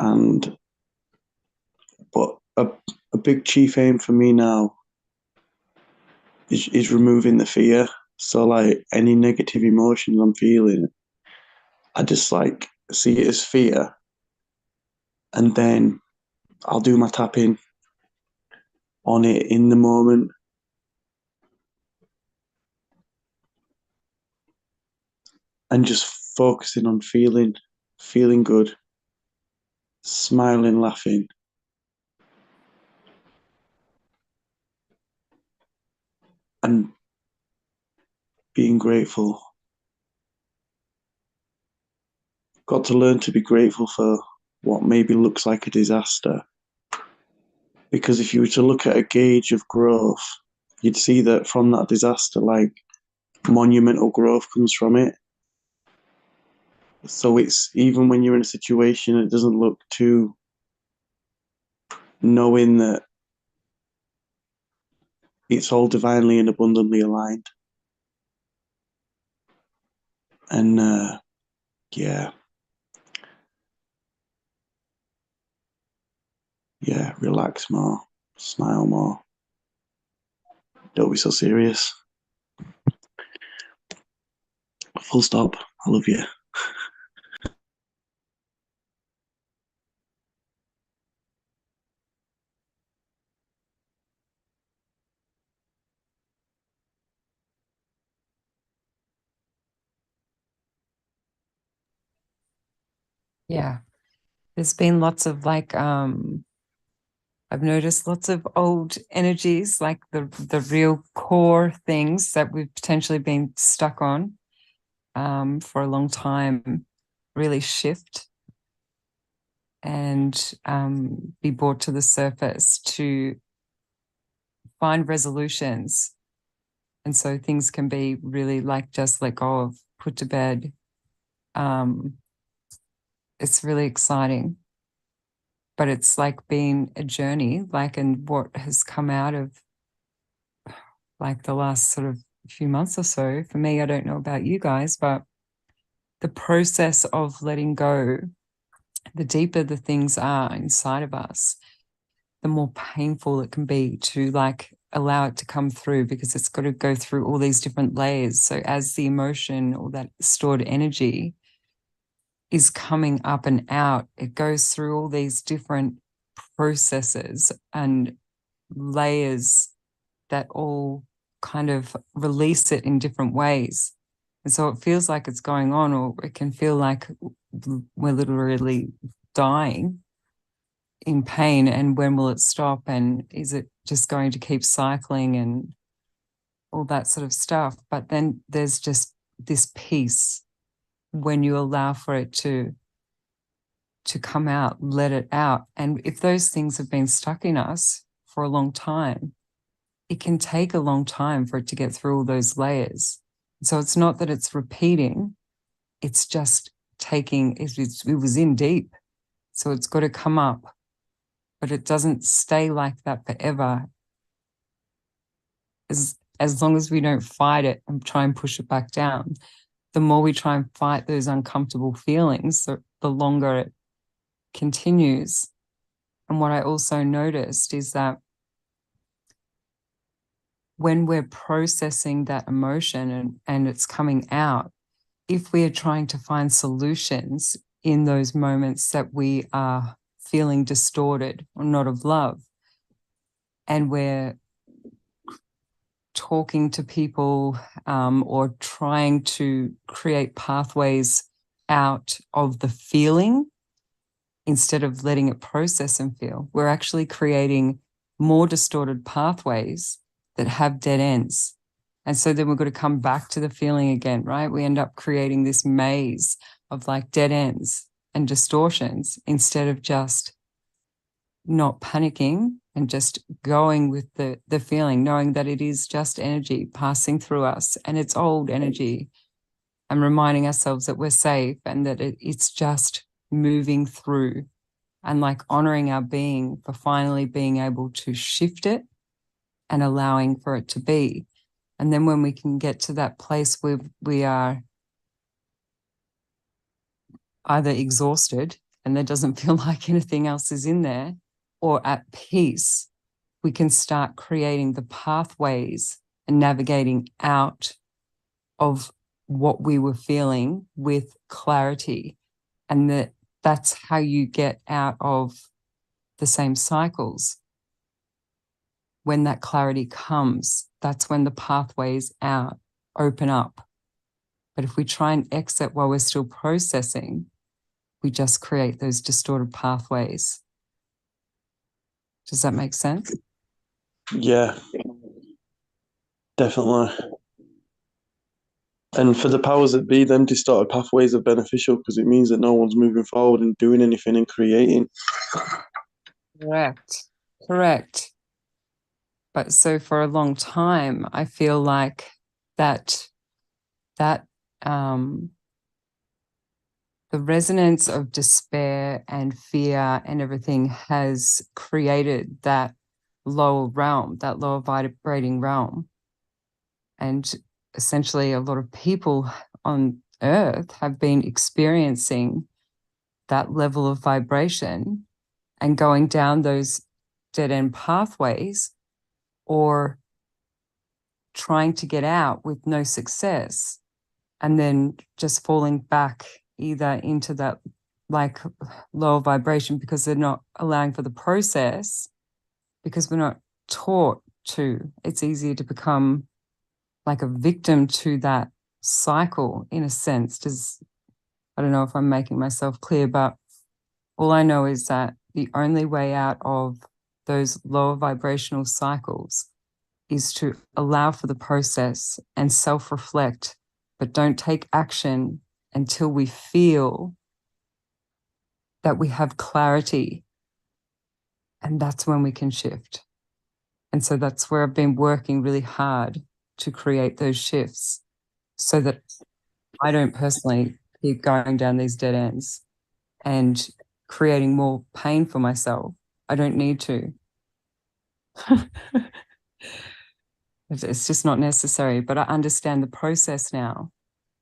And but a big chief aim for me now is removing the fear. So like any negative emotions I'm feeling, I just like see it as fear, and then I'll do my tapping on it in the moment, and just focusing on feeling good, smiling, laughing, and being grateful. Got to learn to be grateful for what maybe looks like a disaster. Because if you were to look at a gauge of growth, you'd see that from that disaster, like monumental growth comes from it. So it's even when you're in a situation it doesn't look too, knowing that it's all divinely and abundantly aligned. And yeah, yeah, relax more, smile more. Don't be so serious. Full stop. I love you. Yeah. There's been lots of like I've noticed lots of old energies, like the real core things that we've potentially been stuck on for a long time, really shift and be brought to the surface to find resolutions. And so things can be really like just let go of, put to bed. Um, it's really exciting, but it's like been a journey, like, and what has come out of like the last sort of few months or so. For me, I don't know about you guys, but the process of letting go, the deeper the things are inside of us, the more painful it can be to like allow it to come through, because it's got to go through all these different layers. So as the emotion or that stored energy is coming up and out, it goes through all these different processes and layers that all kind of release it in different ways. And so it feels like it's going on, or it can feel like we're literally dying in pain. And when will it stop? And is it just going to keep cycling and all that sort of stuff? But then there's just this peace when you allow for it to come out, let it out. And if those things have been stuck in us for a long time, it can take a long time for it to get through all those layers. So it's not that it's repeating, it's just taking, it was in deep. So it's got to come up, but it doesn't stay like that forever. As long as we don't fight it and try and push it back down, the more we try and fight those uncomfortable feelings, the longer it continues. And what I also noticed is that when we're processing that emotion and it's coming out, if we are trying to find solutions in those moments that we are feeling distorted or not of love, and we're talking to people or trying to create pathways out of the feeling instead of letting it process and feel, we're actually creating more distorted pathways that have dead ends. And so then we've got to come back to the feeling again, right? We end up creating this maze of like dead ends and distortions instead of just not panicking and just going with the feeling, knowing that it is just energy passing through us and it's old energy, and reminding ourselves that we're safe and that it's just moving through, and like honoring our being for finally being able to shift it and allowing for it to be. And then when we can get to that place where we are either exhausted and there doesn't feel like anything else is in there, or at peace, we can start creating the pathways and navigating out of what we were feeling with clarity. And that's how you get out of the same cycles. When that clarity comes, that's when the pathways out open up. But if we try and exit while we're still processing, we just create those distorted pathways. Does that make sense? Yeah, definitely. And for the powers that be, them distorted pathways are beneficial because it means that no one's moving forward and doing anything and creating. Correct. But so for a long time, I feel like that the resonance of despair and fear and everything has created that lower realm, that lower vibrating realm. And essentially a lot of people on earth have been experiencing that level of vibration and going down those dead-end pathways, or trying to get out with no success, and then just falling back either into that like lower vibration because they're not allowing for the process, because we're not taught to. It's easier to become like a victim to that cycle in a sense. I don't know if I'm making myself clear, but all I know is that the only way out of those lower vibrational cycles is to allow for the process and self-reflect, but don't take action until we feel that we have clarity. And that's when we can shift. And so that's where I've been working really hard to create those shifts so that I don't personally keep going down these dead ends and creating more pain for myself. I don't need to. It's just not necessary. But I understand the process now.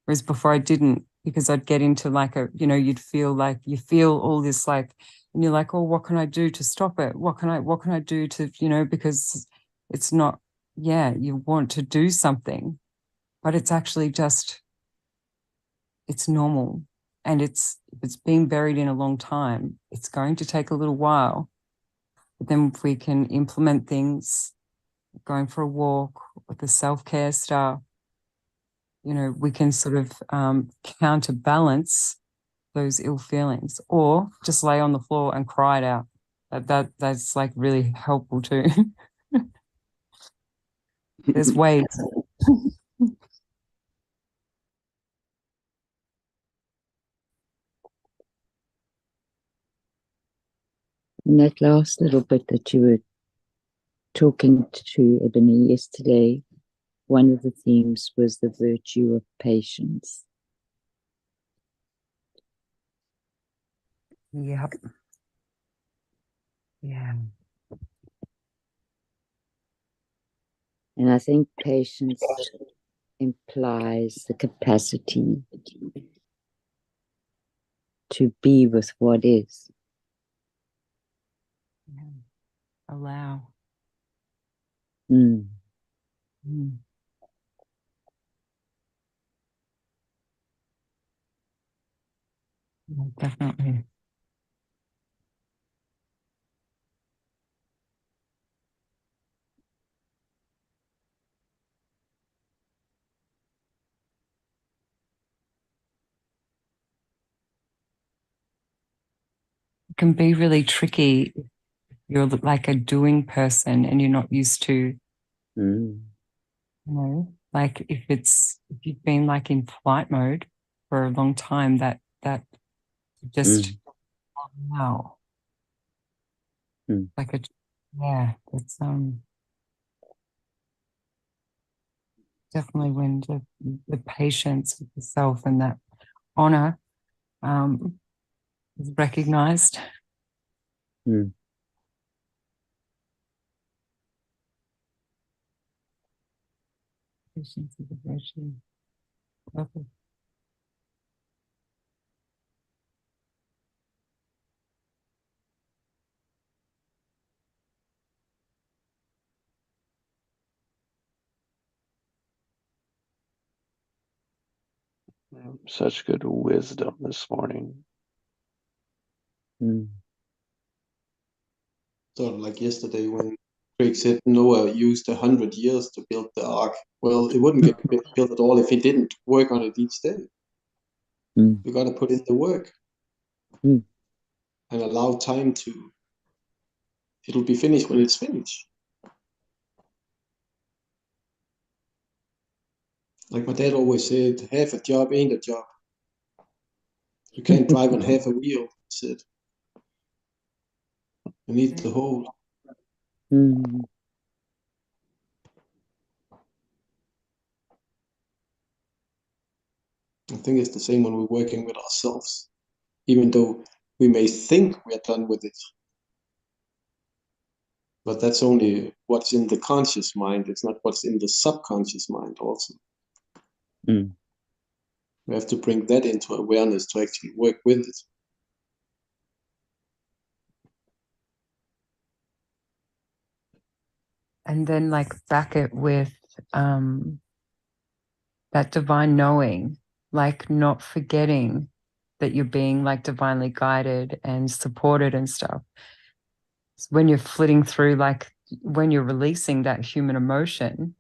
Whereas before I didn't, because I'd get into like you'd feel like you feel all this like, and you're like, oh, what can I do to stop it? What can I do to, because it's not, yeah, you want to do something, but it's actually just, it's normal. And if it's been buried in a long time, it's going to take a little while. But then if we can implement things, going for a walk, with the self-care stuff, we can sort of counterbalance those ill feelings, or just lay on the floor and cry it out. That's like really helpful too. There's ways. In that last little bit that you were talking to Ebony yesterday, one of the themes was the virtue of patience. Yep. Yeah. And I think patience implies the capacity to be with what is. Yeah. Allow. Mm. Mm. Yeah, definitely. It can be really tricky if you're like a doing person and you're not used to, like if you've been like in flight mode for a long time, that just wow. Like it's definitely when the patience with yourself and that honor is recognized. Patience is a virtue. Perfect. Such good wisdom this morning. Mm. Sort of like yesterday when Craig said Noah used 100 years to build the ark. Well, it wouldn't get built at all if he didn't work on it each day. Mm. You got to put in the work Mm. and allow time to. It'll be finished when it's finished. Like my dad always said, half a job ain't a job. You can't drive on half a wheel, he said. You need the whole. Mm. I think it's the same when we're working with ourselves. Even though we may think we're done with it. But that's only what's in the conscious mind. It's not what's in the subconscious mind also. Mm. We have to bring that into awareness to actually work with it. And then like back it with that divine knowing, like not forgetting that you're being like divinely guided and supported and stuff. When you're flitting through, like when you're releasing that human emotion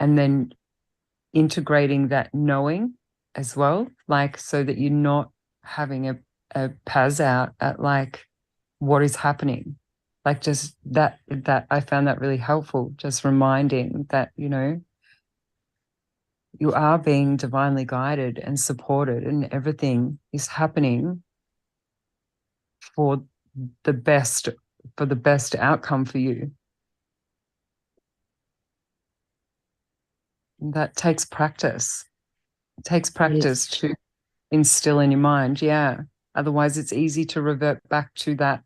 and then integrating that knowing as well, like so that you're not having a paz out at like what is happening. Like just that I found that really helpful, just reminding that, you know, you are being divinely guided and supported and everything is happening for the best outcome for you. And that takes practice. It takes practice to instill in your mind. Yeah. Otherwise it's easy to revert back to that,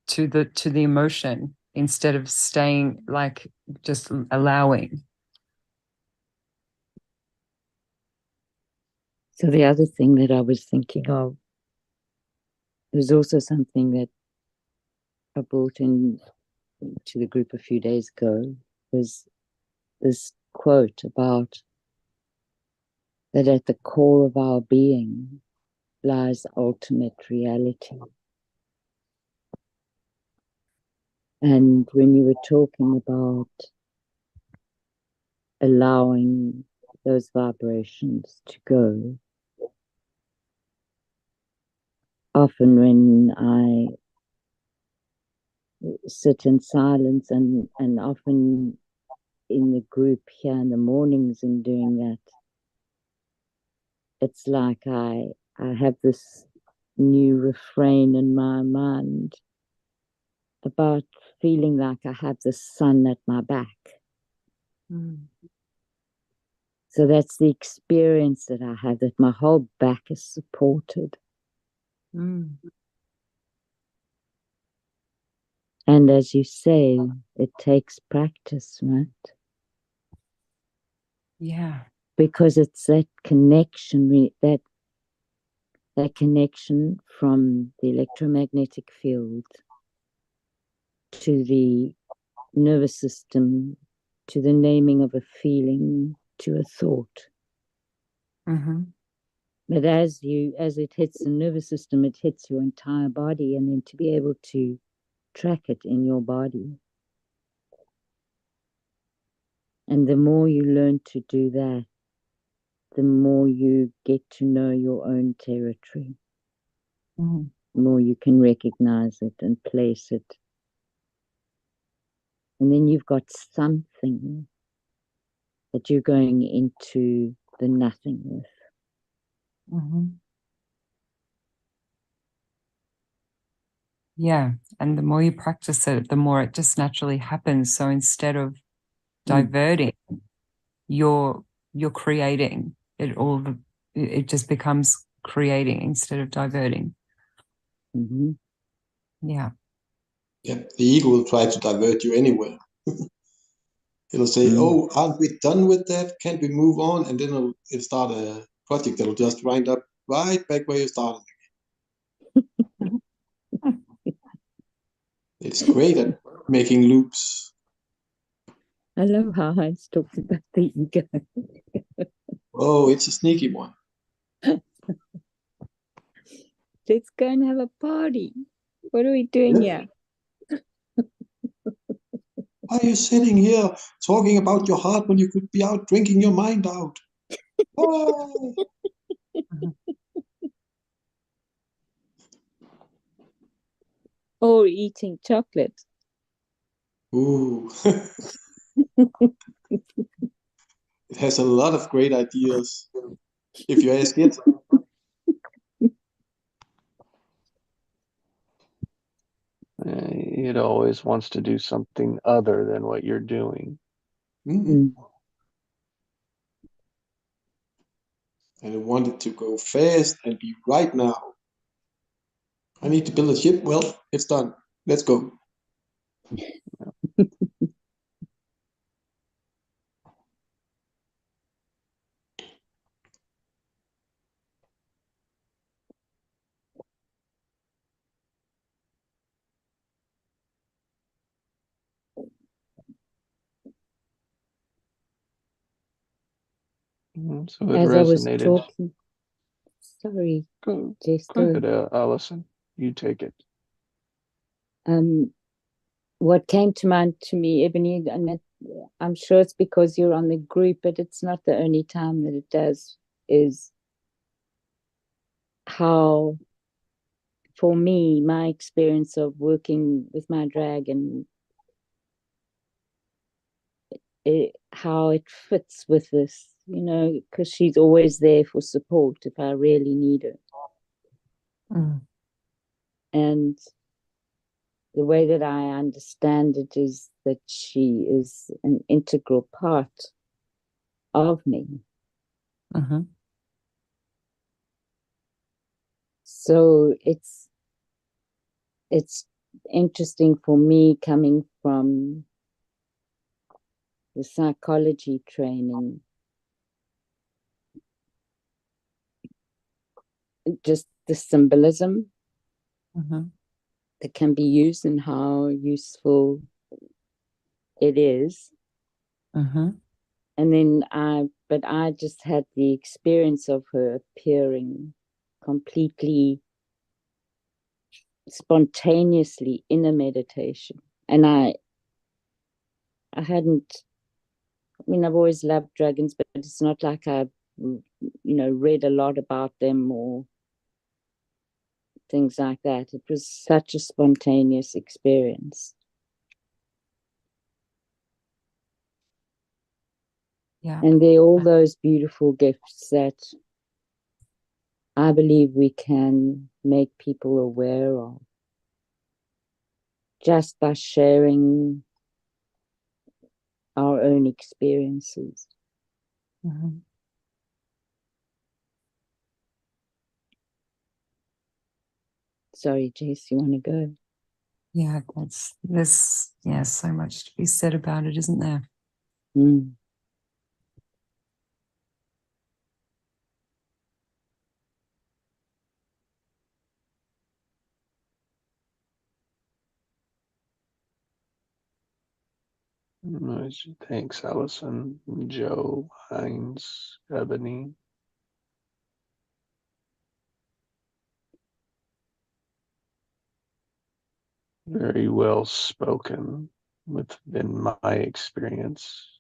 to the emotion instead of staying like just allowing. So the other thing that I was thinking of was also something that I brought in to the group a few days ago, was this quote about that at the core of our being lies ultimate reality. And when you were talking about allowing those vibrations to go, often when I sit in silence and often in the group here in the mornings and doing that, it's like I have this new refrain in my mind about feeling like I have the sun at my back. Mm. So that's the experience that I have, that my whole back is supported. Mm. And as you say, it takes practice, right? Yeah. Because it's that connection, that connection from the electromagnetic field to the nervous system, to the naming of a feeling, to a thought. Mm-hmm. But as it hits the nervous system, it hits your entire body, and then to be able to track it in your body. And the more you learn to do that, the more you get to know your own territory. Mm-hmm. The more you can recognize it and place it. And then you've got something that you're going into the nothing with. Mm-hmm. Yeah. And the more you practice it, the more it just naturally happens. So instead of diverting, you're creating it all. It just becomes creating instead of diverting. Mm-hmm. Yeah. Yeah, the ego will try to divert you anywhere. It'll say, "Oh, aren't we done with that? Can't we move on?" And then it'll start a project that'll just wind up right back where you started. It's great at making loops. I love how Heinz talks about the ego. Oh, it's a sneaky one. Let's go and have a party. What are we doing Yeah. here? Why are you sitting here talking about your heart when you could be out drinking your mind out? Oh. Or eating chocolate. Ooh. It has a lot of great ideas, if you ask it. It always wants to do something other than what you're doing. Mhm. And I want it to go fast and be right now. I need to build a ship. Well, it's done. Let's go. So it As I was resonated. talking, sorry, Go Jester. ahead, Allison. You take it. What came to mind to me, Ebony, and I'm sure it's because you're on the group, but it's not the only time that it does, is how, for me, my experience of working with my dragon, how it fits with this, because she's always there for support if I really need her. Mm. And the way that I understand it is that she is an integral part of me. Mm-hmm. So it's interesting for me, coming from the psychology training, just the symbolism Mm-hmm. that can be used and how useful it is. Mm-hmm. And then I just had the experience of her appearing completely spontaneously in a meditation. And I hadn't, I've always loved dragons, but it's not like I've, read a lot about them or things like that. It was such a spontaneous experience. Yeah. And there are all those beautiful gifts that I believe we can make people aware of just by sharing our own experiences. Mm-hmm. Sorry, Jess, you want to go? Yeah, there's so much to be said about it, isn't there? Mm. Thanks, Allison, Joe, Heinz, Ebony. Very well spoken within my experience,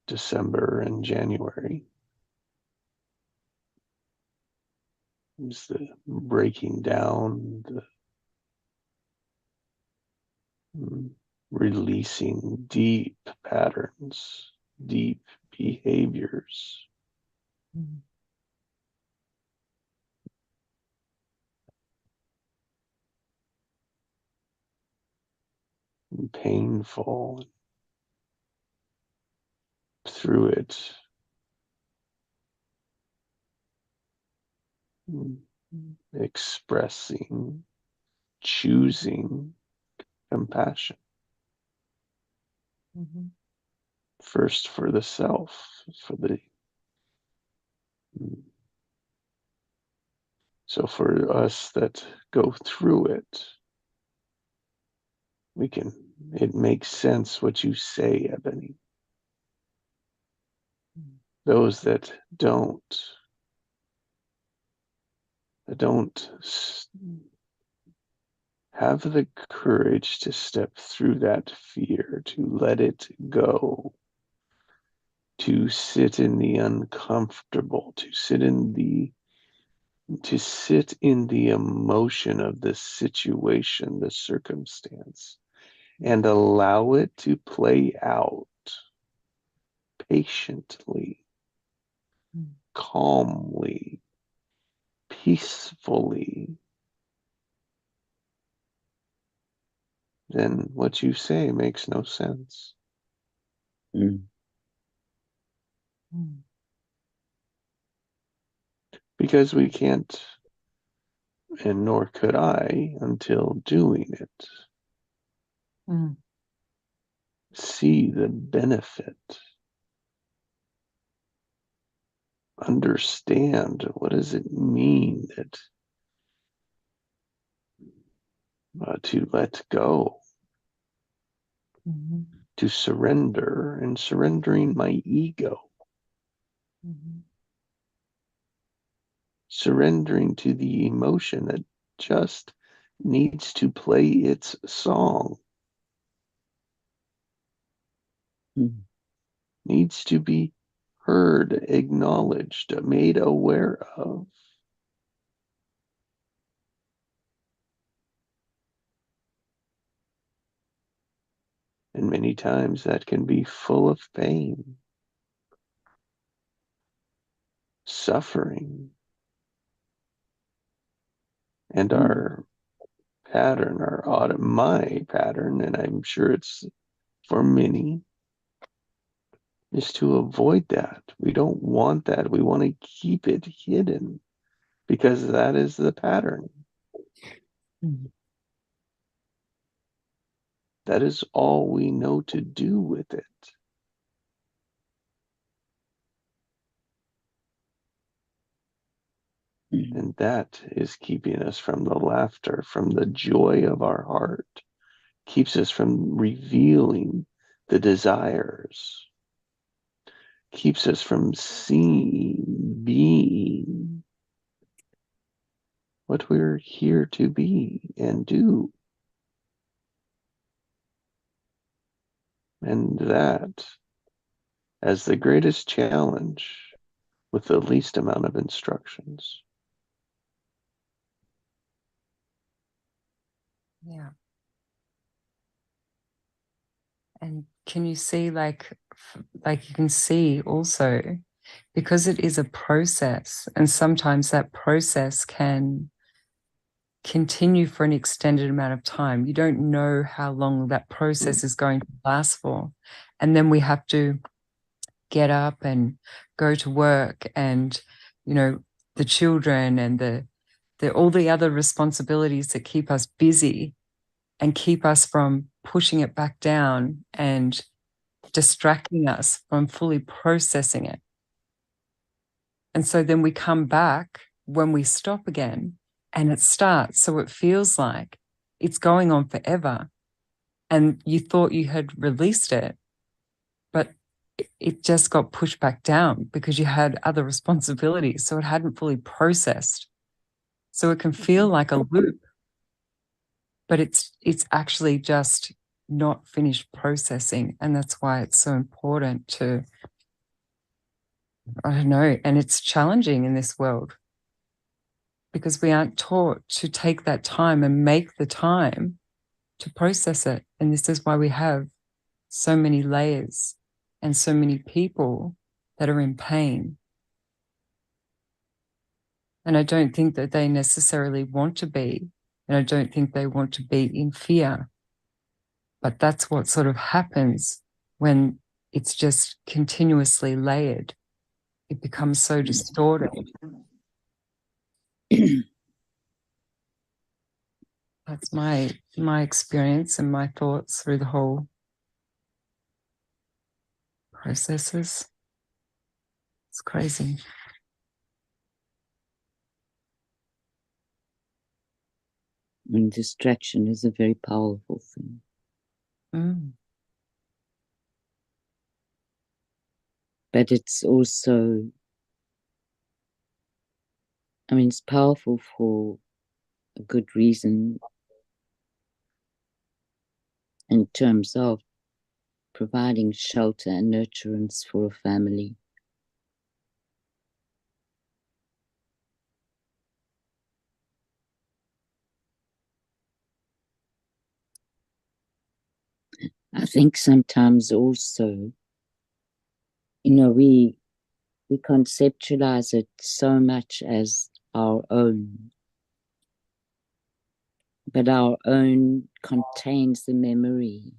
December and January. Is the breaking down, the releasing deep patterns, deep behaviors. Mm-hmm. Painful. Through it, expressing, choosing compassion. Mm-hmm. First for the self, so for us that go through it, it makes sense what you say, Ebony. those that don't have the courage to step through that fear, to let it go, to sit in the uncomfortable, to sit in the emotion of the situation, the circumstance, and allow it to play out patiently, calmly, peacefully, then what you say makes no sense. Mm. Mm. Because we can't, and nor could I, until doing it, Mm. see the benefit, understand what does it mean that to let go, Mhm. to surrender, and surrendering my ego, Mhm. surrendering to the emotion that just needs to play its song, Mm. needs to be heard, acknowledged, made aware of. And many times that can be full of pain, suffering, and our pattern, my pattern, and I'm sure it's for many, is to avoid that. We don't want that. We want to keep it hidden because that is the pattern. Mhm. That is all we know to do with it. Mm. And that is keeping us from the laughter, from the joy of our heart, keeps us from revealing the desires, keeps us from seeing, being what we're here to be and do. And that as the greatest challenge with the least amount of instructions. Yeah. And can you see, like you can see also, because it is a process, and sometimes that process can continue for an extended amount of time. You don't know how long that process is going to last for. And then we have to get up and go to work, and, you know, the children and the all the other responsibilities that keep us busy and keep us from pushing it back down and distracting us from fully processing it. And so then we come back when we stop again and it starts. So it feels like it's going on forever. And you thought you had released it, but it just got pushed back down because you had other responsibilities. So it hadn't fully processed. So it can feel like a loop, but it's actually just not finished processing. And that's why it's so important to, I don't know, and it's challenging in this world because we aren't taught to take that time and make the time to process it. And this is why we have so many layers and so many people that are in pain. And I don't think that they necessarily want to be, and I don't think they want to be in fear. But that's what sort of happens when it's just continuously layered. It becomes so distorted. That's my experience and my thoughts through the whole processes. It's crazy. And distraction is a very powerful thing. Mm. but it's also, I mean, it's powerful for a good reason in terms of providing shelter and nurturance for a family. I think sometimes also, we conceptualize it so much as our own, but our own contains the memory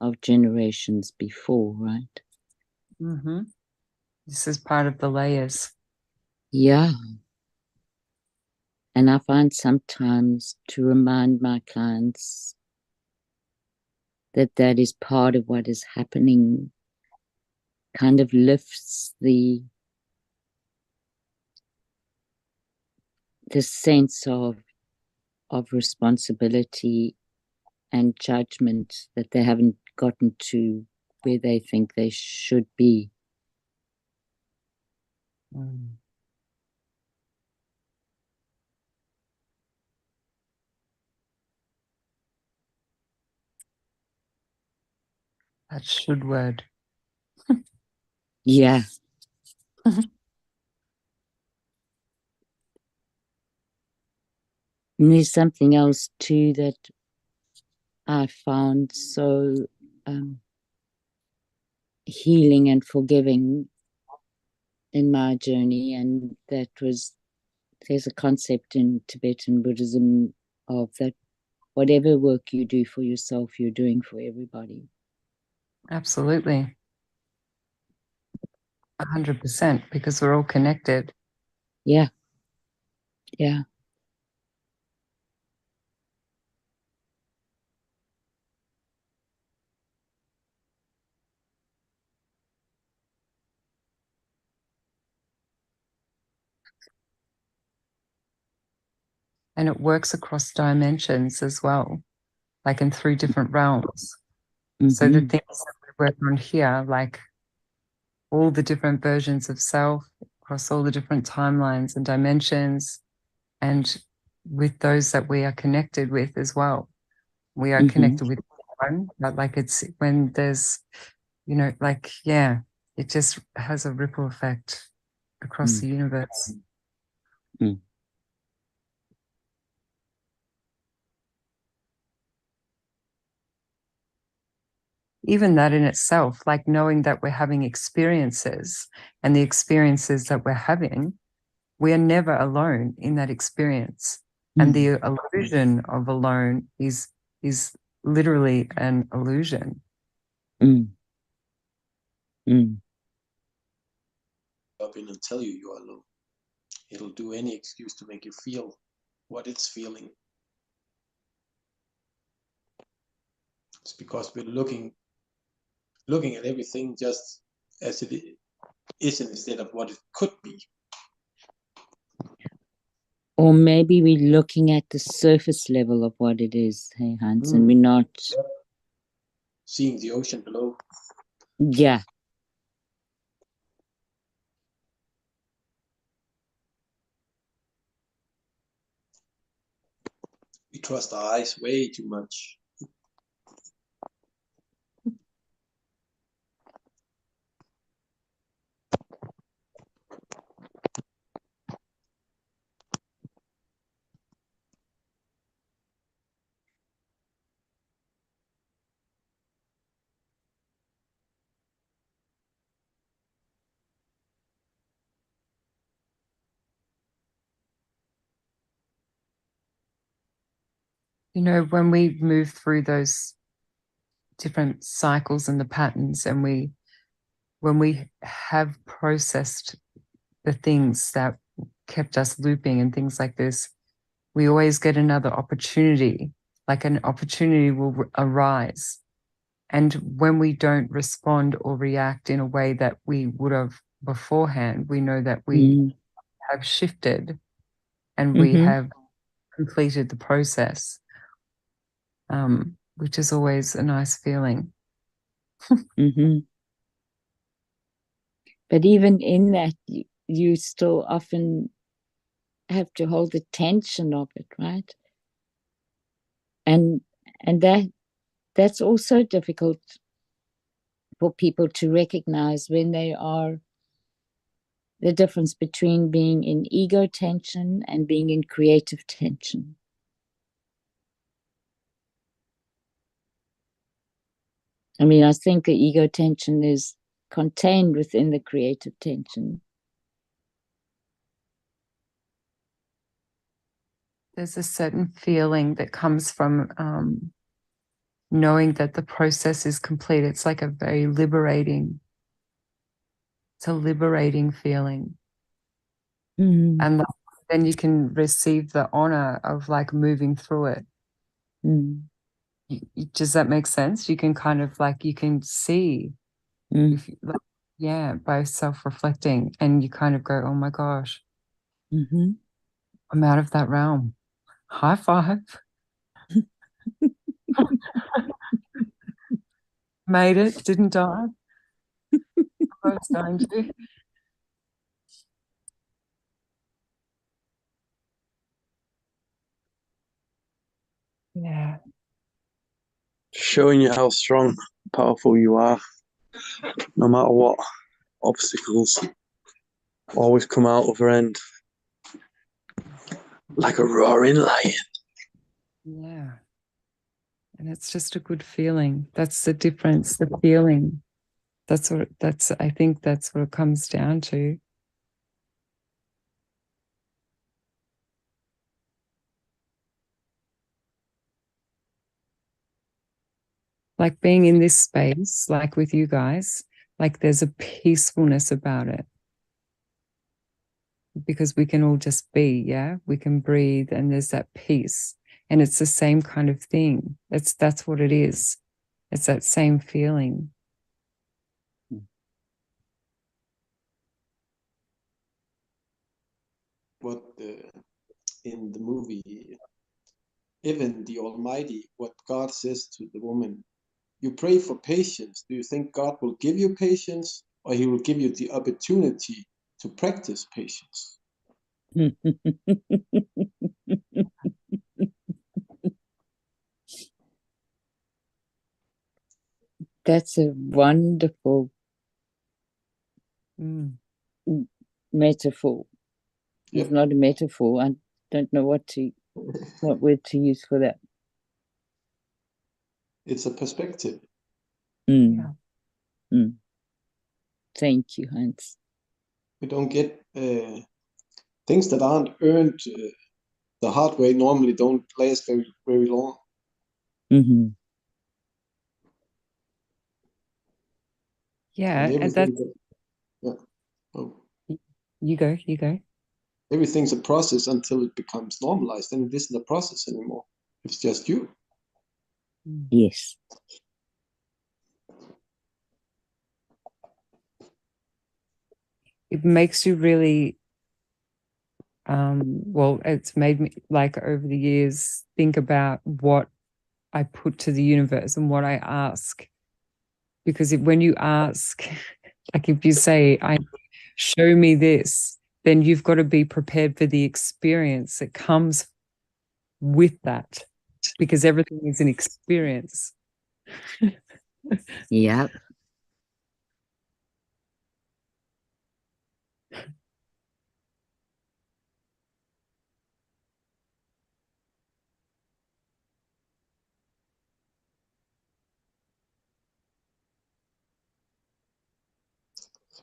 of generations before, right? Mm-hmm. This is part of the layers. Yeah. And I find sometimes to remind my clients that is part of what is happening, kind of lifts the sense of responsibility and judgment that they haven't gotten to where they think they should be. Mm. That should word. Yeah. And there's something else too that I found so healing and forgiving in my journey, and that was, there's a concept in Tibetan Buddhism of that whatever work you do for yourself, you're doing for everybody. Absolutely. 100%, because we're all connected. Yeah. Yeah. And it works across dimensions as well, like in 3 different realms. So the Mhm. things that we work on here, like all the different versions of self across all the different timelines and dimensions, and with those that we are connected with as well. We are Mhm. connected with one, but like it's when there's, like, yeah, it just has a ripple effect across the universe. Mm. Even that in itself, like knowing that we're having experiences, and the experiences that we're having, we are never alone in that experience. And the illusion of alone is literally an illusion. Mm. Mm. Up in and tell you you are alone. It'll do any excuse to make you feel what it's feeling. It's because we're looking at everything just as it is instead of what it could be. Or maybe we're looking at the surface level of what it is, hey Hans, and we're not seeing the ocean below. Yeah. We trust our eyes way too much. When we move through those different cycles and the patterns, and when we have processed the things that kept us looping and things like this, we always get another opportunity, like an opportunity will arise. And when we don't respond or react in a way that we would have beforehand, we know that we have shifted and we have completed the process, which is always a nice feeling. But even in that, you still often have to hold the tension of it, right? And that's also difficult for people to recognize when they are, the difference between being in ego tension and being in creative tension. I mean, I think the ego tension is contained within the creative tension. There's a certain feeling that comes from knowing that the process is complete. It's like a very liberating, it's a liberating feeling. Mm. And then you can receive the honor of like moving through it. Mm. Does that make sense? You can kind of like, you can see, Mm. if you, like, yeah, by self-reflecting, and you kind of go, oh my gosh, Mm-hmm. I'm out of that realm. High five. Made it, didn't die. I was going to. Yeah. Showing you how strong, powerful you are, no matter what obstacles, always come out other end like a roaring lion. Yeah. And it's just a good feeling. That's the difference, the feeling. I think that's what it comes down to. Like being in this space, like with you guys, like there's a peacefulness about it. Because we can all just be, yeah? We can breathe and there's that peace. And it's the same kind of thing. That's what it is. It's that same feeling. What in the movie Evan the Almighty, what God says to the woman, you pray for patience. Do you think God will give you patience, or He will give you the opportunity to practice patience? That's a wonderful metaphor. Yep. It's not a metaphor. I don't know what word to use for that. It's a perspective. Mm. Mm. Thank you, Hans. We don't get things that aren't earned the hard way normally don't last very, very long. Mm-hmm. Yeah, and you go. Everything's a process until it becomes normalized, and it isn't a process anymore. It's just you. Yes. It makes you really, well, it's made me, like, over the years, think about what I put to the universe and what I ask. Because when you ask, like if you say, show me this, then you've got to be prepared for the experience that comes with that, because everything is an experience. Yep.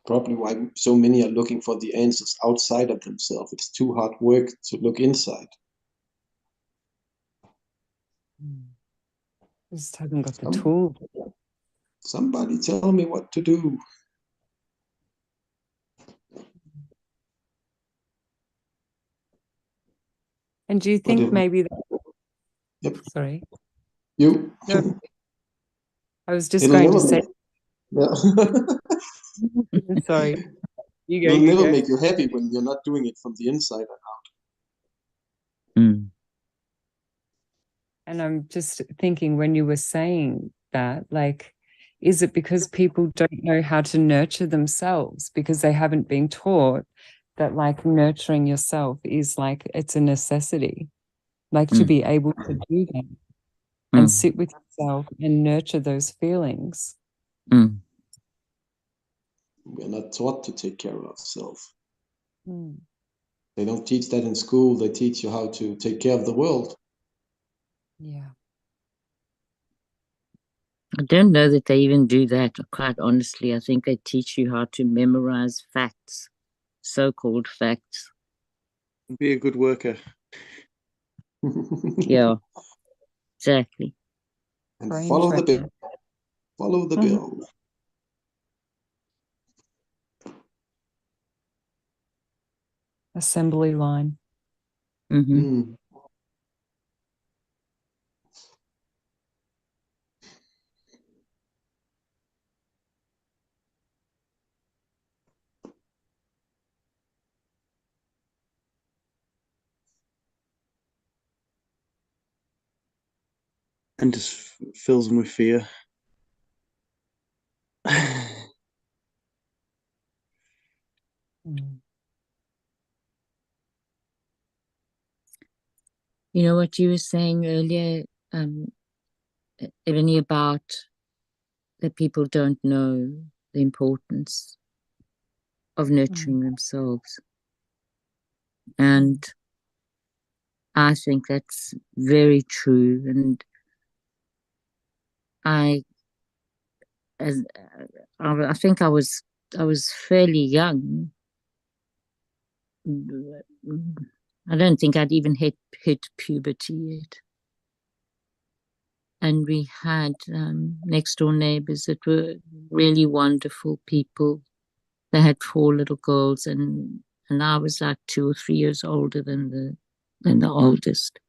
Probably why so many are looking for the answers outside of themselves. It's too hard work to look inside. Just haven't got the tool. Somebody tell me what to do. And do you think maybe that, yep. Sorry. You? No, I was just going to say. Yeah. Sorry. You go. It'll You never go. make you happy when you're not doing it from the inside out. Mm. And I'm just thinking when you were saying that, like, Is it because people don't know how to nurture themselves because they haven't been taught that like nurturing yourself is like it's a necessity, like to be able to do that and sit with yourself and nurture those feelings? Mm. We're not taught to take care of ourselves. Mm. They don't teach that in school. They teach you how to take care of the world. Yeah. I don't know that they even do that, quite honestly. I think they teach you how to memorize facts, so-called facts. Be a good worker. Yeah, exactly. And Brain follow the training. bill. Follow the Mhm. bill. Assembly line. Mm-hmm. Mm. And just fills them with fear. Mm. You know what you were saying earlier, Ebony, about that people don't know the importance of nurturing themselves. And I think that's very true. And I think I was fairly young. I don't think I'd even hit puberty yet. And we had next door neighbors that were really wonderful people. They had 4 little girls, and I was like 2 or 3 years older than the oldest.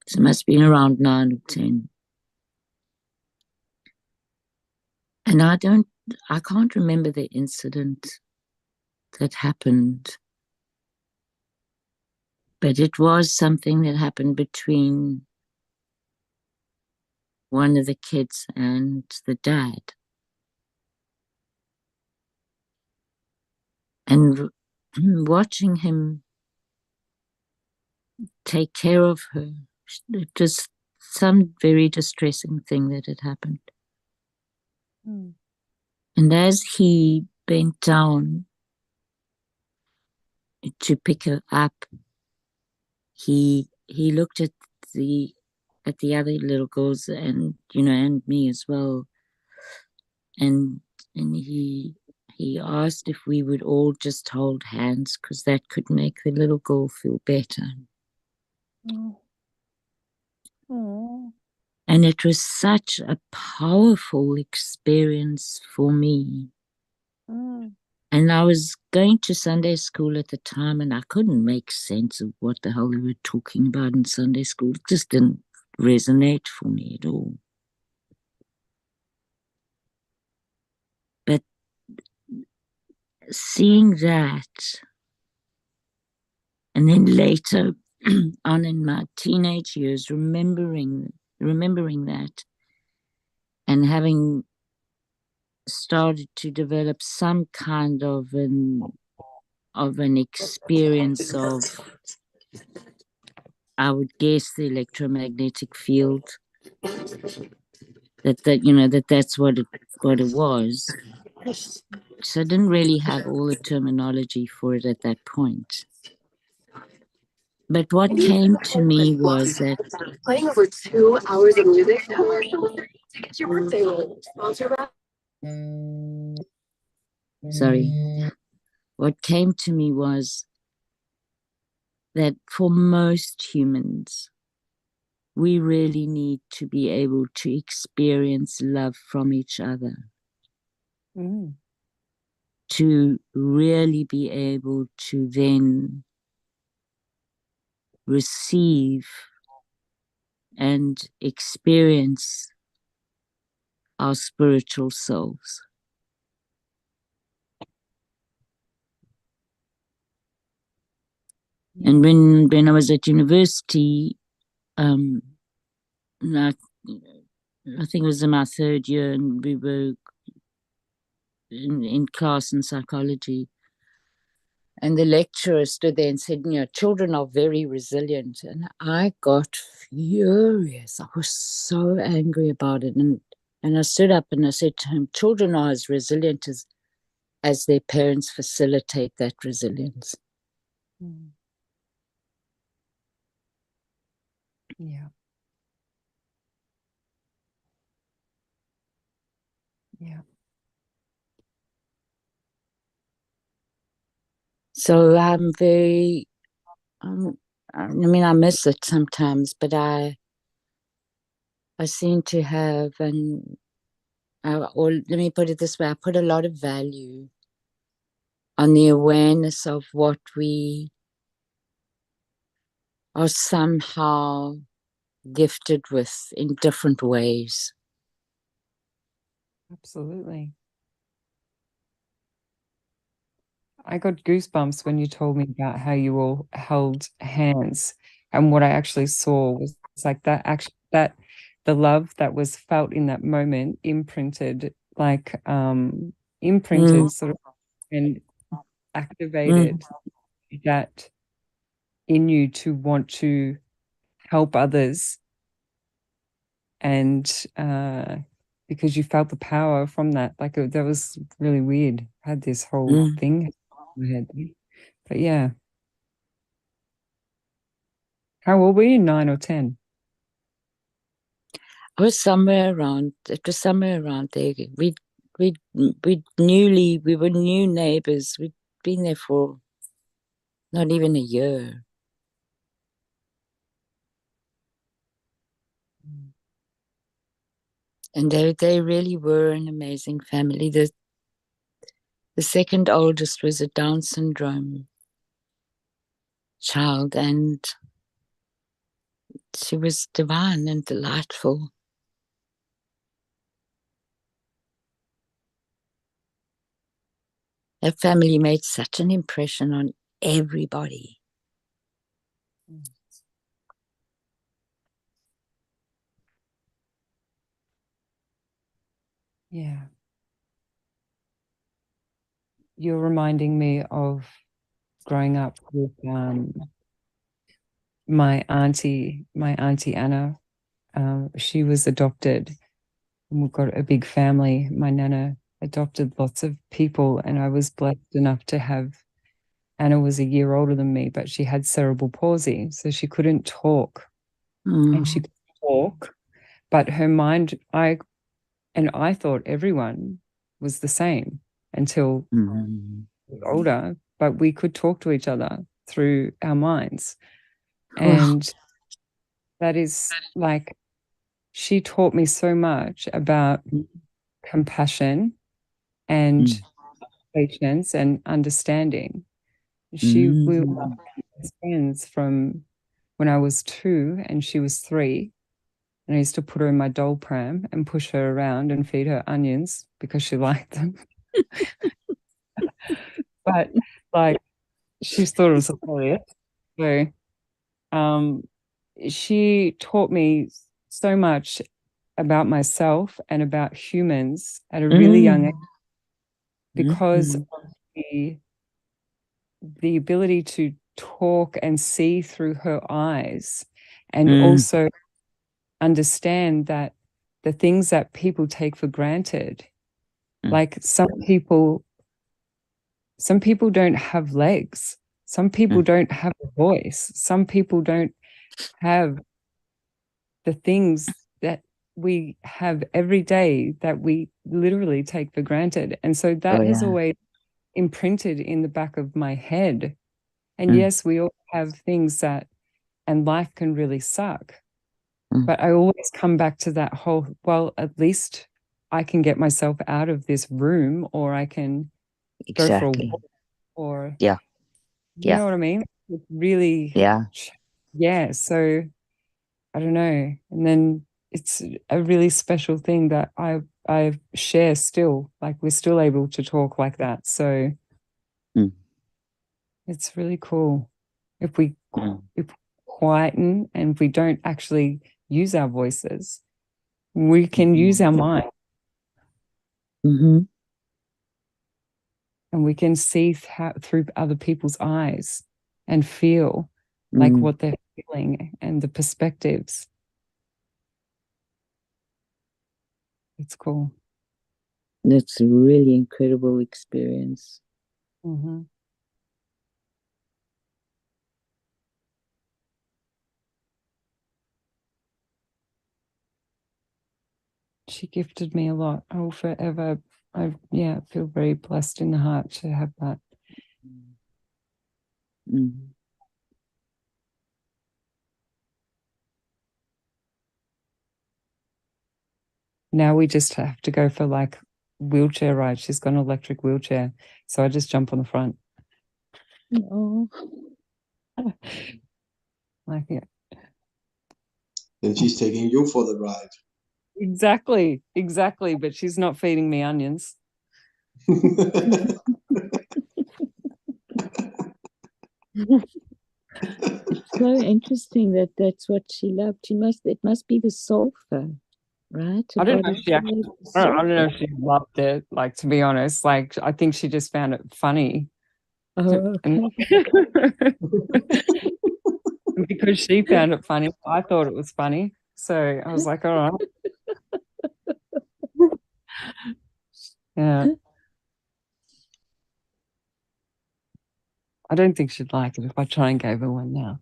So it must have been around 9 or 10. And I can't remember the incident that happened, but it was something that happened between one of the kids and the dad. And watching him take care of her, it was some very distressing thing that had happened. And as he bent down to pick her up, he looked at the other little girls, and and me as well, and he asked if we would all just hold hands because that could make the little girl feel better. Oh. And it was such a powerful experience for me. And I was going to Sunday school at the time, and I couldn't make sense of what the hell they were talking about in Sunday school. It just didn't resonate for me at all. But seeing that, and then later on in my teenage years, remembering that, and having started to develop some kind of an experience of, I would guess, the electromagnetic field, that's what it was. So I didn't really have all the terminology for it at that point. But what came to me was that playing over 2 hours of music commercial to get your birthday roll. Sponsor by. Sorry. What came to me was that for most humans, we really need to be able to experience love from each other. To really be able to then receive and experience our spiritual selves. And when I was at university, I I think it was in my third year, and we were in class in psychology. And the lecturer stood there and said, you know, children are very resilient. And I got furious. I was so angry about it. And I stood up and I said to him, children are as resilient as their parents facilitate that resilience. Mm. Yeah. Yeah. So I'm very, I mean, I miss it sometimes, but I seem to have, or let me put it this way, I put a lot of value on the awareness of what we are somehow gifted with in different ways. Absolutely. I got goosebumps when you told me about how you all held hands, and what I actually saw was like that the love that was felt in that moment imprinted sort of and activated that in you to want to help others, and because you felt the power from that. Like that was really weird. I had this whole thing in my head. But yeah. How old were you? 9 or 10? I was somewhere around. It was somewhere around there. We were new neighbors. We'd been there for not even a year. And they really were an amazing family. The second oldest was a Down syndrome child, and she was divine and delightful. That family made such an impression on everybody. Yeah. You're reminding me of growing up with my auntie Anna. She was adopted, and we've got a big family. My nana adopted lots of people, and I was blessed enough to have. Anna was a year older than me, but she had cerebral palsy, so she couldn't talk, and she could talk, but her mind, I thought everyone was the same until older, but we could talk to each other through our minds. And that is like, she taught me so much about compassion and patience and understanding. We were friends from when I was 2 and she was 3. And I used to put her in my doll pram and push her around and feed her onions because she liked them. But like, she thought it was hilarious. So she taught me so much about myself and about humans at a really young age, because of the ability to talk and see through her eyes, and also understand that the things that people take for granted, like some people don't have legs, some people don't have a voice, some people don't have the things that we have every day that we literally take for granted. And so that has always imprinted in the back of my head. And yes, we all have things that, and life can really suck. But I always come back to that whole, well, at least I can get myself out of this room, or I can go for a walk, or you know what I mean? It's really, so I don't know. And then it's a really special thing that I share still, like we're still able to talk like that. So it's really cool if we quieten and if we don't actually use our voices, We can use our mind, Mm-hmm. and we can see through other people's eyes and feel like what they're feeling and the perspectives. It's cool. That's a really incredible experience. Mm-hmm. She gifted me a lot. I will forever, feel very blessed in the heart to have that. Mm. Now we just have to go for like wheelchair ride. She's got an electric wheelchair. So I just jump on the front. Oh. Like, yeah. Then she's taking you for the ride. Exactly. But she's not feeding me onions. It's so interesting that that's what she loved. It must be the sulfur, right? I don't know Body if she actually, fluid, I don't know sulfur. if she loved it, like, to be honest. Like, I think she just found it funny. Oh, And okay. because she found it funny, I thought it was funny. So I was like, all right. Yeah. I don't think she'd like it if I try and gave her one now.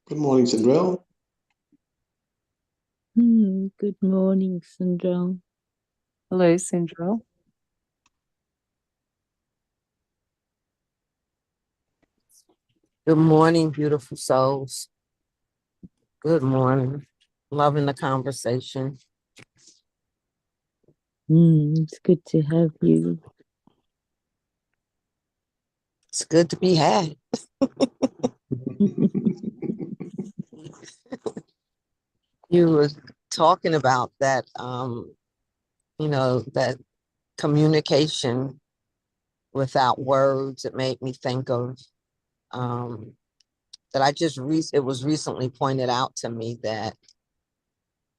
Good morning, Sandrell. Good morning, Sandra. Hello, Central. Good morning, beautiful souls. Good morning. Loving the conversation. It's good to have you. It's good to be had. You were talking about that, that communication without words. It made me think of that it was recently pointed out to me that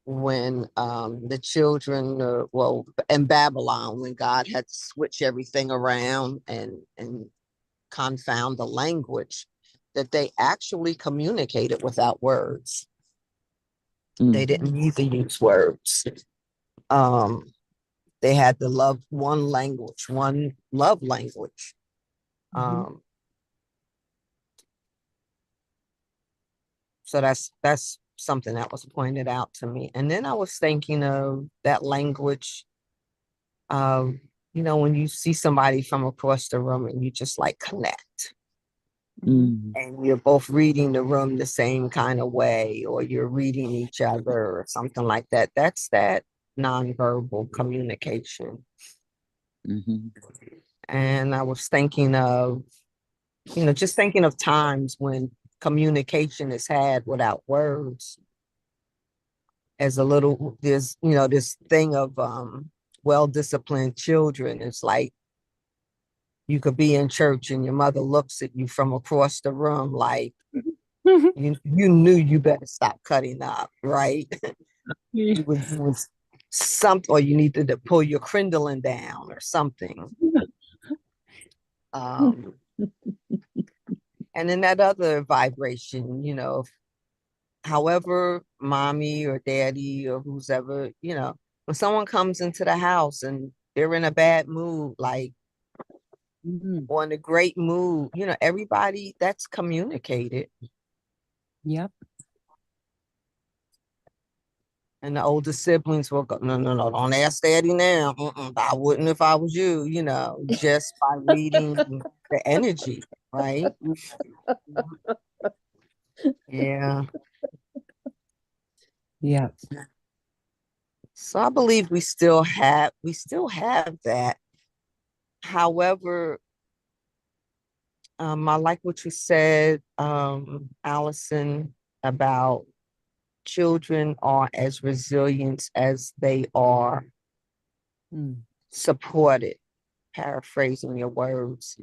when the children, in Babylon, when God had to switch everything around and confound the language, that they actually communicated without words. They didn't need to use words. They had the one love language. So that's something that was pointed out to me. And then I was thinking of that language. When you see somebody from across the room and you just like connect. And you're both reading the room the same kind of way, or you're reading each other or something like that. That's that nonverbal communication. And I was thinking of, just thinking of times when communication is had without words. There's this thing of well-disciplined children. It's like you could be in church and your mother looks at you from across the room like, you knew you better stop cutting up, right? You was something, or you needed to pull your crinoline down or something. And then that other vibration, however mommy or daddy or who's ever, when someone comes into the house and they're in a bad mood, like, or in a great mood, everybody, that's communicated. Yep. And the older siblings will go, no, don't ask daddy now. I wouldn't if I was you, just by reading the energy, right? Yeah. Yeah. So I believe we still have that. However, I like what you said, Allison, about children are as resilient as they are supported, paraphrasing your words.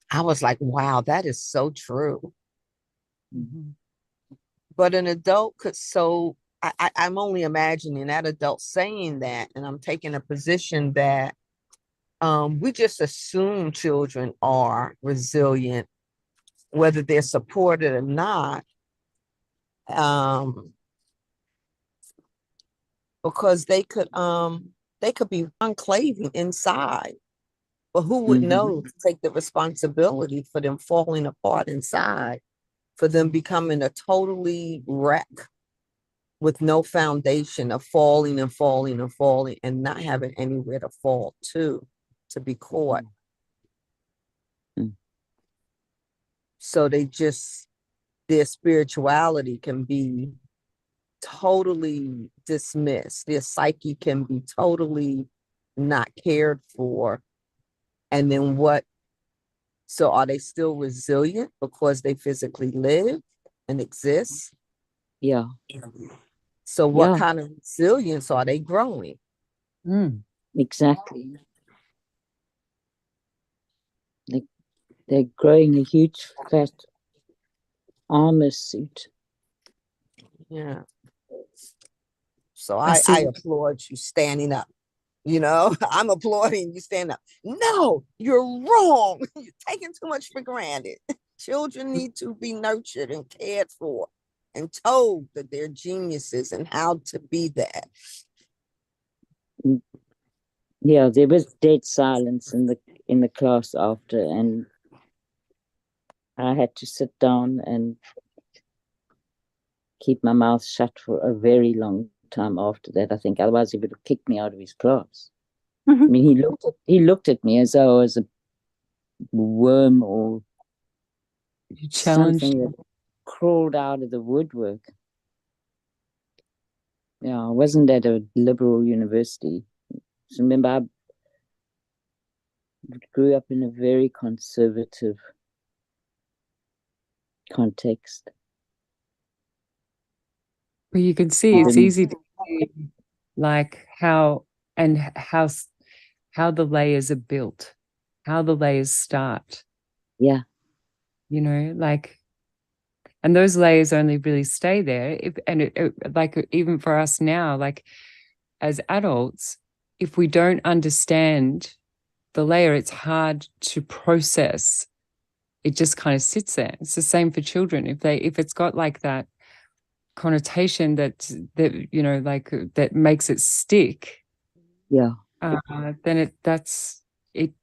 I was like, wow, that is so true. Mhm. But an adult could I'm only imagining that adult saying that, and I'm taking a position that we just assume children are resilient, whether they're supported or not, because they could be enclaving inside, but who would Mhm. know to take the responsibility for them falling apart inside, for them becoming a totally wreck with no foundation of falling and falling and falling and not having anywhere to fall to be caught. Mm. So their spirituality can be totally dismissed. Their psyche can be totally not cared for. And then so are they still resilient because they physically live and exist? Yeah. So what Yeah. kind of resilience are they growing? Mm. Exactly. They're growing a huge fat armor suit. Yeah. So I I see. applaud you standing up. I'm applauding you stand up. No, you're wrong. You're taking too much for granted. Children need to be nurtured and cared for and told that they're geniuses and how to be that. Yeah, there was dead silence in the class after, and I had to sit down and keep my mouth shut for a very long time after that. I think otherwise he would have kicked me out of his class. I mean, he looked at me as though I was a worm or You challenged. something that crawled out of the woodwork. Yeah, I wasn't at a liberal university. So remember, I grew up in a very conservative context. Well, you can see it's easy to see like how the layers are built, how the layers start. Yeah. Like, and those layers only really stay there like even for us now, like as adults, if we don't understand the layer, it's hard to process. It just kind of sits there. It's the same for children. If it's got like that connotation that like that makes it stick, Yeah. then it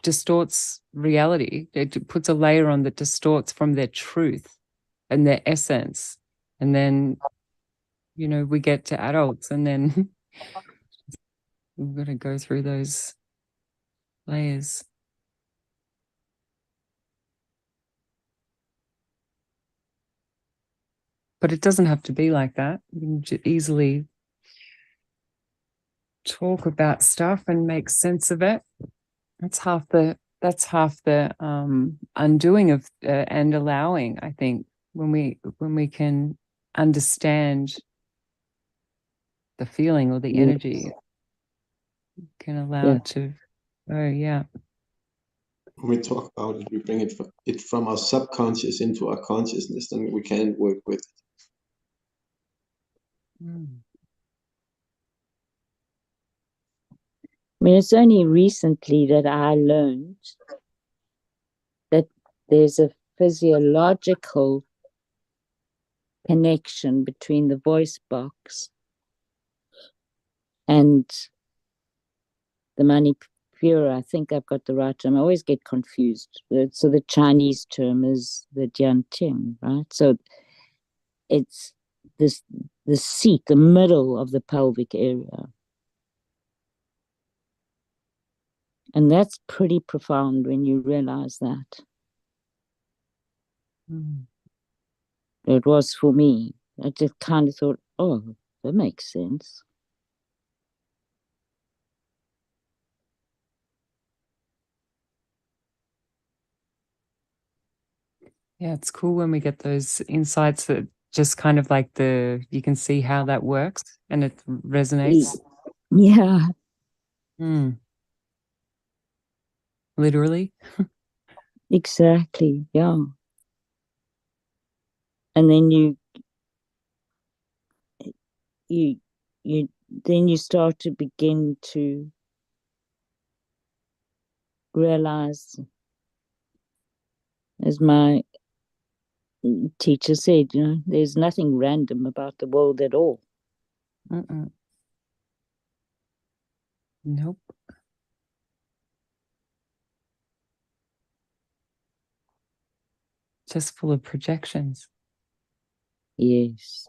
distorts reality. It puts a layer on that distorts from their truth and their essence. And then, we get to adults and then we've got to go through those layers. But it doesn't have to be like that. You can easily talk about stuff and make sense of it. That's half the undoing of and allowing, I think, when we can understand the feeling or the energy, can allow it to. Oh yeah. When we talk about it, we bring it from our subconscious into our consciousness, then we can work with it. I mean, it's only recently that I learned that there's a physiological connection between the voice box and the Manipura. I think I've got the right term. I always get confused. So the Chinese term is the Jianting, right? So it's the seat, the middle of the pelvic area. And that's pretty profound when you realize that. It was for me. I just kind of thought, oh, that makes sense. Yeah, it's cool when we get those insights that just kind of like you can see how that works and it resonates. Yeah. Literally. Exactly. Yeah. And then you then you start to begin to realize, as my teacher said, there's nothing random about the world at all. Mm-mm. Nope. Just full of projections. Yes.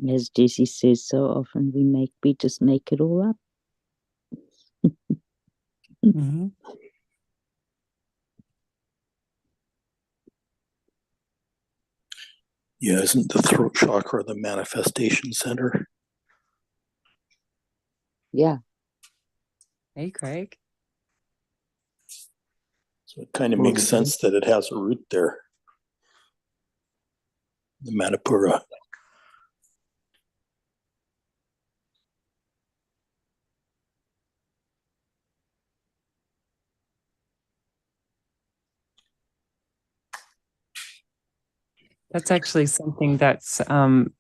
As Jessie says so often, we just make it all up. Mm-hmm. Yeah, isn't the throat chakra the manifestation center? Yeah. Hey, Craig. So it kind of makes sense that it has a root there. The Manipura. That's actually something that's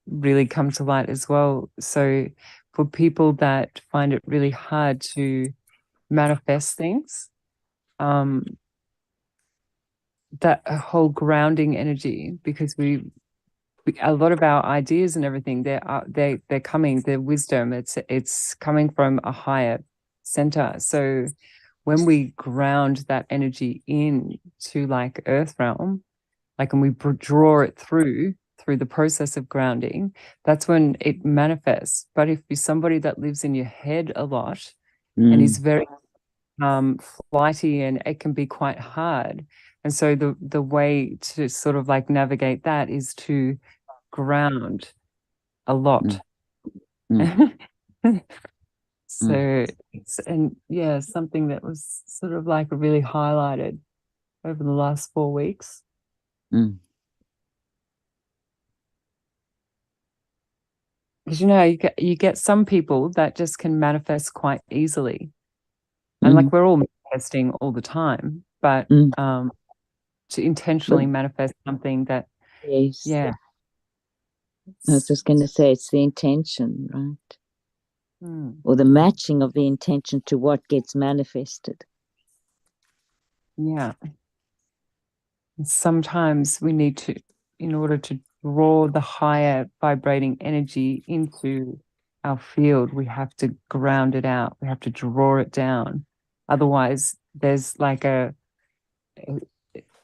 really come to light as well. So for people that find it really hard to manifest things, that whole grounding energy, because we a lot of our ideas and everything, they're coming, their wisdom, it's coming from a higher center. So when we ground that energy in to like earth realm, like, and we draw it through the process of grounding, that's when it manifests. But if you're somebody that lives in your head a lot and is very flighty, and it can be quite hard. And so the way to sort of like navigate that is to ground a lot. So something that was sort of like really highlighted over the last 4 weeks. Because you get some people that just can manifest quite easily, and like we're all manifesting all the time, but to intentionally manifest something that, yes, yeah. I was just going to say, it's the intention, right? Or the matching of the intention to what gets manifested. Yeah. And sometimes we need to, in order to draw the higher vibrating energy into our field, we have to ground it out. We have to draw it down. Otherwise, there's like an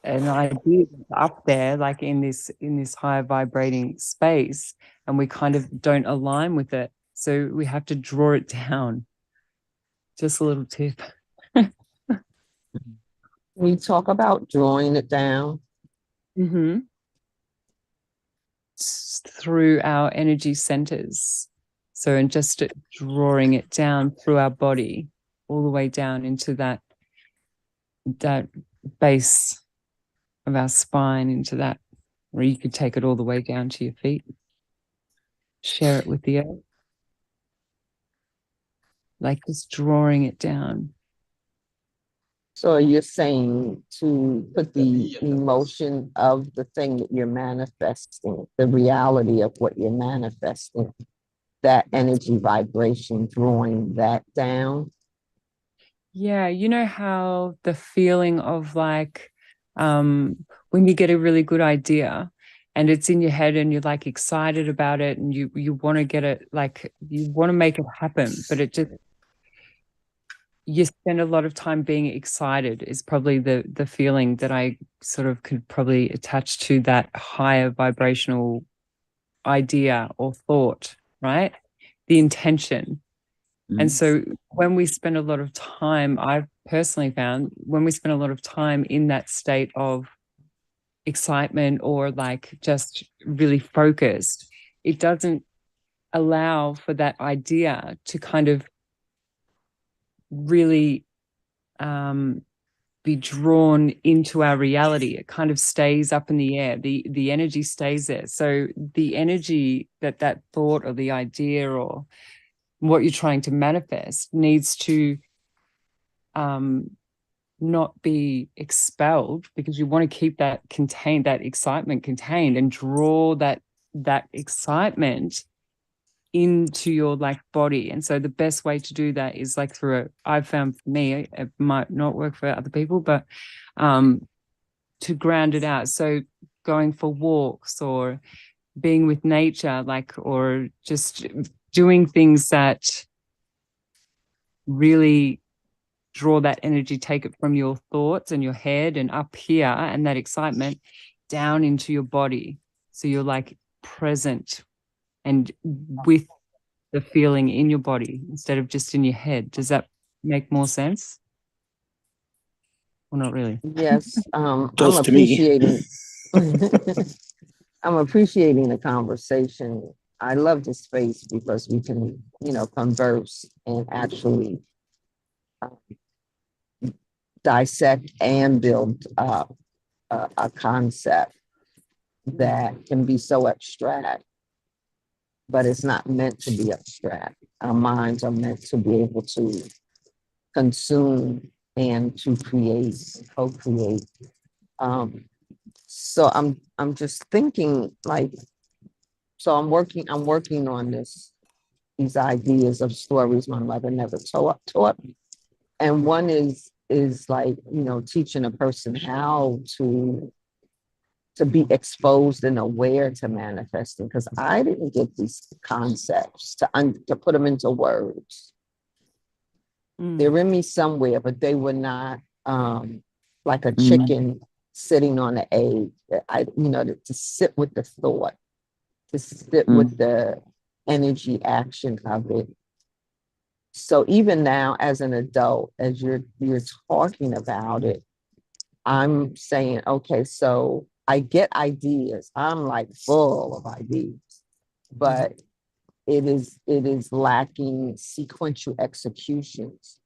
idea up there, like in this higher vibrating space, and we kind of don't align with it. So we have to draw it down. Just a little tip. We talk about drawing it down. Through our energy centers. So, and just drawing it down through our body, all the way down into that base of our spine, into that, or you could take it all the way down to your feet. Share it with the earth. Like just drawing it down. So you're saying to put the emotion of the thing that you're manifesting, the reality of what you're manifesting, that energy vibration, drawing that down. Yeah, you know how the feeling of like when you get a really good idea and it's in your head and you're like excited about it and you want to get it, like you want to make it happen, but it just, you spend a lot of time being excited is probably the feeling that I sort of could probably attach to that higher vibrational idea or thought, right? The intention. And so when we spend a lot of time, I've personally found when we spend a lot of time in that state of excitement or like just really focused, it doesn't allow for that idea to kind of really be drawn into our reality. It kind of stays up in the air. The energy stays there. So the energy that thought or the idea or what you're trying to manifest needs to not be expelled, because you want to keep that contained, that excitement contained, and draw that excitement into your like body. And so the best way to do that is like through I've found for me, it might not work for other people, but to ground it out. So going for walks or being with nature, like, or just doing things that really draw that energy, take it from your thoughts and your head and up here, and that excitement down into your body. So you're like present and with the feeling in your body instead of just in your head. Does that make more sense? Or not really? Yes, I'm Does to me. appreciating. I'm appreciating the conversation. I love this space because we can, converse and actually dissect and build a concept that can be so abstract, but it's not meant to be abstract. Our minds are meant to be able to consume and to create, co-create. So I'm just thinking like, so I'm working on these ideas of stories my mother never taught me. And one is like, teaching a person how to be exposed and aware to manifesting, because I didn't get these concepts to put them into words. They're in me somewhere, but they were not like a chicken sitting on an egg. To sit with the thought, to sit with the energy action of it. So even now, as an adult, as you're talking about it, I'm saying, okay, so I get ideas. I'm like full of ideas, but it is lacking sequential executions.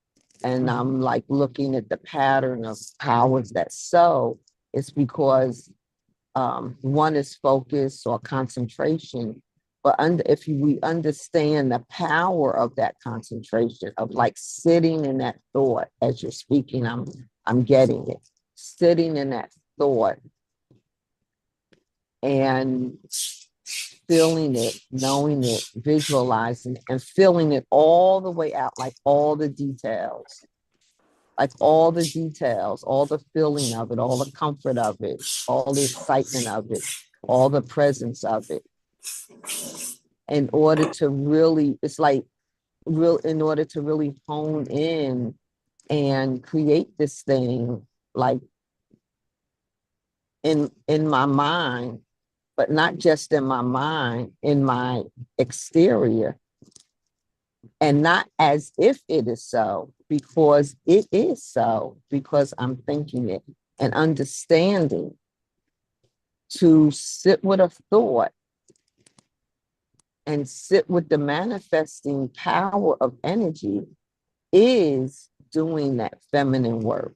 And I'm like looking at the pattern of how is that so? It's because one is focus or concentration, but if we understand the power of that concentration, of like sitting in that thought as you're speaking, I'm getting it. Sitting in that thought and feeling it, knowing it, visualizing it, and feeling it all the way out, like all the details, all the feeling of it, all the comfort of it, all the excitement of it, all the presence of it. In order to really, in order to really hone in and create this thing, like in my mind, but not just in my mind, in my exterior, and not as if it is so, because it is so, because I'm thinking it and understanding. To sit with a thought and sit with the manifesting power of energy is doing that feminine work.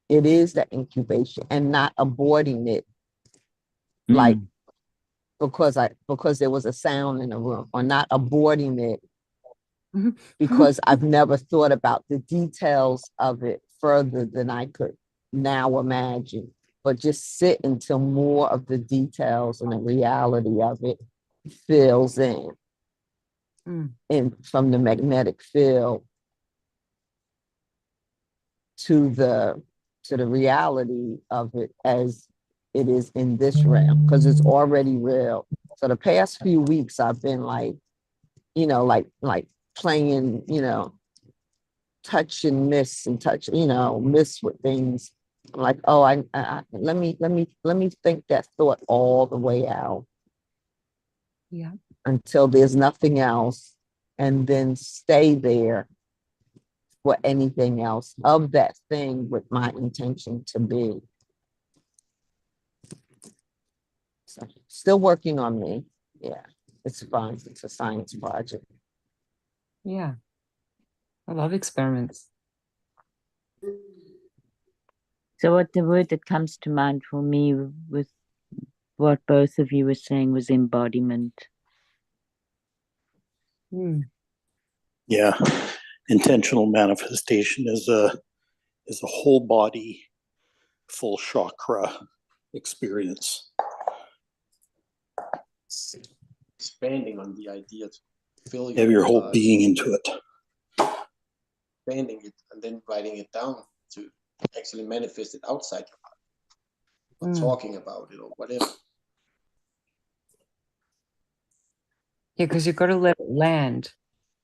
It is that incubation, and not avoiding it, like because there was a sound in the room, or not avoiding it because I've never thought about the details of it further than I could now imagine, but just sit until more of the details and the reality of it fills in. And from the magnetic field to the reality of it as it is in this realm, because it's already real. So the past few weeks I've been like, like playing, touch and miss and touch, miss with things. I'm like, oh, let me think that thought all the way out. Yeah. Until there's nothing else, and then stay there for anything else of that thing with my intention to be. So still working on me. Yeah, it's fun. It's a science project. Yeah. I love experiments. So what the word that comes to mind for me with what both of you were saying was embodiment. Yeah. Intentional manifestation is a whole body, full chakra experience. Expanding on the idea to fill You have your whole body, being into it. expanding it and then writing it down to actually manifest it outside your body, or talking about it or whatever. Yeah, because you've got to let it land.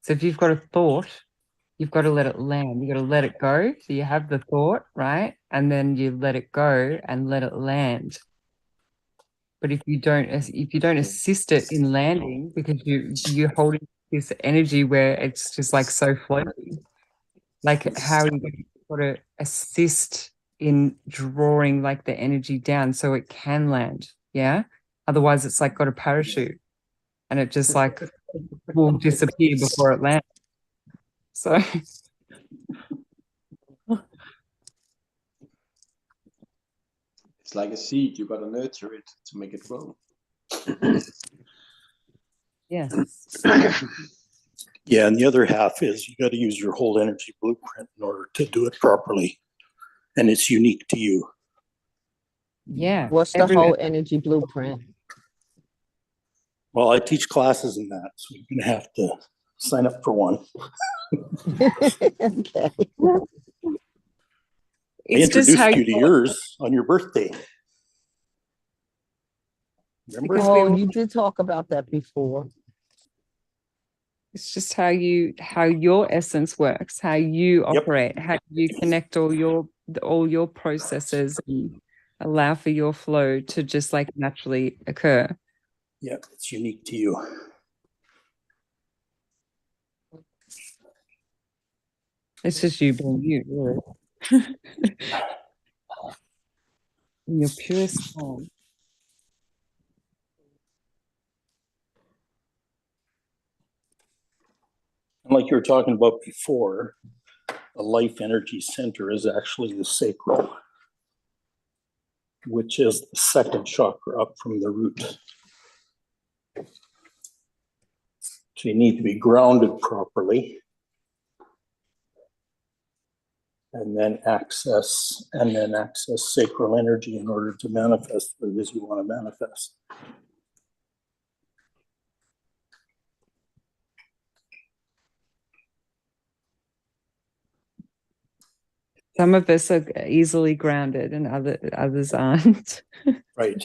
So if you've got a thought, you've got to let it land. You've got to let it go. So you have the thought, right? And then you let it go and let it land. But if you don't assist it in landing, because you're holding this energy where it's just like so floaty, like how you got to assist in drawing like the energy down so it can land. Yeah. Otherwise, it's like got a parachute, and it just like will disappear before it lands. So It's like a seed, you gotta nurture it to make it grow. yes. Yeah, and the other half is you got to use your whole energy blueprint in order to do it properly. And it's unique to you. Yeah. What's the whole energy blueprint? Well, I teach classes in that, so you're going to have to sign up for one. Okay. I It's just introduced how you to yours on your birthday. Remember? Because Oh, you did talk about that before. it's just how your essence works, how you operate, how you connect all your processes and allow for your flow to just like naturally occur. Yeah, it's unique to you. It's just you being you, really. In your purest form. And like you were talking about before, the life energy center is actually the sacral, which is the second chakra up from the root. So you need to be grounded properly and then access sacral energy in order to manifest what it is you want to manifest. Some of us are easily grounded and others aren't. Right.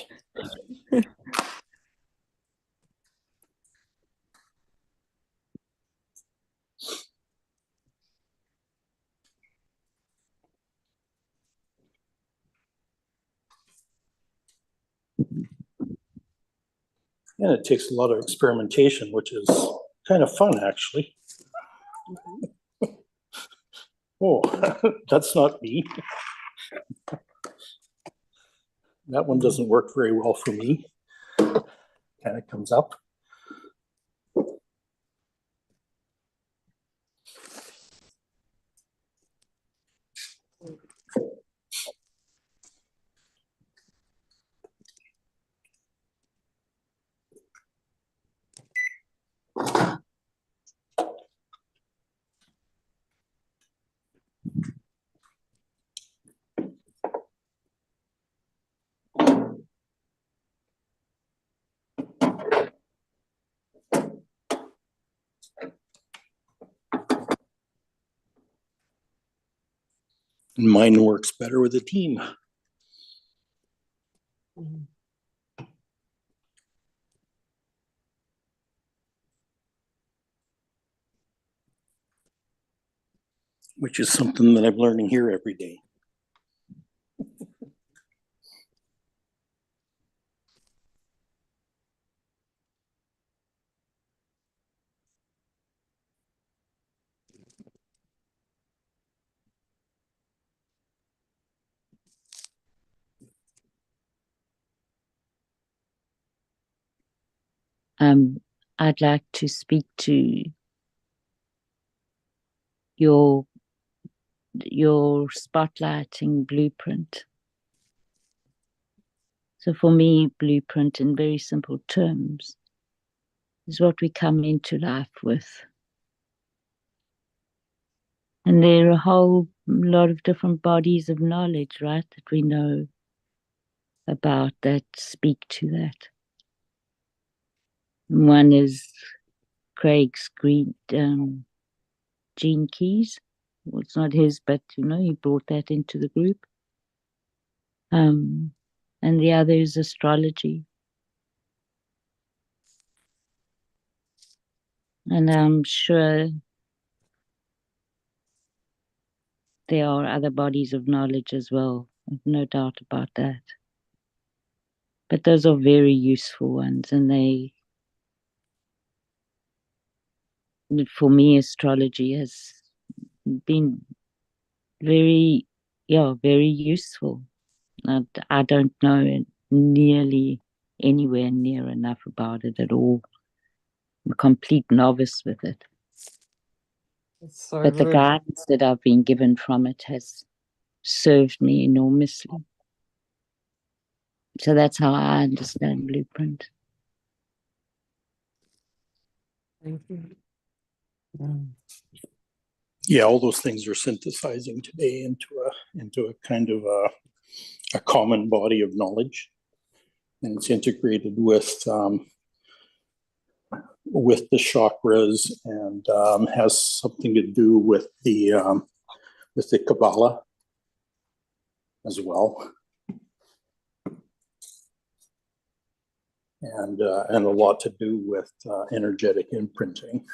And it takes a lot of experimentation, which is kind of fun, actually. Oh, that's not me. That one doesn't work very well for me. Kind of comes up. And mine works better with a team. Which is something that I'm learning here every day. I'd like to speak to your your spotlighting blueprint. So for me, blueprint in very simple terms is what we come into life with. And there are a whole lot of different bodies of knowledge, right, that we know about that speak to that. One is Craig's Gene Keys. Well, it's not his, but he brought that into the group. And the other is astrology. And I'm sure there are other bodies of knowledge as well. I've no doubt about that. But those are very useful ones, and for me, astrology has been very useful. I don't know nearly anywhere near enough about it at all. I'm a complete novice with it. So But the guidance that I've been given from it has served me enormously. So that's how I understand blueprint. Thank you. Yeah, all those things are synthesizing today into a kind of a common body of knowledge, and it's integrated with the chakras, and has something to do with the Kabbalah as well, and a lot to do with energetic imprinting,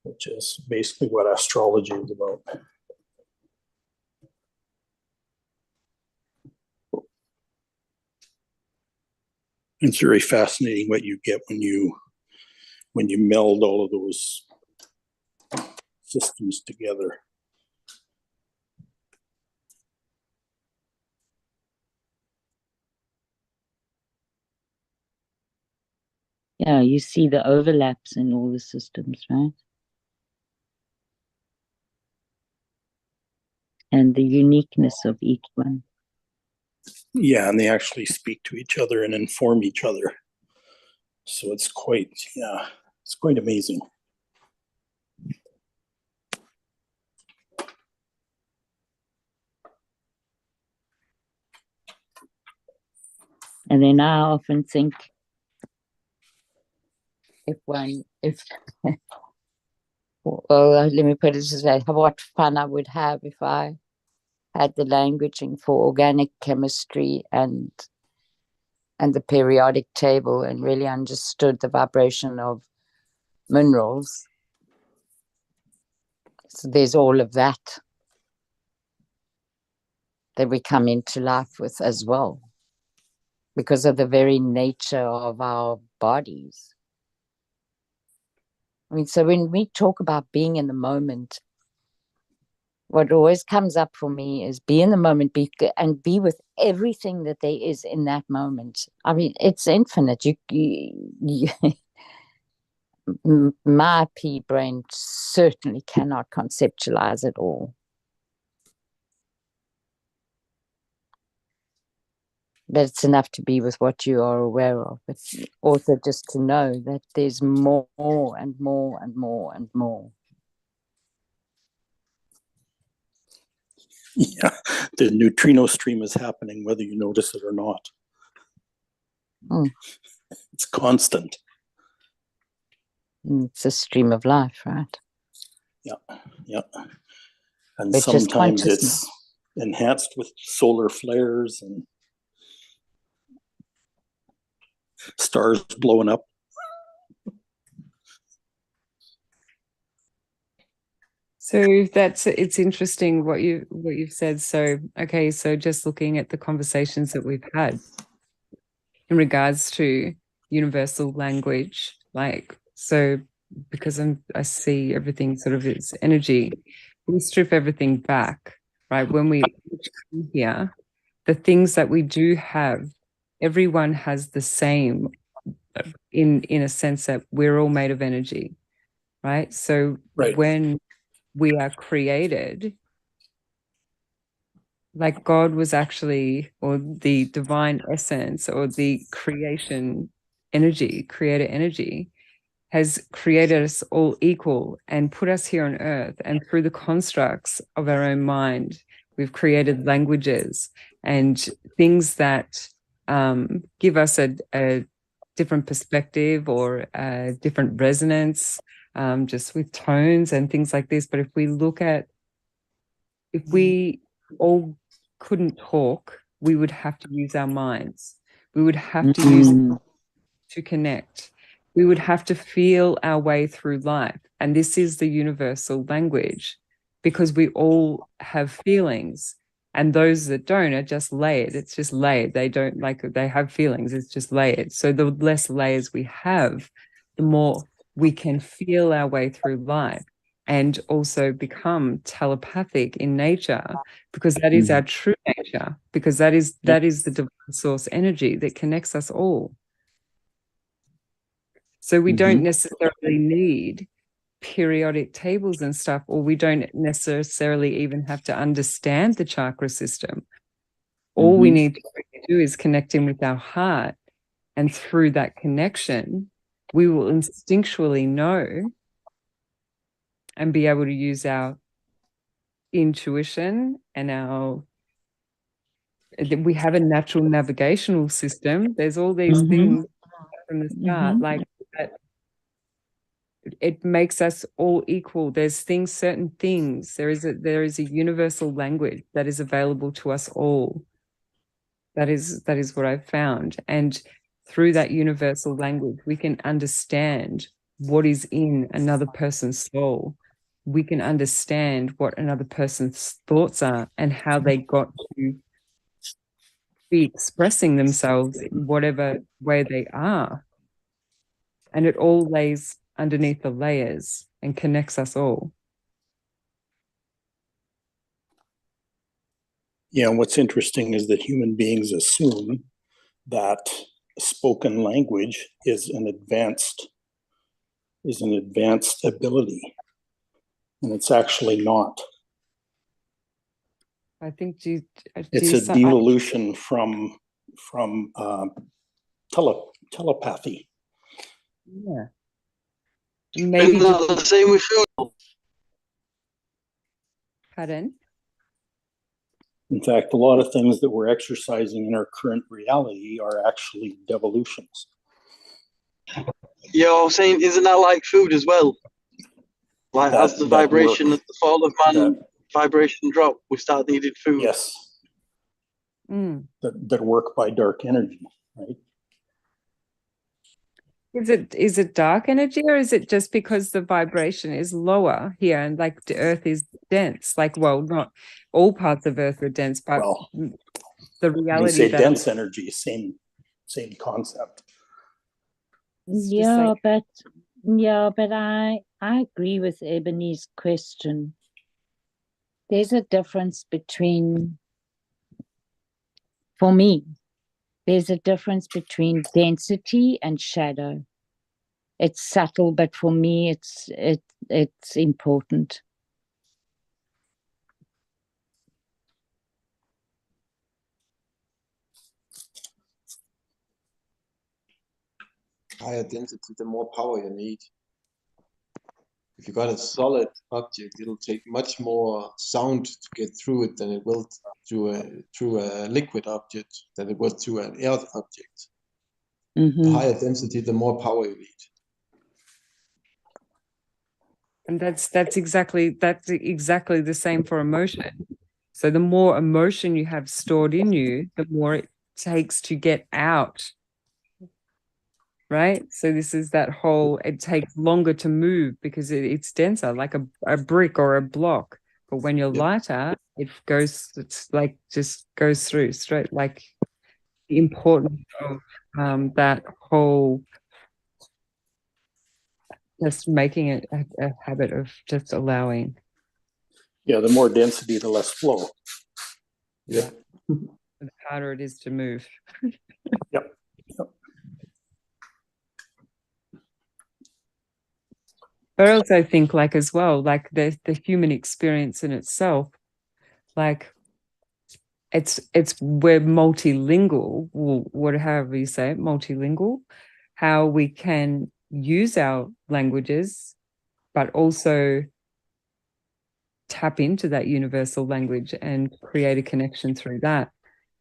which is basically what astrology is about. It's very fascinating what you get when you meld all of those systems together. Yeah, you see the overlaps in all the systems, right? And the uniqueness of each one. Yeah, and they actually speak to each other and inform each other. So it's quite amazing. And then I often think let me put it this way, what fun I would have if I had the languaging for organic chemistry and the periodic table, and really understood the vibration of minerals. So there's all of that we come into life with as well, because of the very nature of our bodies. I mean, so when we talk about being in the moment, what always comes up for me is be in the moment, be with everything that there is in that moment. I mean, it's infinite. My pea brain certainly cannot conceptualize it all. But it's enough to be with what you are aware of. But also just to know that there's more and more and more and more. Yeah, the neutrino stream is happening whether you notice it or not. It's constant. It's a stream of life, right? Yeah. And Which is sometimes it's consciousness. enhanced with solar flares and stars blowing up. So it's interesting what you've said. So okay, so just looking at the conversations that we've had in regards to universal language, because I see everything sort of its energy, we strip everything back, right? When we come here, the things that we do have, everyone has the same, in a sense that we're all made of energy, right? So Right. when we are created, like God was actually, or the divine essence, or the creation energy, creator energy, has created us all equal and put us here on earth. And through the constructs of our own mind, we've created languages and things that give us a different perspective or a different resonance, just with tones and things like this. But if we all couldn't talk, we would have to use our minds. We would have to use to connect. We would have to feel our way through life. And this is the universal language, because we all have feelings. And those that don't are just layered. It's just layered. They don't they have feelings. It's just layered. So the less layers we have, the more we can feel our way through life and also become telepathic in nature, because that is our true nature, because that is the divine source energy that connects us all. So we don't necessarily need periodic tables and stuff, or we don't necessarily even have to understand the chakra system. All we need to do is connect in with our heart, and through that connection, we will instinctually know and be able to use our intuition and we have a natural navigational system. There's all these things from the start, like that. It makes us all equal. There's certain things. There is a universal language that is available to us all. That is what I've found. And through that universal language, we can understand what is in another person's soul. We can understand what another person's thoughts are and how they got to be expressing themselves in whatever way they are. And it all lays underneath the layers and connects us all. Yeah, and what's interesting is that human beings assume that spoken language is an advanced ability, and it's actually not. I think it's a devolution from telepathy. Yeah. Maybe the same with food. Pardon? In fact, a lot of things that we're exercising in our current reality are actually devolutions. Yeah, I was saying, isn't that like food as well? Like as the vibration at the fall of man, vibration drop, we start needing food. Yes. That work by dark energy, right? Is it dark energy, or is it just because the vibration is lower here and like the earth is dense? Like, well, not all parts of earth are dense, but the reality that dense energy, same concept. Yeah, but I agree with Ebony's question. There's a difference between, for me, there's a difference between density and shadow. It's subtle, but for me, it's important. Higher density, the more power you need. If you got a solid object, it'll take much more sound to get through it than it will through a liquid object than it was through an air object. The higher density, the more power you need. And that's exactly the same for emotion. So the more emotion you have stored in you, the more it takes to get out. Right? So this is that whole, it takes longer to move because it's denser, like a brick or a block. But when you're lighter, it's like just goes through straight, like the importance of that whole, just making it a habit of just allowing. Yeah, the more density, the less flow. Yeah. The harder it is to move. Yep. But I also think like as well, like the human experience in itself, like we're multilingual, however you say it, multilingual, how we can use our languages, but also tap into that universal language and create a connection through that.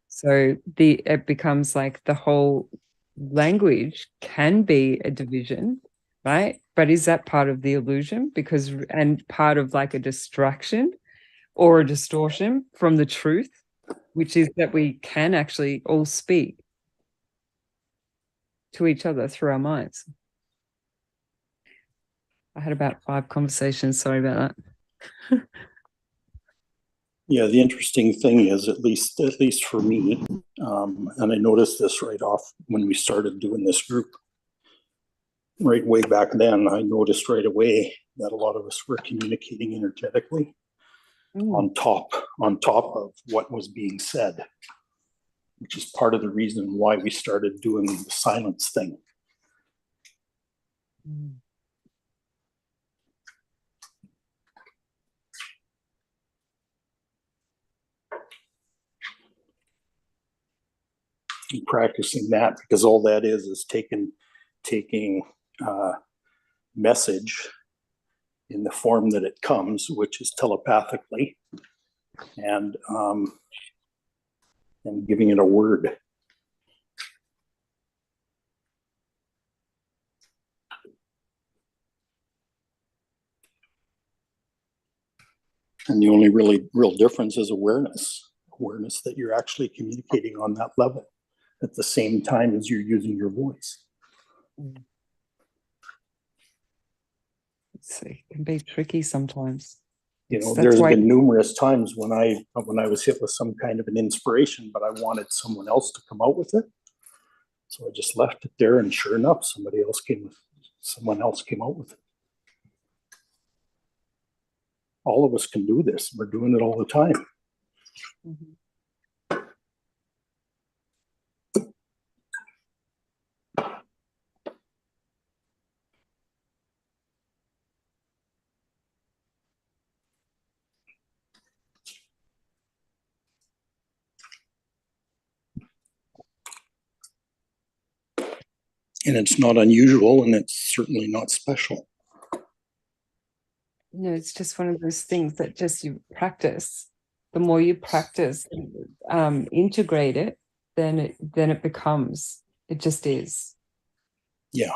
So it becomes like the whole language can be a division, right? But is that part of the illusion? And part of like a distraction or a distortion from the truth, which is that we can actually all speak to each other through our minds. I had about 5 conversations. Sorry about that. Yeah, the interesting thing is, at least for me, and I noticed this right off when we started doing this group, right way back then, I noticed right away that a lot of us were communicating energetically on top of what was being said, which is part of the reason why we started doing the silence thing. And practicing that, because all that is taking message in the form that it comes, which is telepathically, and giving it a word. And the only real difference is awareness that you're actually communicating on that level at the same time as you're using your voice. It can be tricky sometimes. You know, there's been numerous times when I was hit with some kind of an inspiration, but I wanted someone else to come out with it. So I just left it there, and sure enough, someone else came out with it. All of us can do this. We're doing it all the time. Mm-hmm. And it's not unusual, and it's certainly not special. No, it's just one of those things that just you practice. The more you practice, integrate it, then it becomes. It just is. Yeah.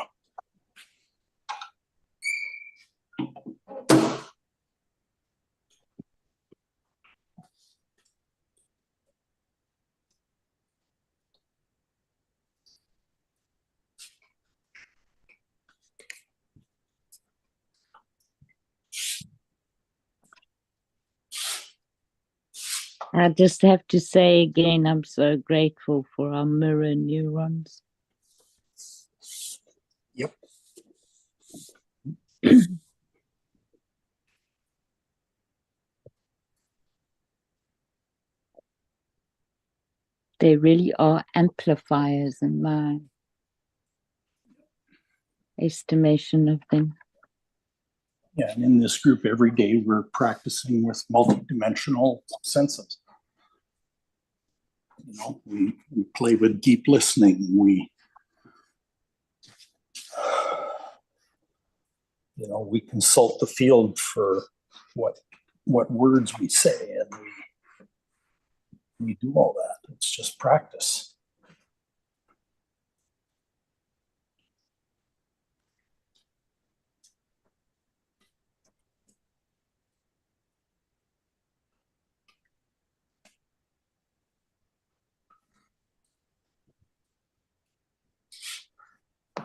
I just have to say again, I'm so grateful for our mirror neurons. Yep. They really are amplifiers in my estimation of them. Yeah, and in this group every day we're practicing with multidimensional senses. You know, we play with deep listening. We consult the field for what words we say, and we do all that. It's just practice.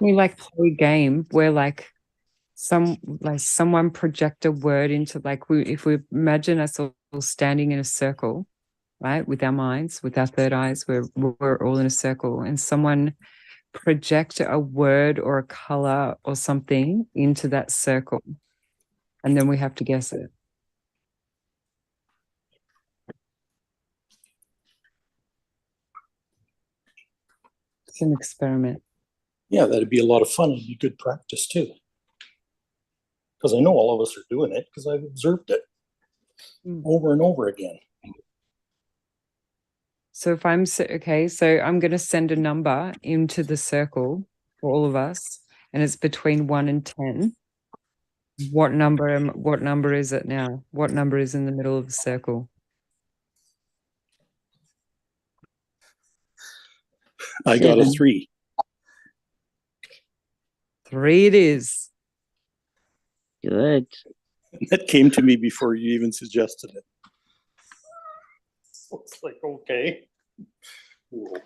We like play a game where someone project a word into if we imagine us all standing in a circle, right, with our minds, with our third eyes, we're all in a circle, and someone project a word or a color or something into that circle, and then we have to guess it. It's an experiment. Yeah, that'd be a lot of fun and be good practice too. Because I know all of us are doing it because I've observed it over and over again. So if I'm okay, so I'm going to send a number into the circle for all of us, and it's between 1 and 10. What number is it now? What number is in the middle of the circle? I got a 7. 3. 3 it is. Good. That came to me before you even suggested it. So it's like, okay. Cool.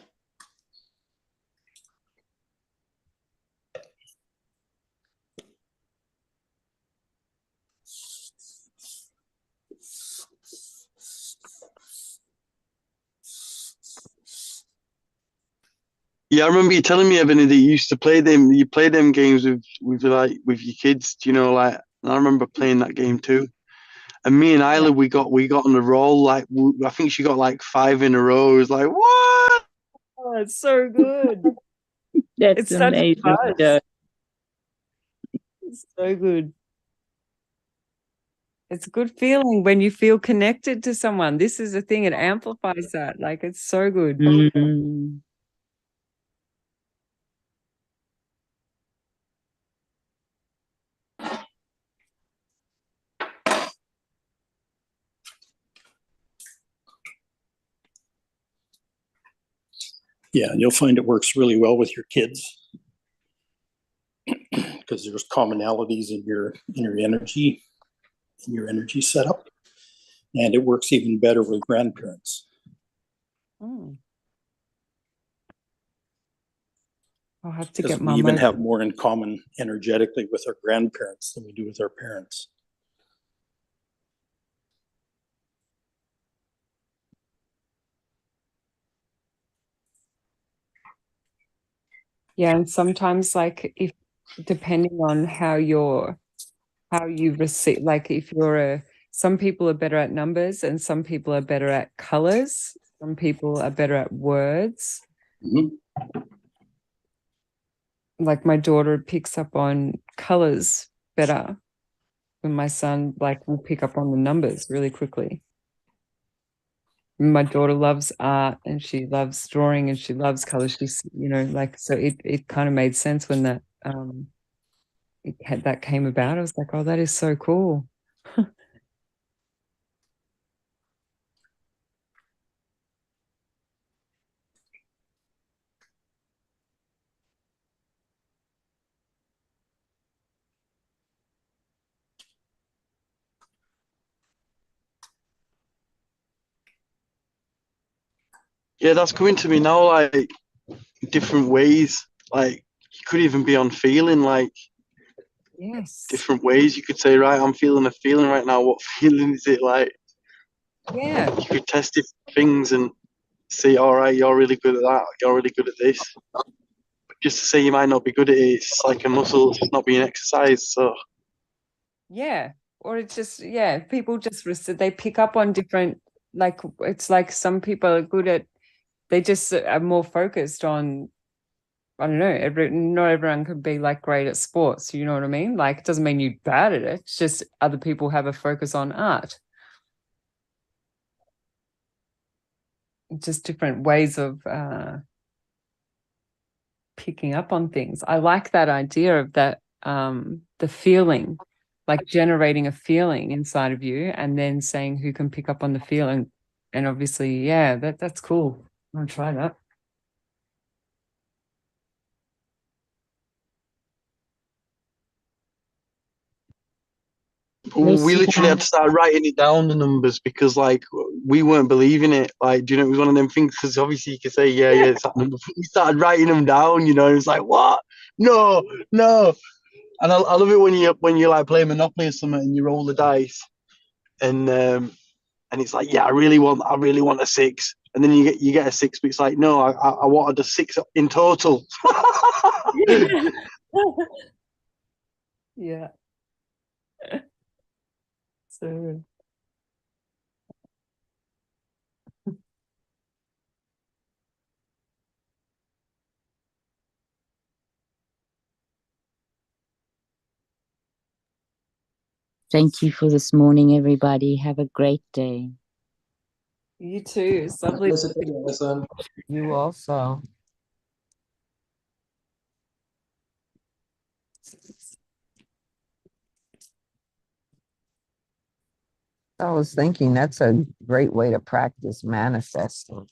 Yeah, I remember you telling me, Evan, that you used to play them. You play them games with your kids. Do you know, like? And I remember playing that game too. And me and Isla, we got on the roll. Like, I think she got like 5 in a row. It was like, what? Oh, it's so good. That's It's such amazing. fun. Joe. It's so good. It's a good feeling when you feel connected to someone. This is the thing, it amplifies that. Like, it's so good. Mm. Yeah, and you'll find it works really well with your kids because there's commonalities in your energy, in your energy setup, and it works even better with grandparents. Mm. I'll have to Because get we Mum even over. have more in common energetically with our grandparents than we do with our parents. Yeah, and sometimes like if depending on how you receive, like if some people are better at numbers and some people are better at colors, some people are better at words. Mhm. Like my daughter picks up on colors better, and my son like will pick up on the numbers really quickly. My daughter loves art and she loves drawing and she loves colors. She's, like, so it kind of made sense when that that came about. I was like, oh, that is so cool. Yeah, that's coming to me now, like different ways. Like you could even be on feeling, like Yes. different ways. You could say, right, I'm feeling a feeling right now. What feeling is it like? Yeah. You could test different things and say, all right, you're really good at that. You're really good at this. But just to say you might not be good at it, it's like a muscle it's not being exercised. So Yeah. Or it's just, people just, they pick up on different, like, it's like some people are good at, they just are more focused on, I don't know, not everyone could be like great at sports. You know what I mean? Like, it doesn't mean you're bad at it. It's just other people have a focus on art. Just different ways of picking up on things. I like that idea of that, the feeling, like generating a feeling inside of you and then saying who can pick up on the feeling. And obviously, that's cool. I'm gonna try that. we literally had to start writing it down, the numbers, because like we weren't believing it. Like, do you know, it was one of them things, because obviously you could say, yeah, it's that number. We started writing them down, it was like, what? No. And I love it when you like play Monopoly or something and you roll the dice and it's like, yeah, I really want a 6. And then you get a 6, but it's like, no, I wanted a 6 in total. Yeah. So Thank you for this morning, everybody. Have a great day. You too. It's lovely. Pleasure to you, son. You also. I was thinking that's a great way to practice manifesting.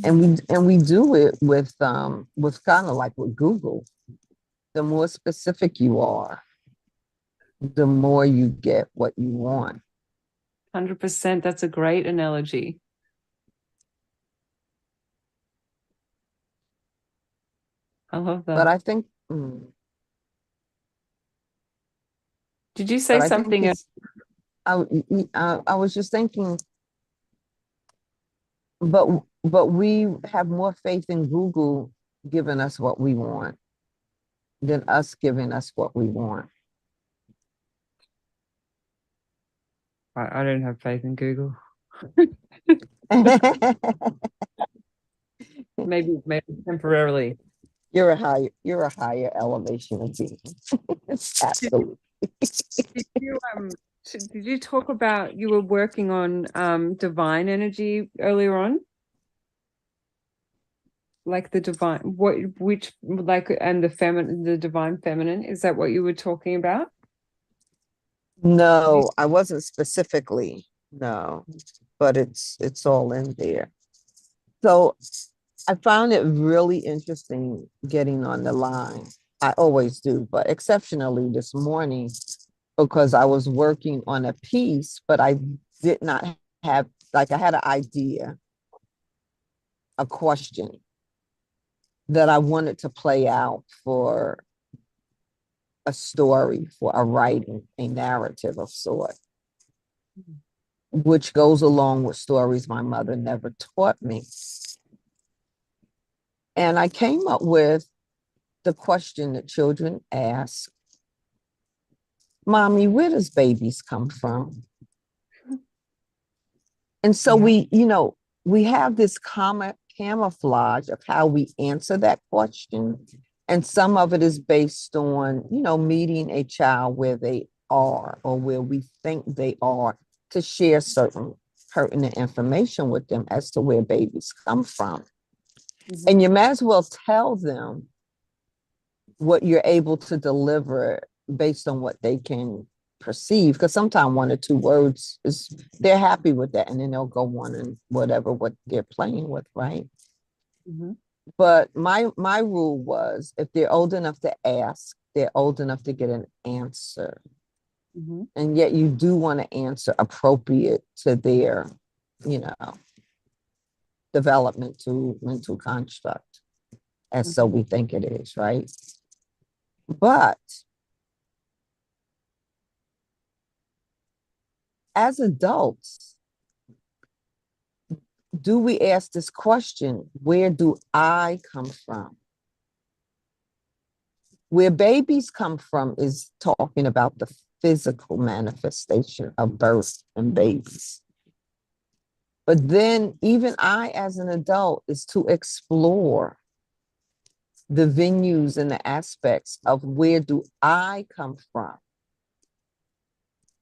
And we do it with kind of like with Google. The more specific you are, the more you get what you want. 100%. That's a great analogy. I love But that. I think, Did you say but I think something else? I was just thinking, but we have more faith in Google giving us what we want than us giving us what we want. I don't have faith in Google. Maybe temporarily. You're a higher elevation of being. Absolutely. Did you talk about you were working on divine energy earlier on? Like the divine, and the divine feminine, is that what you were talking about? No, I wasn't specifically, no, but it's all in there. So I found it really interesting getting on the line. I always do, but exceptionally this morning, because I was working on a piece, but I did not have, like, I had an idea, a question that I wanted to play out for a story, for a writing, a narrative of sort, which goes along with stories my mother never taught me. And I came up with the question that children ask, Mommy, where does babies come from? And so we have this camouflage of how we answer that question. And some of it is based on, meeting a child where they are or where we think they are to share certain pertinent information with them as to where babies come from. Mm-hmm. And you might as well tell them what you're able to deliver based on what they can perceive, because sometimes 1 or 2 words they're happy with that, and then they'll go on and what they're playing with, right? Mm-hmm. But my rule was, if they're old enough to ask, they're old enough to get an answer. Mm-hmm. And yet you do want to answer appropriate to their, developmental mental construct, as so we think it is, right? But as adults, do we ask this question, where do I come from? Where babies come from is talking about the physical manifestation of birth and babies. But then even I, as an adult, is to explore the venues and the aspects of where do I come from?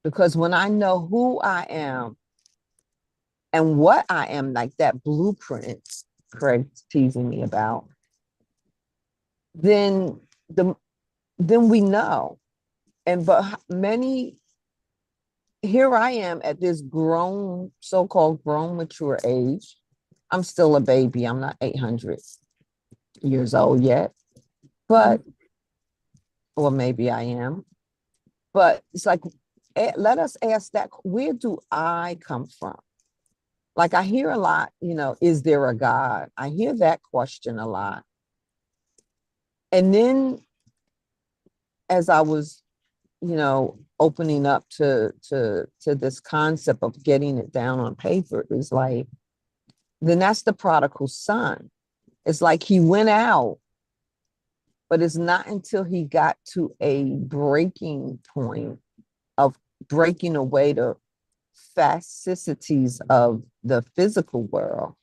Because when I know who I am and what I am, like that blueprint Craig's teasing me about, then we know. But here I am at this so-called grown, mature age. I'm still a baby. I'm not 800 years old yet, or maybe I am. But it's like, let us ask that, where do I come from? Like, I hear a lot, is there a God? I hear that question a lot. And then as I was, opening up to this concept of getting it down on paper, is like, then that's the prodigal son. It's like he went out, but it's not until he got to a breaking point of breaking away the facetities of the physical world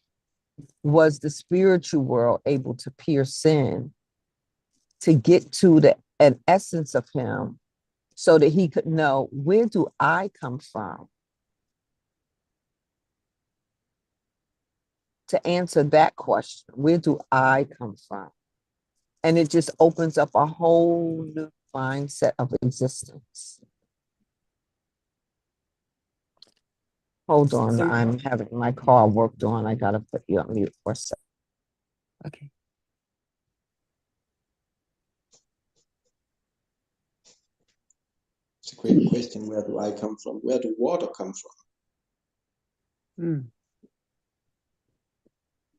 was the spiritual world able to pierce in to get to an essence of him, so that he could know, where do I come from? to answer that question, where do I come from? And it just opens up a whole new mindset of existence. Hold on, So- I'm having my car worked on. I gotta put you on mute for a sec. Okay. It's a great question. Where do I come from? Where do water come from? Mm.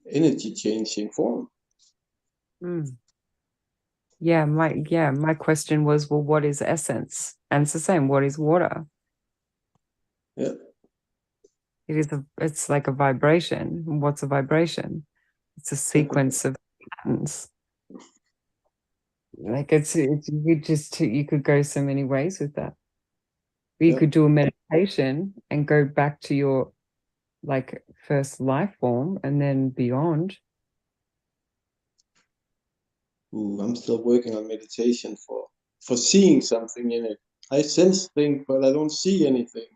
Energy changing form. Mm. Yeah, my question was, well, what is essence? And it's the same. What is water? Yeah. It's like a vibration. What's a vibration? It's a sequence of patterns. Like you could go so many ways with that. You Yeah. could do a meditation and go back to your like first life form and then beyond. Ooh, I'm still working on meditation for seeing something in it. I sense things, but I don't see anything.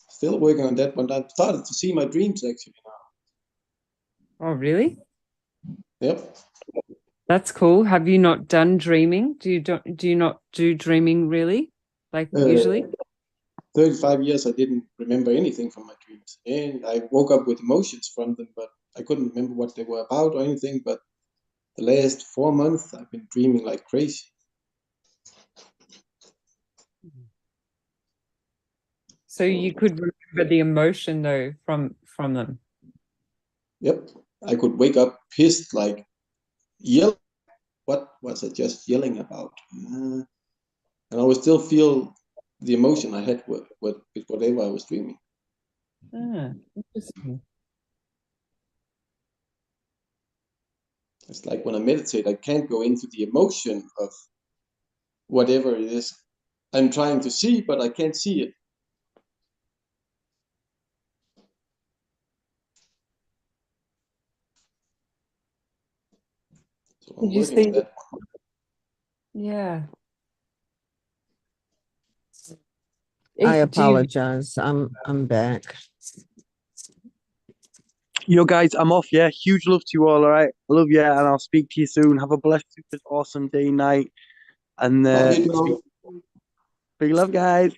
Still working on that, but I've started to see my dreams actually now. Oh, really? Yep. That's cool. Have you not done dreaming? Do you not do dreaming really? Like usually? 35 years I didn't remember anything from my dreams. And I woke up with emotions from them, but I couldn't remember what they were about or anything. But the last 4 months I've been dreaming like crazy. So you could remember the emotion though from them. Yep. I could wake up pissed, like yell. What was I just yelling about? And I would still feel the emotion I had with whatever I was dreaming. Ah, interesting. It's like when I meditate, I can't go into the emotion of whatever it is I'm trying to see, but I can't see it. So I'm Did you working on see? that. Yeah. I Do you, apologize. I'm back. Yo, guys, I'm off. Yeah, huge love to you all. All right, I love you, and I'll speak to you soon. Have a blessed, super awesome day, night, and Love you, Joe. big love, guys.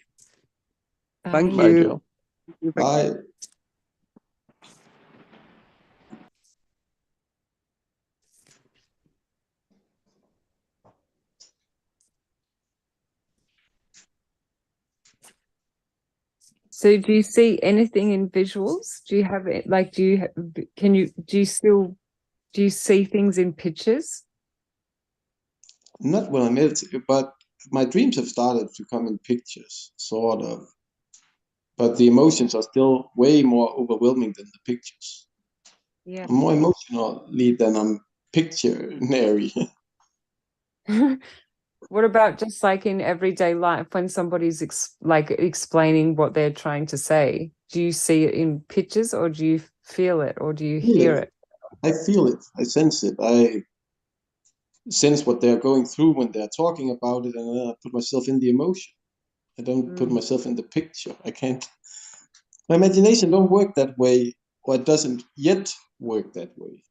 Thank Bye, you. Joe. Bye. So do you see anything in visuals? Do you have it like do you see things in pictures? Not when I meditate, but my dreams have started to come in pictures, sort of. But the emotions are still way more overwhelming than the pictures. Yeah. I'm more emotionally than I'm pictionary. What about just like in everyday life when somebody's explaining what they're trying to say? Do you see it in pictures or do you feel it or do you hear it? I feel it. I sense it. I sense what they're going through when they're talking about it, and then I put myself in the emotion. I don't put myself in the picture. I can't. My imagination don't work that way, or it doesn't yet work that way.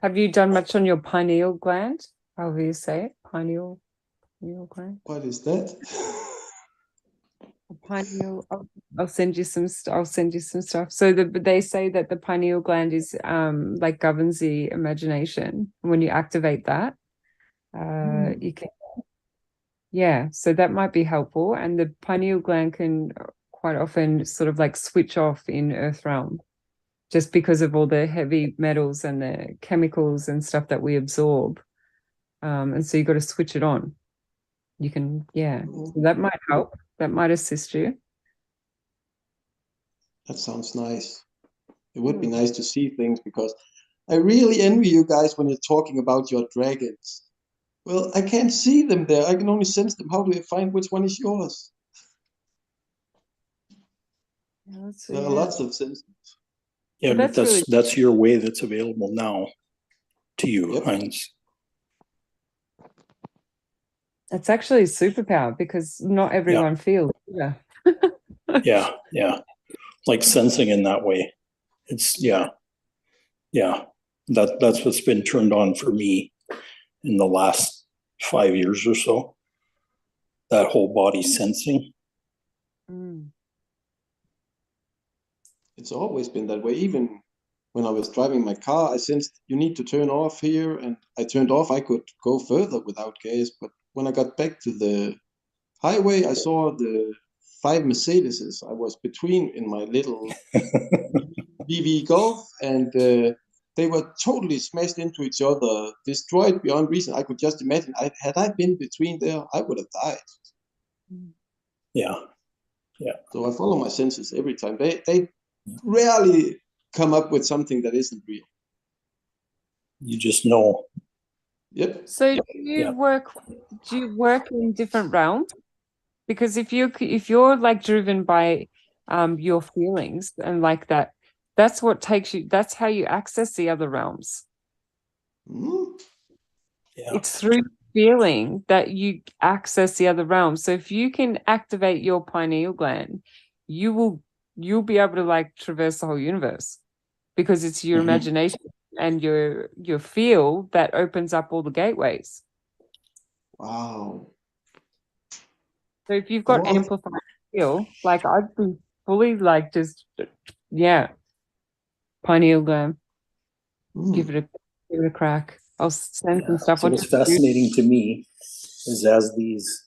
Have you done much on your pineal gland? How do you say it? Pineal gland? What is that? Pineal. I'll send you some. I'll send you some stuff. So they say that the pineal gland is like governs the imagination. When you activate that, you can. Yeah, so that might be helpful. And the pineal gland can quite often sort of like switch off in Earth realm, just because of all the heavy metals and the chemicals and stuff that we absorb. And so you've got to switch it on. You can, yeah, so that might help. That might assist you. That sounds nice. It would be nice to see things because I really envy you guys when you're talking about your dragons. Well, I can't see them there. I can only sense them. How do I find which one is yours? There are lots of senses. Yeah, Well, but that's that's your way that's available now to you, Yep. Heinz. It's actually a superpower because not everyone feels. Yeah. Yeah, yeah. Like sensing in that way. It's yeah. That's what's been turned on for me in the last 5 years or so. That whole body sensing. Mm. It's always been that way. Even when I was driving my car, I sensed you need to turn off here, and I turned off. I could go further without gas, but when I got back to the highway, I saw the 5 Mercedeses I was between in my little VW Golf, and they were totally smashed into each other, destroyed beyond reason. I could just imagine, had I been between there, I would have died. Yeah. So I follow my senses every time. They rarely come up with something that isn't real. You just know. Yep. So do you work in different realms? Because if you're like driven by your feelings and like that, that's what takes you, that's how you access the other realms. Mm. Yeah. It's through feeling that you access the other realms. So if you can activate your pineal gland, you'll be able to like traverse the whole universe, because it's your imagination and your feel that opens up all the gateways. Wow. So if you've got Well, amplified feel, like I'd be fully like just pineal gland. Give it a crack. I'll send some stuff. So what's fascinating to me is as these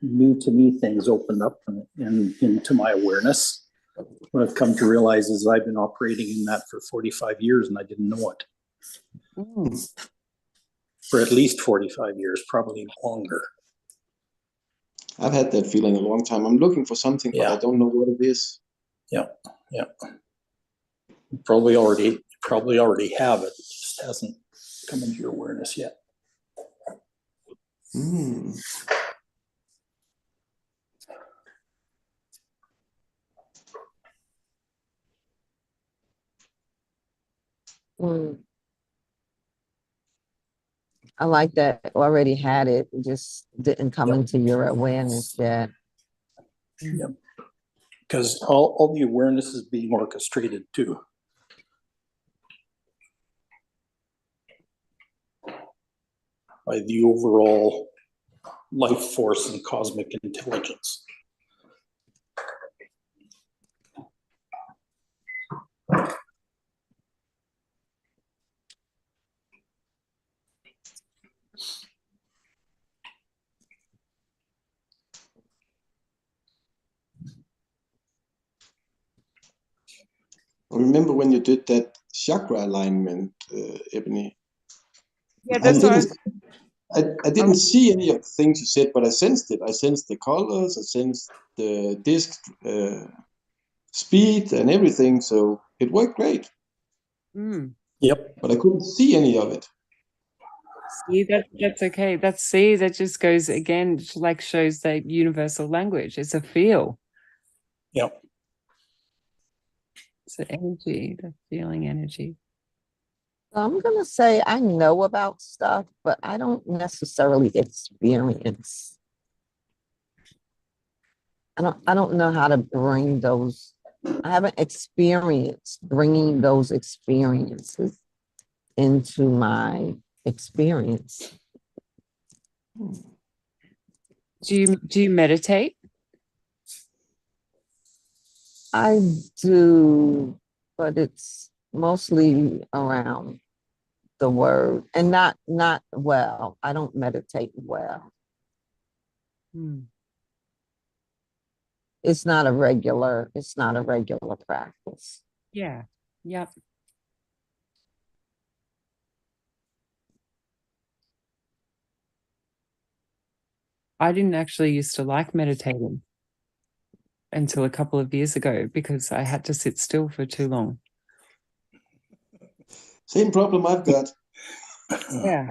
new to me things opened up and into my awareness, what I've come to realize is I've been operating in that for 45 years and I didn't know it. For at least 45 years, probably longer. I've had that feeling a long time. I'm looking for something, but I don't know what it is. Yeah. You probably already have it. It just hasn't come into your awareness yet. I like that. Already had it. It just didn't come into your awareness yet. Yep. Because all the awareness is being orchestrated too. By the overall life force and cosmic intelligence. I remember when you did that chakra alignment, Ebony. Yeah, that's what I didn't see any of the things you said, but I sensed it. I sensed the colors, I sensed the disc speed and everything, so it worked great. Yep. But I couldn't see any of it. See, that's okay. That just goes again, like shows the universal language. It's a feel. Yep. It's the energy, the feeling energy. I'm gonna say I know about stuff, but I don't necessarily experience. I don't know how to bring those. I haven't experienced bringing those experiences into my experience. Do you meditate? I do, but it's mostly around the word and not well. I don't meditate well. It's not a regular practice. Yeah. Yep. I didn't actually used to like meditating until a couple of years ago because I had to sit still for too long. Same problem I've got. Yeah.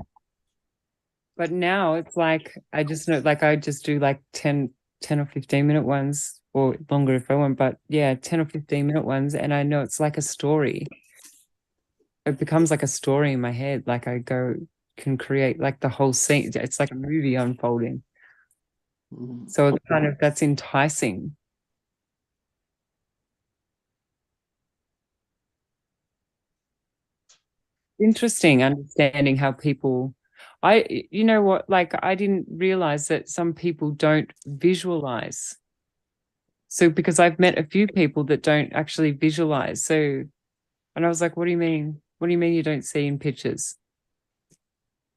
But now it's like, I just know, like I just do like 10 or 15 minute ones, or longer if I want, but yeah, 10 or 15 minute ones. And I know it's like a story. It becomes like a story in my head. Like I can create like the whole scene. It's like a movie unfolding. So it kind of, that's enticing. Interesting understanding how people, you know what, like I didn't realize that some people don't visualize. So because I've met a few people that don't actually visualize. So, and I was like, what do you mean? What do you mean you don't see in pictures?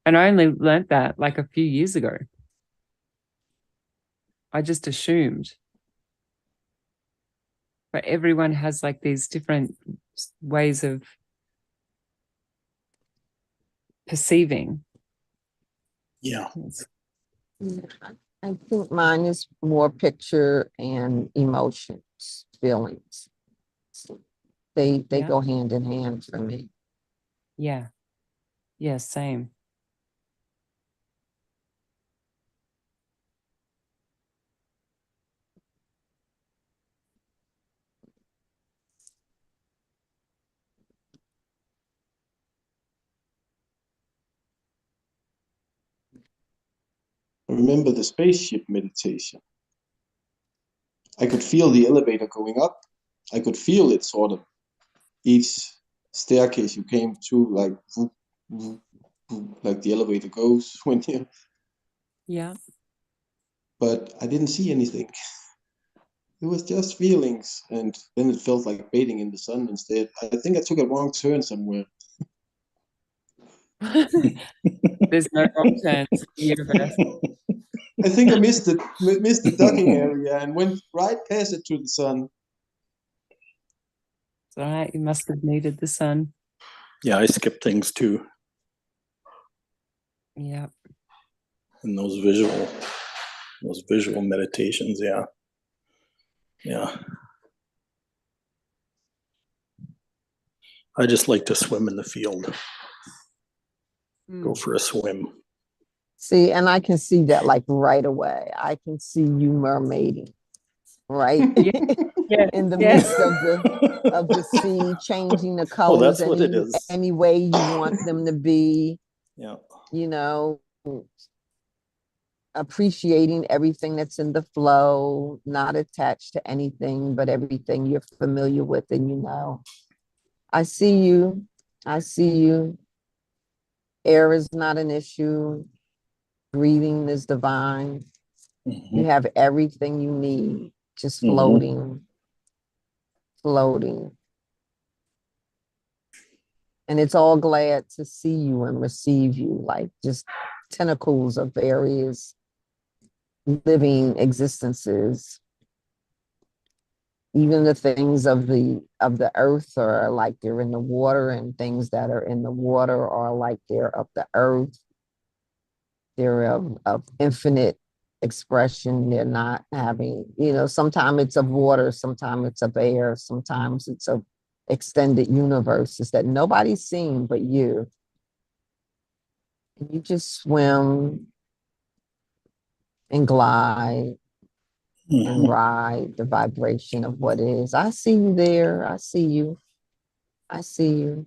And I only learnt that like a few years ago. I just assumed. But everyone has like these different ways of perceiving. Yeah. I think mine is more picture and emotions, feelings. They Yeah. go hand in hand for me. Yeah. Yeah, same. I remember the spaceship meditation. I could feel the elevator going up. I could feel it sort of each staircase you came to, like whoop, whoop, whoop, like the elevator goes when you. Yeah. But I didn't see anything. It was just feelings, and then it felt like bathing in the sun instead. I think I took a wrong turn somewhere. There's no wrong turns in the universe. I think I missed the docking area and went right past it to the sun. It's all right. You must have needed the sun. Yeah, I skip things too. Yeah. And those visual meditations, yeah. Yeah. I just like to swim in the field. Go for a swim. See, and I can see that like right away. I can see you mermaiding, right? Yeah. In the midst of the sea, changing the colors that's what it is. any way you want them to be. Yeah. You know, appreciating everything that's in the flow, not attached to anything, but everything you're familiar with and you know. I see you. I see you. Air is not an issue. Breathing is divine. You have everything you need, just floating, floating. And it's all glad to see you and receive you, like just tentacles of various living existences. Even the things of the earth are like they're in the water, and things that are in the water are like they're of the earth. They're of infinite expression. They're not having, sometimes it's of water, sometimes it's of air, sometimes it's of extended universes that nobody's seen but you. And you just swim and glide and ride the vibration of what is. I see you there. I see you. I see you.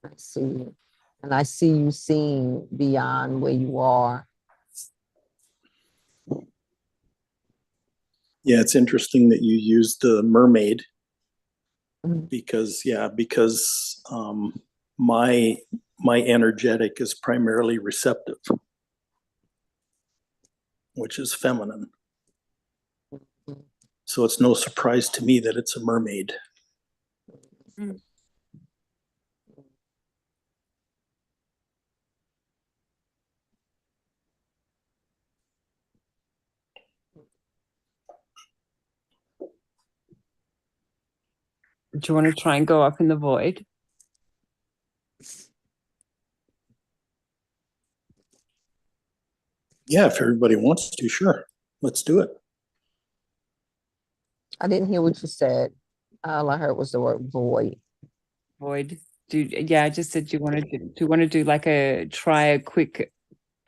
I see you. And I see you seeing beyond where you are. Yeah, it's interesting that you used the mermaid because my energetic is primarily receptive, which is feminine. So it's no surprise to me that it's a mermaid. Do you want to try and go up in the void? Yeah, if everybody wants to, sure. Let's do it. I didn't hear what you said. All I heard was the word void. Void. I just said do you want to do like try a quick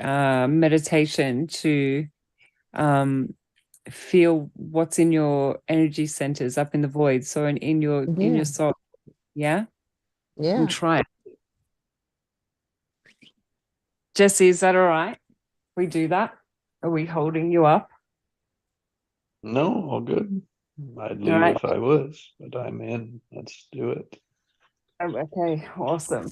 meditation to feel what's in your energy centers up in the void. So in your soul. Yeah? Yeah. We'll try it. Jesse, is that all right? We do that? Are we holding you up? No, all good. I'd leave right. if I was, but I'm in. Let's do it. Oh, okay, awesome.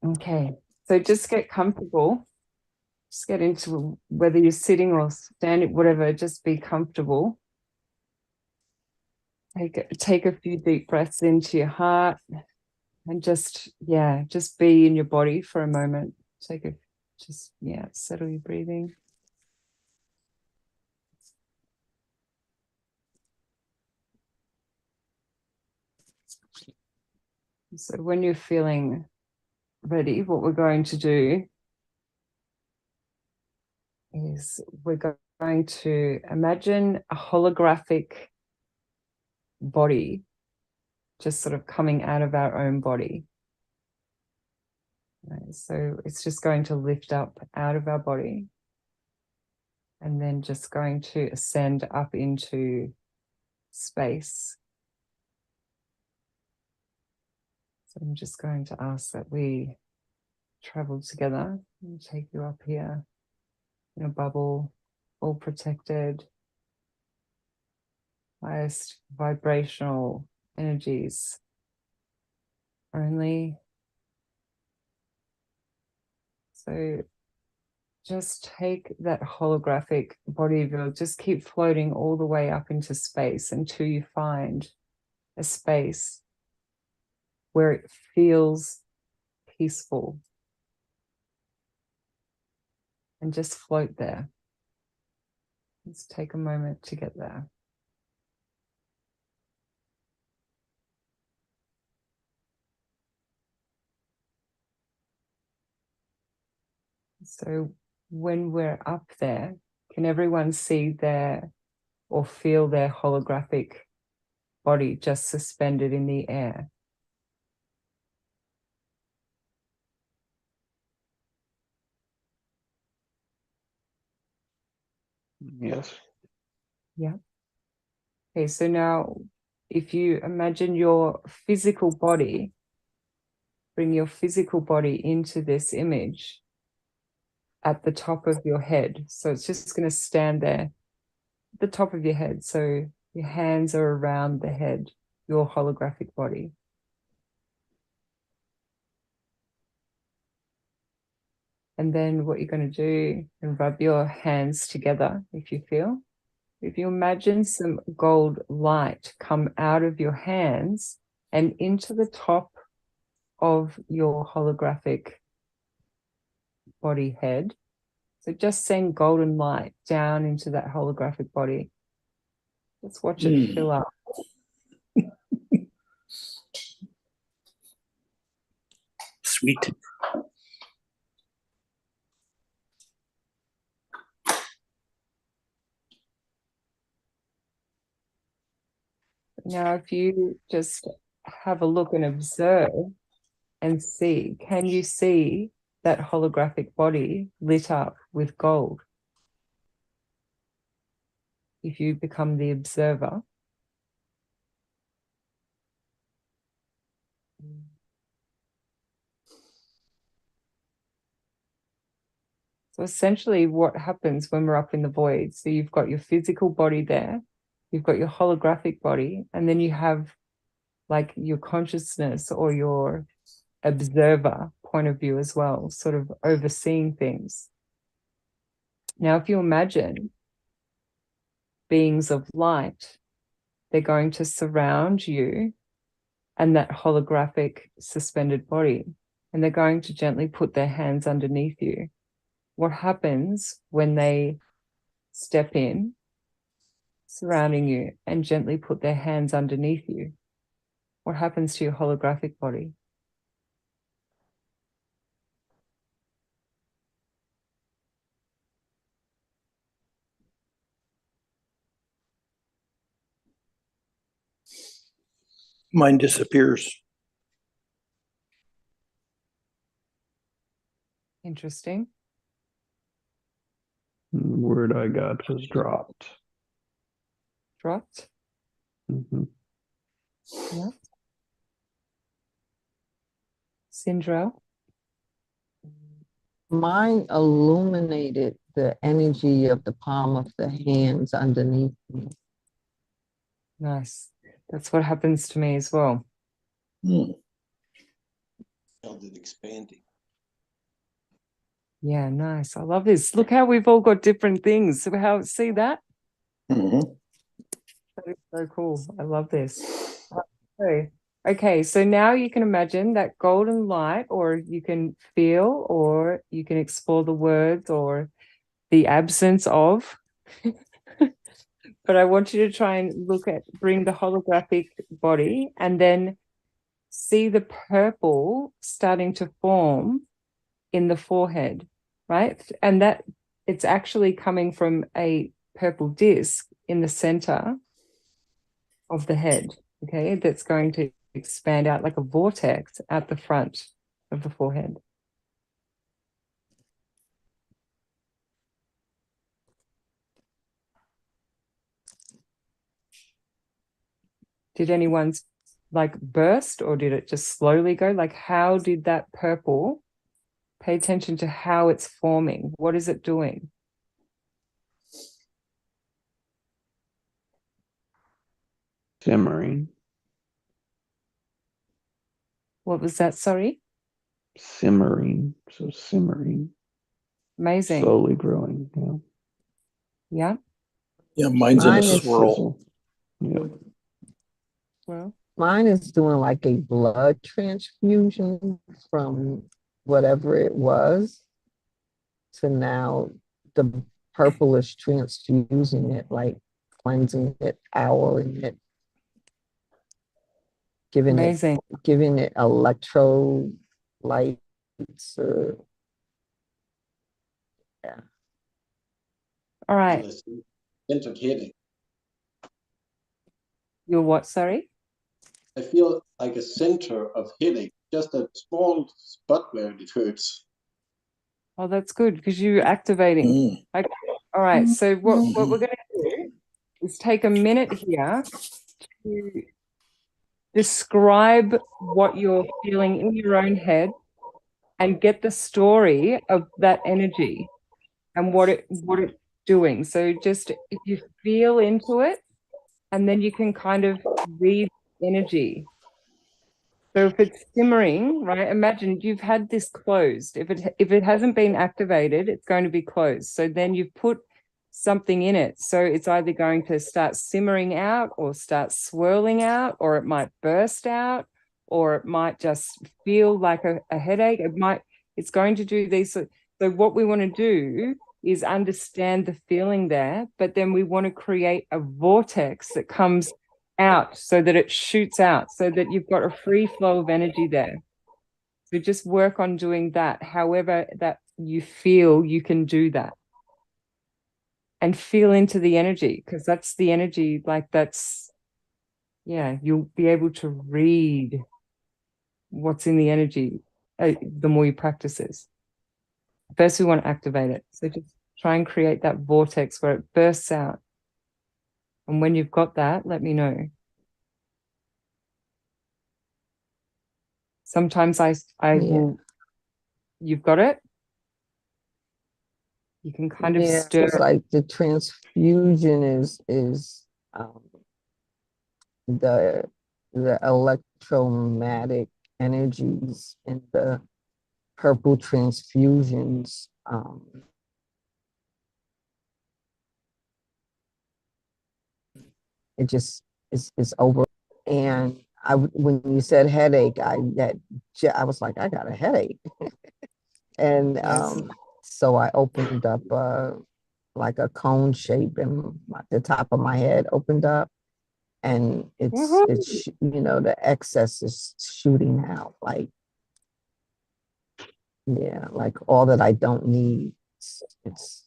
Okay, so just get comfortable. Just get into whether you're sitting or standing, whatever, just be comfortable. Take a few deep breaths into your heart and just be in your body for a moment. Settle your breathing. So when you're feeling ready, what we're going to do is we're going to imagine a holographic body just sort of coming out of our own body. Right, so it's just going to lift up out of our body and then just going to ascend up into space. So I'm just going to ask that we travel together and take you up here in a bubble, all protected, highest vibrational energies only. So just take that holographic body of yours, just keep floating all the way up into space until you find a space where it feels peaceful. And just float there. Let's take a moment to get there. So when we're up there, can everyone see their or feel their holographic body just suspended in the air? Yes. Yeah. Okay, so now if you imagine your physical body, bring your physical body into this image at the top of your head. So it's just going to stand there at the top of your head. So your hands are around the head, your holographic body. And then what you're going to do, and rub your hands together if you feel. If you imagine some gold light come out of your hands and into the top of your holographic body head. So just send golden light down into that holographic body. Let's watch it fill up. Sweet. Now, if you just have a look and observe and see, can you see that holographic body lit up with gold? If you become the observer. So essentially what happens when we're up in the void, so you've got your physical body there, you've got your holographic body, and then you have like your consciousness or your observer point of view as well, sort of overseeing things. Now, if you imagine beings of light, they're going to surround you and that holographic suspended body, and they're going to gently put their hands underneath you. What happens when they step in, surrounding you, and gently put their hands underneath you? What happens to your holographic body? Mine disappears. Interesting. The word I got was dropped. Dropped? Mm-hmm. Yeah. Sindrel? Mine illuminated the energy of the palm of the hands underneath me. Nice. That's what happens to me as well. Felt it expanding. Yeah, nice. I love this. Look how we've all got different things. So how see that? Mhm. That is so cool. I love this. Okay, so now you can imagine that golden light, or you can feel, or you can explore the words or the absence of. But I want you to try and bring the holographic body and then see the purple starting to form in the forehead, right? And that it's actually coming from a purple disc in the center of the head, okay? That's going to expand out like a vortex at the front of the forehead. Did anyone's like burst, or did it just slowly go? Like, how did that purple, pay attention to how it's forming? What is it doing? Simmering. What was that? Sorry. Simmering. So simmering. Amazing. Slowly growing. Yeah. Yeah. Yeah, mine's in a Mine is- swirl. Sizzle. Yeah. Well, Mine is doing like a blood transfusion from whatever it was to now the purple is transfusing it, like cleansing it, ouring it, amazing. giving it electrolytes. All right. Centered headache. You're what? Sorry. I feel like a center of headache, just a small spot where it hurts. Oh, that's good because you're activating. Mm. Okay. All right. So what we're going to do is take a minute here to describe what you're feeling in your own head and get the story of that energy and what it's doing. So just if you feel into it, and then you can kind of read energy. So if it's simmering, right? Imagine you've had this closed. If it hasn't been activated, it's going to be closed. So then you've put something in it. So it's either going to start simmering out or start swirling out, or it might burst out, or it might just feel like a headache. It's going to do these. So what we want to do is understand the feeling there, but then we want to create a vortex that comes out so that it shoots out, so that you've got a free flow of energy there. So just work on doing that. However that you feel, you can do that. And feel into the energy, because that's the energy, like that's, yeah, you'll be able to read what's in the energy the more you practice this. First, we want to activate it. So just try and create that vortex where it bursts out. And when you've got that, let me know. Sometimes I will, you've got it? You can kind of stir. It's like the transfusion is the electromagnetic energies in the purple transfusions. It just is over. And when you said headache, I was like, I got a headache. And so I opened up like a cone shape, and the top of my head opened up, and it's the excess is shooting out, like, yeah, like all that I don't need. It's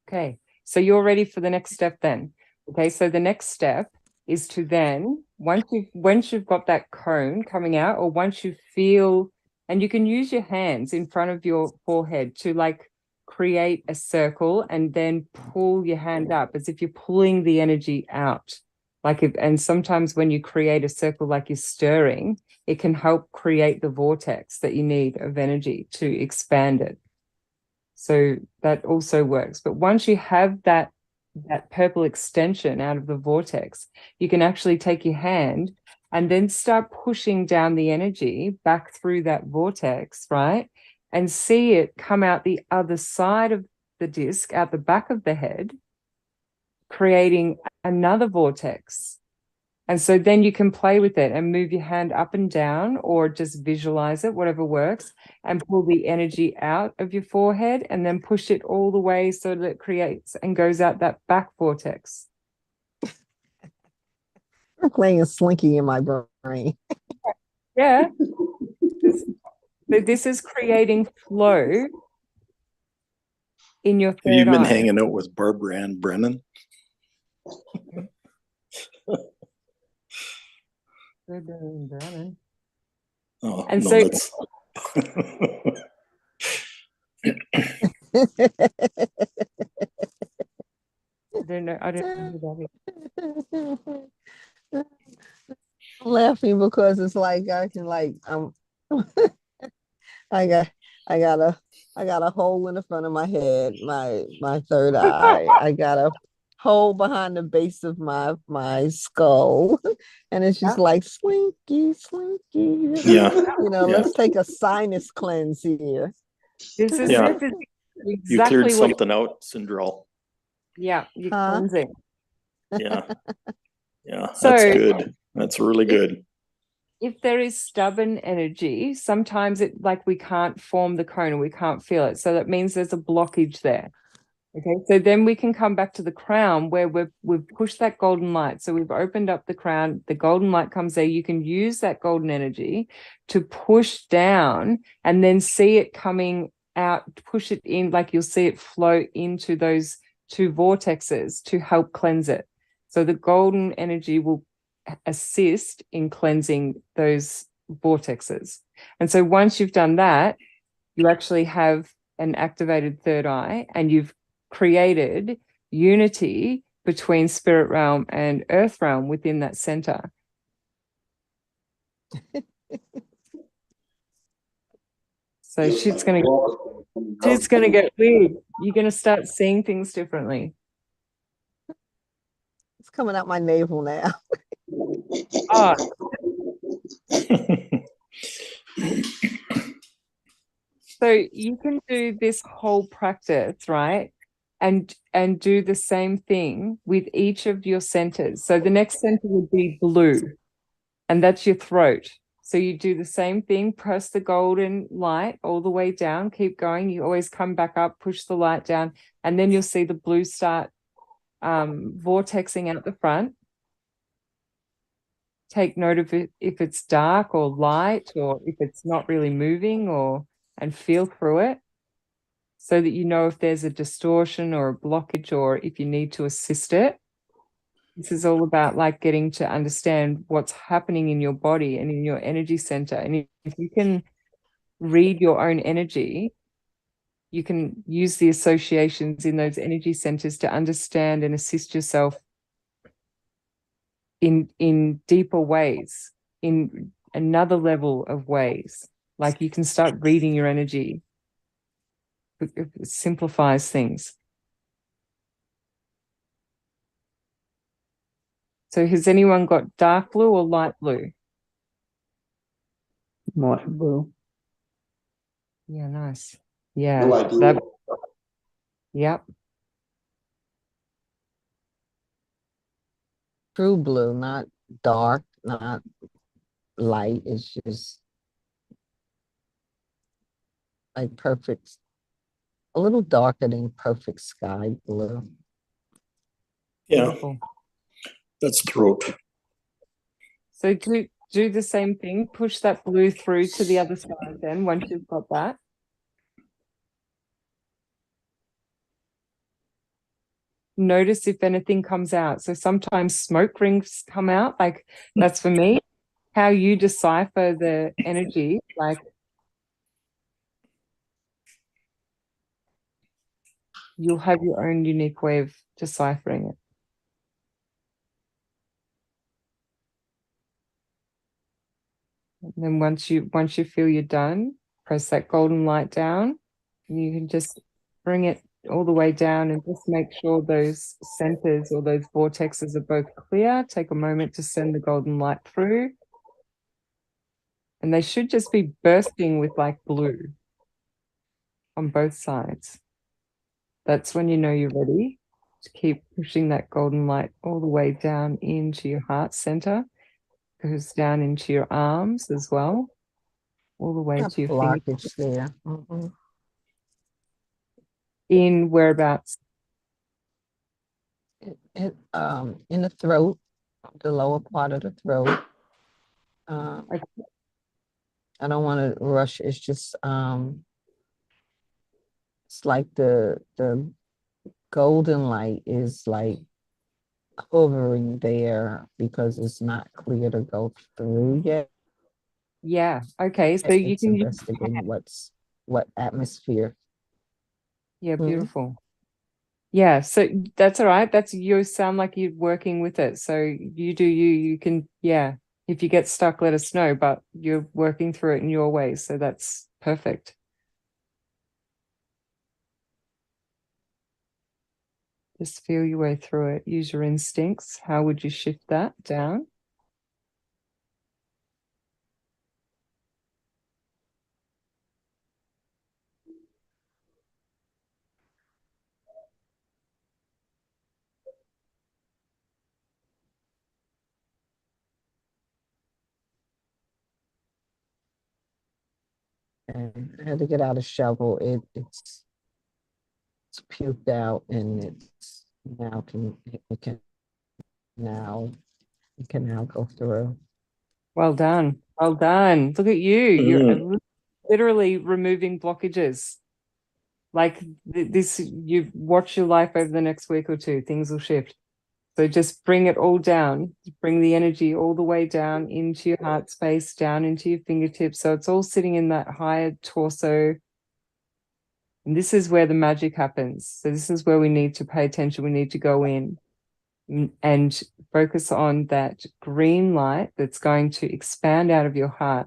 okay. So you're ready for the next step then. Okay, so the next step is to then, once you've got that cone coming out, or once you feel, and you can use your hands in front of your forehead to like create a circle, and then pull your hand up as if you're pulling the energy out Like and sometimes when you create a circle, like you're stirring, it can help create the vortex that you need of energy to expand it. So that also works. But once you have that purple extension out of the vortex, you can actually take your hand and then start pushing down the energy back through that vortex, right? And see it come out the other side of the disc, out the back of the head, creating another vortex. And so then you can play with it and move your hand up and down, or just visualize it, whatever works, and pull the energy out of your forehead and then push it all the way so that it creates and goes out that back vortex. I'm playing a slinky in my brain. Yeah. So this is creating flow in your Have you third been eye. hanging out with Barbara Ann Brennan? Oh, And no, so that's I don't know who that is. I'm laughing because it's like I got I got a hole in the front of my head, my third eye. I got a hole behind the base of my skull. And it's just like slinky. yeah. Let's take a sinus cleanse here. This is Yeah. exactly You cleared what something out, Cinderella. you're Huh? cleansing. Yeah. Yeah, So- that's good. That's really good. If there is stubborn energy, sometimes it like we can't form the cone or we can't feel it. So that means there's a blockage there. Okay, so then we can come back to the crown where we've pushed that golden light. So we've opened up the crown, the golden light comes there. You can use that golden energy to push down and then see it coming out, push it in, like you'll see it flow into those two vortexes to help cleanse it. So the golden energy will assist in cleansing those vortexes. And so once you've done that, you actually have an activated third eye, and you've created unity between spirit realm and earth realm within that center. So shit's gonna get weird. You're gonna start seeing things differently. It's coming out my navel now. Oh, so you can do this whole practice, right? And do the same thing with each of your centers. So the next center would be blue, and that's your throat. So you do the same thing, press the golden light all the way down, keep going. You always come back up, push the light down, and then you'll see the blue start vortexing out the front. Take note of it if it's dark or light, or if it's not really moving, and feel through it so that you know if there's a distortion or a blockage or if you need to assist it. This is all about like getting to understand what's happening in your body and in your energy center. And if you can read your own energy, you can use the associations in those energy centers to understand and assist yourself in deeper ways, in another level of ways. Like you can start reading your energy. It simplifies things. So has anyone got dark blue or light blue? Light blue. Yeah, nice. Yeah. No idea. Yep. True blue, not dark, not light. It's just like perfect, a little darker than perfect sky blue. Yeah, Beautiful. that's throat. So do the same thing. Push that blue through to the other side then once you've got that. Notice if anything comes out. So sometimes smoke rings come out, like that's for me. How you decipher the energy, like you'll have your own unique way of deciphering it. then once you feel you're done, press that golden light down, and you can just bring it all the way down and just make sure those centers or those vortexes are both clear. Take a moment to send the golden light through. And they should just be bursting with like blue on both sides. That's when you know you're ready to keep pushing that golden light all the way down into your heart center. Goes down into your arms as well, all the way A to your blockage fingertips. there. Mhm. In whereabouts? In the throat, the lower part of the throat. Okay. I don't want to rush. It's just it's like the golden light is like hovering there because it's not clear to go through yet. Yeah. Okay. So you It's can use, investigating what atmosphere. yeah, Mhm. beautiful. Yeah, so that's all right. That's you sound like you're working with it. So you do you can, yeah. If you get stuck, let us know, but you're working through it in your way. So that's perfect. Just feel your way through it. Use your instincts. How would you shift that down? And I had to get out a shovel. It's puked out and it's now now it can now go through. Well done. Well done. Look at you. You're Mm. literally removing blockages. Like this, you watch your life over the next week or two, things will shift. So just bring it all down, bring the energy all the way down into your heart space, down into your fingertips. So it's all sitting in that higher torso. And this is where the magic happens. So this is where we need to pay attention. We need to go in and focus on that green light that's going to expand out of your heart.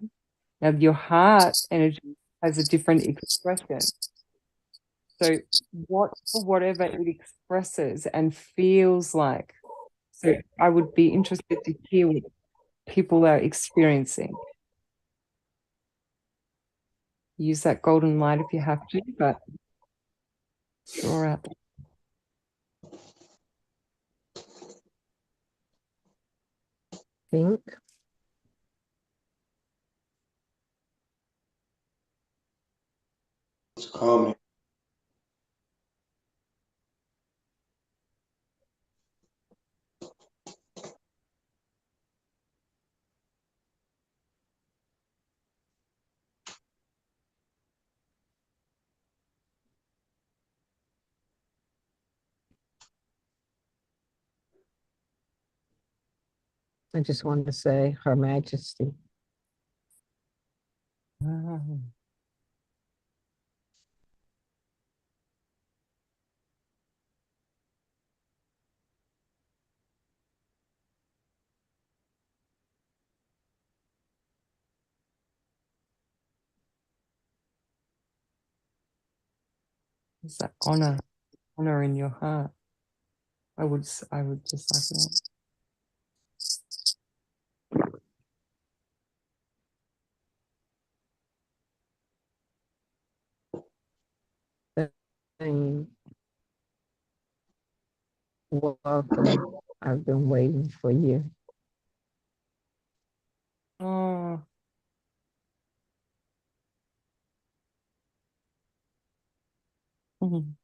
Now, your heart energy has a different expression. So whatever it expresses and feels like. So I would be interested to hear what people are experiencing. Use that golden light if you have to, but draw out. Think. It's calming. I just wanted to say Her Majesty. Is that honor in your heart? I would just like that. And welcome. I've been waiting for you. Oh, mhm.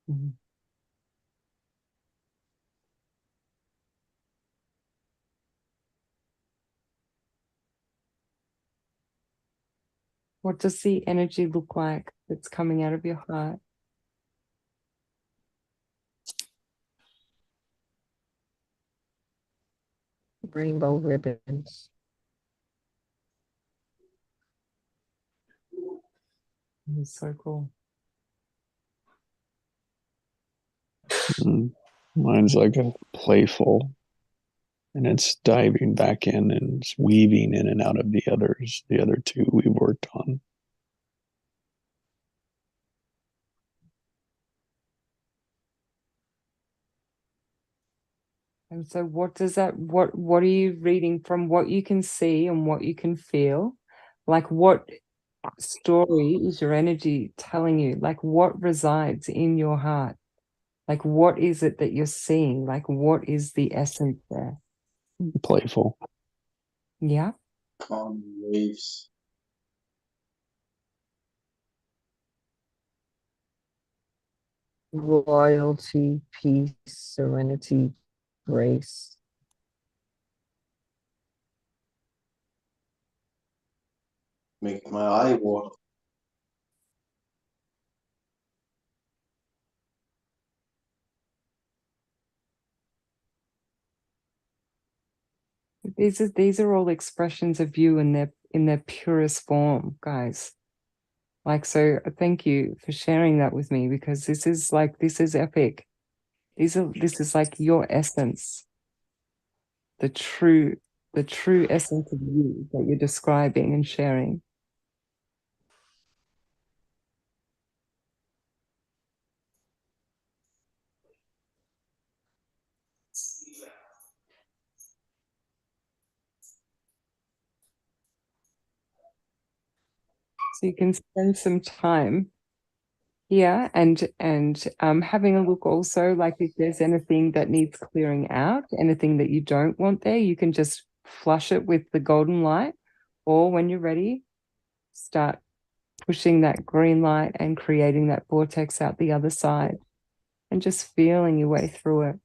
Mhm. What does the energy look like that's coming out of your heart? Rainbow ribbons. It's so cool. Mine's like a playful, and it's diving back in and it's weaving in and out of the other two we've worked on. And so what does that, what are you reading from what you can see and what you can feel? Like what story is your energy telling you? Like what resides in your heart? Like what is it that you're seeing? Like what is the essence there? Playful. Yeah. Calm waves. Royalty, peace, serenity, grace. Make my eye water. These are all expressions of you in their purest form, guys. Like, so thank you for sharing that with me, because this is epic. This is like your essence, the true essence of you that you're describing and sharing. So you can spend some time here and having a look also, like if there's anything that needs clearing out, anything that you don't want there, you can just flush it with the golden light, or when you're ready, start pushing that green light and creating that vortex out the other side and just feeling your way through it.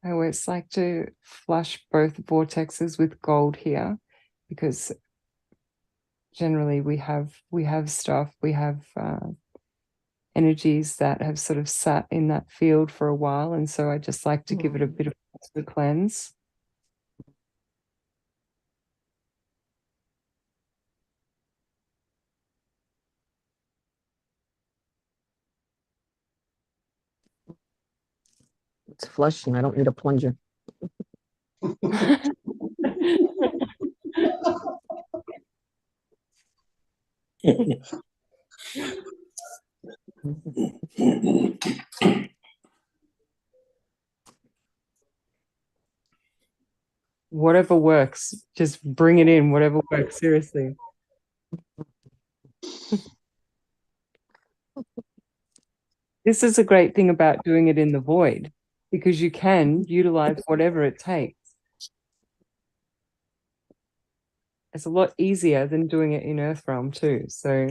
I always like to flush both vortexes with gold here, because generally we have stuff, we have energies that have sort of sat in that field for a while, and so I just like to give it a bit of a cleanse. It's flushing. I don't need a plunger. Whatever works, just bring it in, whatever works, seriously. This is a great thing about doing it in the void, because you can utilize whatever it takes. It's a lot easier than doing it in Earth Realm too. So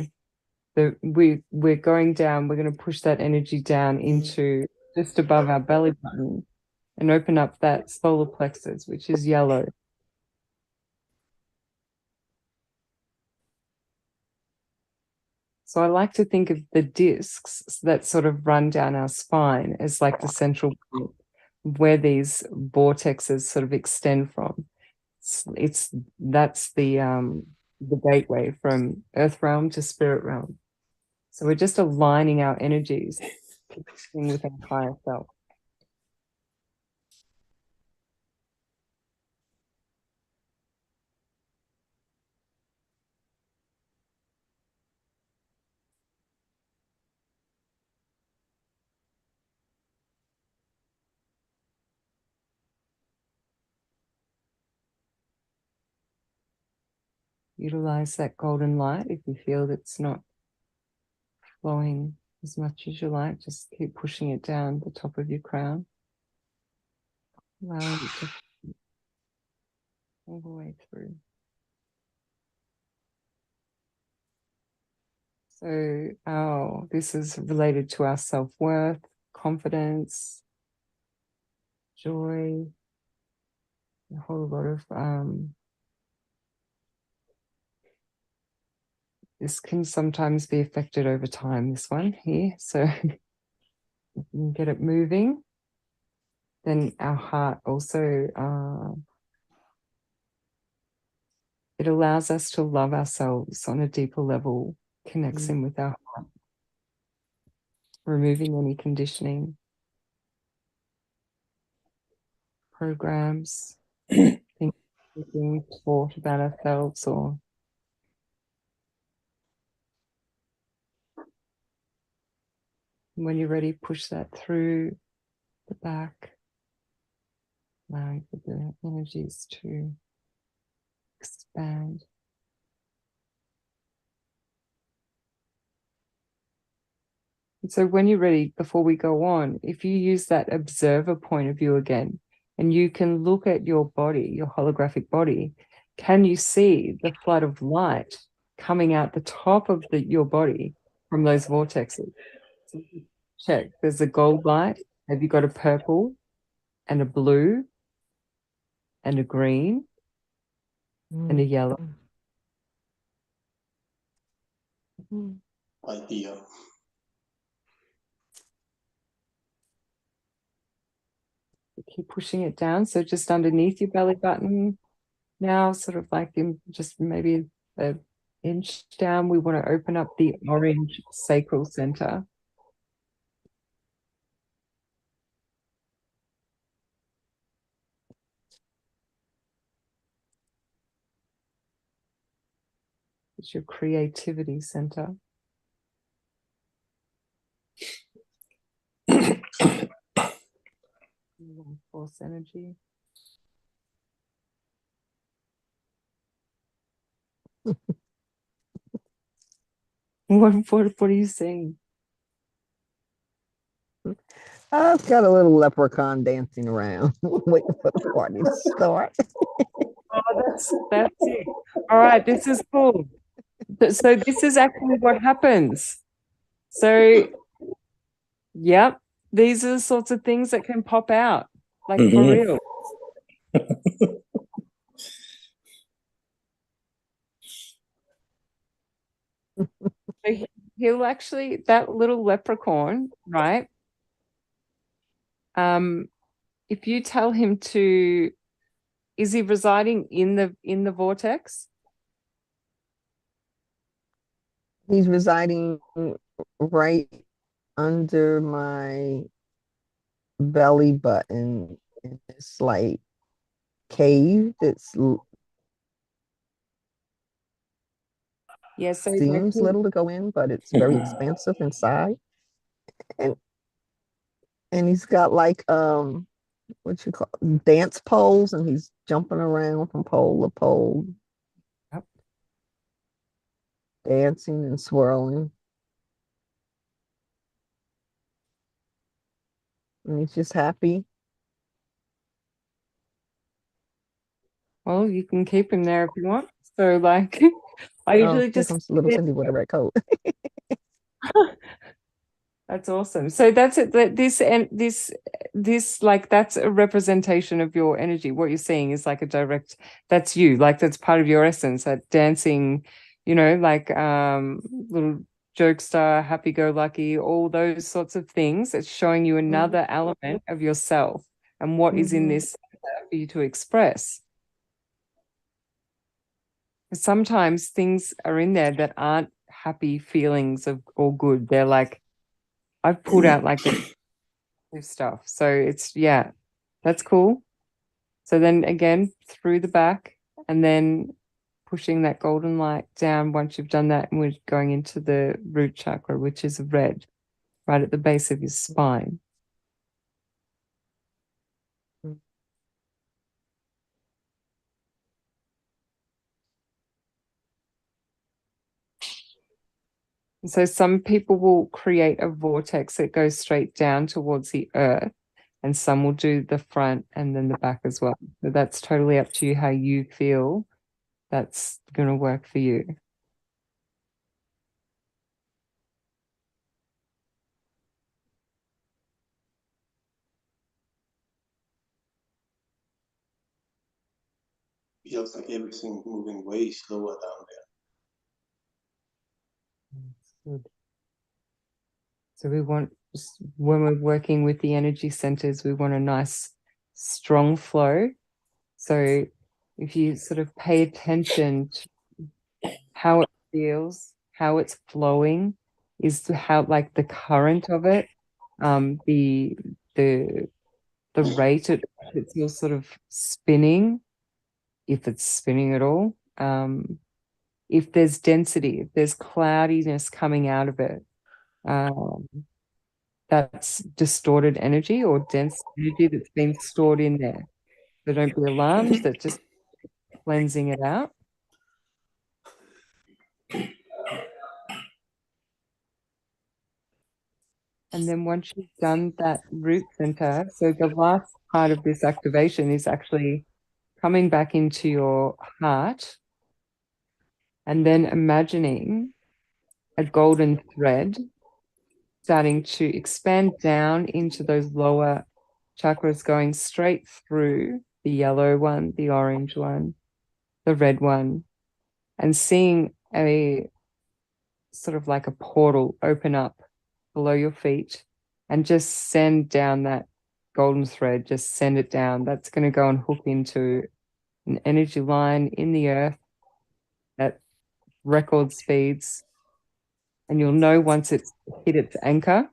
we're going down, we're going to push that energy down into just above our belly button and open up that solar plexus, which is yellow. So I like to think of the discs that sort of run down our spine as like the central point where these vortexes sort of extend from. That's the gateway from Earth Realm to Spirit Realm. So we're just aligning our energies with our higher self. Utilize that golden light if you feel it's not flowing as much as you like. Just keep pushing it down the top of your crown. Allowing it to all the way through. So this is related to our self-worth, confidence, joy, a whole lot of this can sometimes be affected over time, this one here. So you can get it moving. Then our heart also, it allows us to love ourselves on a deeper level, connects in with our heart, removing any conditioning, programs, things being taught about ourselves or when you're ready, push that through the back, allowing for the energies to expand. And so when you're ready, before we go on, if you use that observer point of view again, and you can look at your body, your holographic body, can you see the flood of light coming out the top of your body from those vortexes? So check, there's a gold light. Have you got a purple and a blue and a green and a yellow? Idea. Keep pushing it down. So just underneath your belly button now, sort of like in just maybe an inch down, we want to open up the orange sacral center. It's your creativity center. Force energy. What are you saying? I've got a little leprechaun dancing around, waiting for the party to start. Oh, that's it. All right, this is cool. So this is actually what happens. So, yep, these are the sorts of things that can pop out, like for real. So he'll actually, that little leprechaun, right? If you tell him to, is he residing in the vortex? He's residing right under my belly button in this like cave that's Yeah, so seems like, little to go in, but it's very expansive inside. And he's got like what you call dance poles, and he's jumping around from pole to pole, yep. dancing and swirling. And he's just happy. Well, you can keep him there if you want. So like, I Oh, usually here just comes little Cindy with a red coat. That's awesome. So that's it. This like that's a representation of your energy. What you're seeing is like a direct. That's you. Like that's part of your essence. That dancing, like little jokester, happy-go-lucky, all those sorts of things. It's showing you another element of yourself and what is in this for you to express. Sometimes things are in there that aren't happy feelings of or good. They're like, I've pulled out like the stuff. So it's, yeah, that's cool. So then again, through the back and then pushing that golden light down. Once you've done that, and we're going into the root chakra, which is red, right at the base of your spine. So some people will create a vortex that goes straight down towards the earth, and some will do the front and then the back as well. So that's totally up to you how you feel that's going to work for you. feels like everything moving way slower down there. Good. So we want, when we're working with the energy centers, we want a nice strong flow. So if you sort of pay attention to how it feels, how it's flowing, is to how like the current of it, the rate at which it's all sort of spinning, if it's spinning at all, if there's density, if there's cloudiness coming out of it, that's distorted energy or dense energy that's been stored in there. So don't be alarmed, that's just cleansing it out. And then once you've done that root center, so the last part of this activation is actually coming back into your heart and then imagining a golden thread starting to expand down into those lower chakras, going straight through the yellow one, the orange one, the red one, and seeing a sort of like a portal open up below your feet and just send down that golden thread, just send it down. That's going to go and hook into an energy line in the earth at record speeds. And you'll know once it's hit its anchor,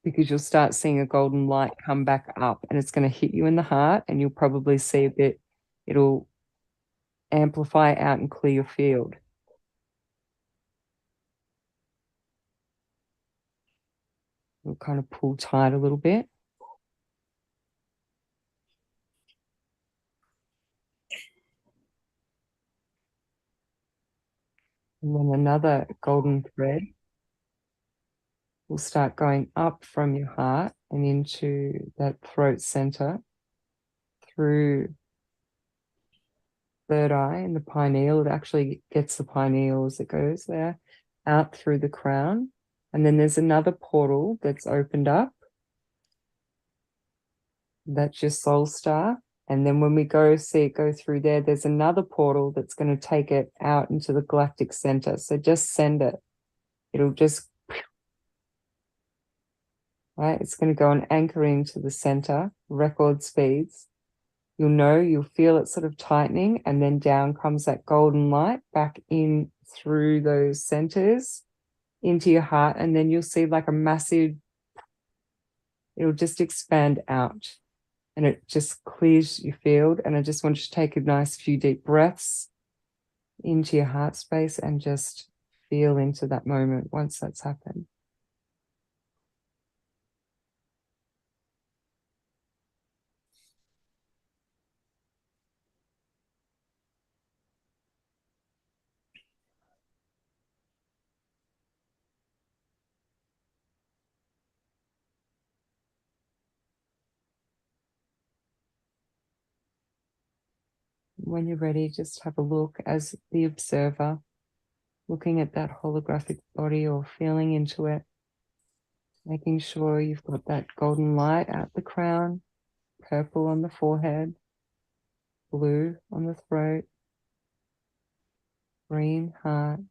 because you'll start seeing a golden light come back up and it's going to hit you in the heart, and you'll probably see a bit, it'll amplify out and clear your field. It'll kind of pull tight a little bit. And then another golden thread will start going up from your heart and into that throat center through third eye and the pineal. It actually gets the pineal as it goes there, out through the crown. And then there's another portal that's opened up. That's your soul star. And then when we go see it go through there, there's another portal that's going to take it out into the galactic center. So just send it. It'll just, right? It's going to go and anchor into the center, record speeds. You'll know, you'll feel it sort of tightening, and then down comes that golden light back in through those centers into your heart. And then you'll see like a massive, it'll just expand out. And it just clears your field. And I just want you to take a nice few deep breaths into your heart space and just feel into that moment once that's happened. When you're ready, just have a look as the observer, looking at that holographic body or feeling into it, making sure you've got that golden light out the crown, purple on the forehead, blue on the throat, green heart,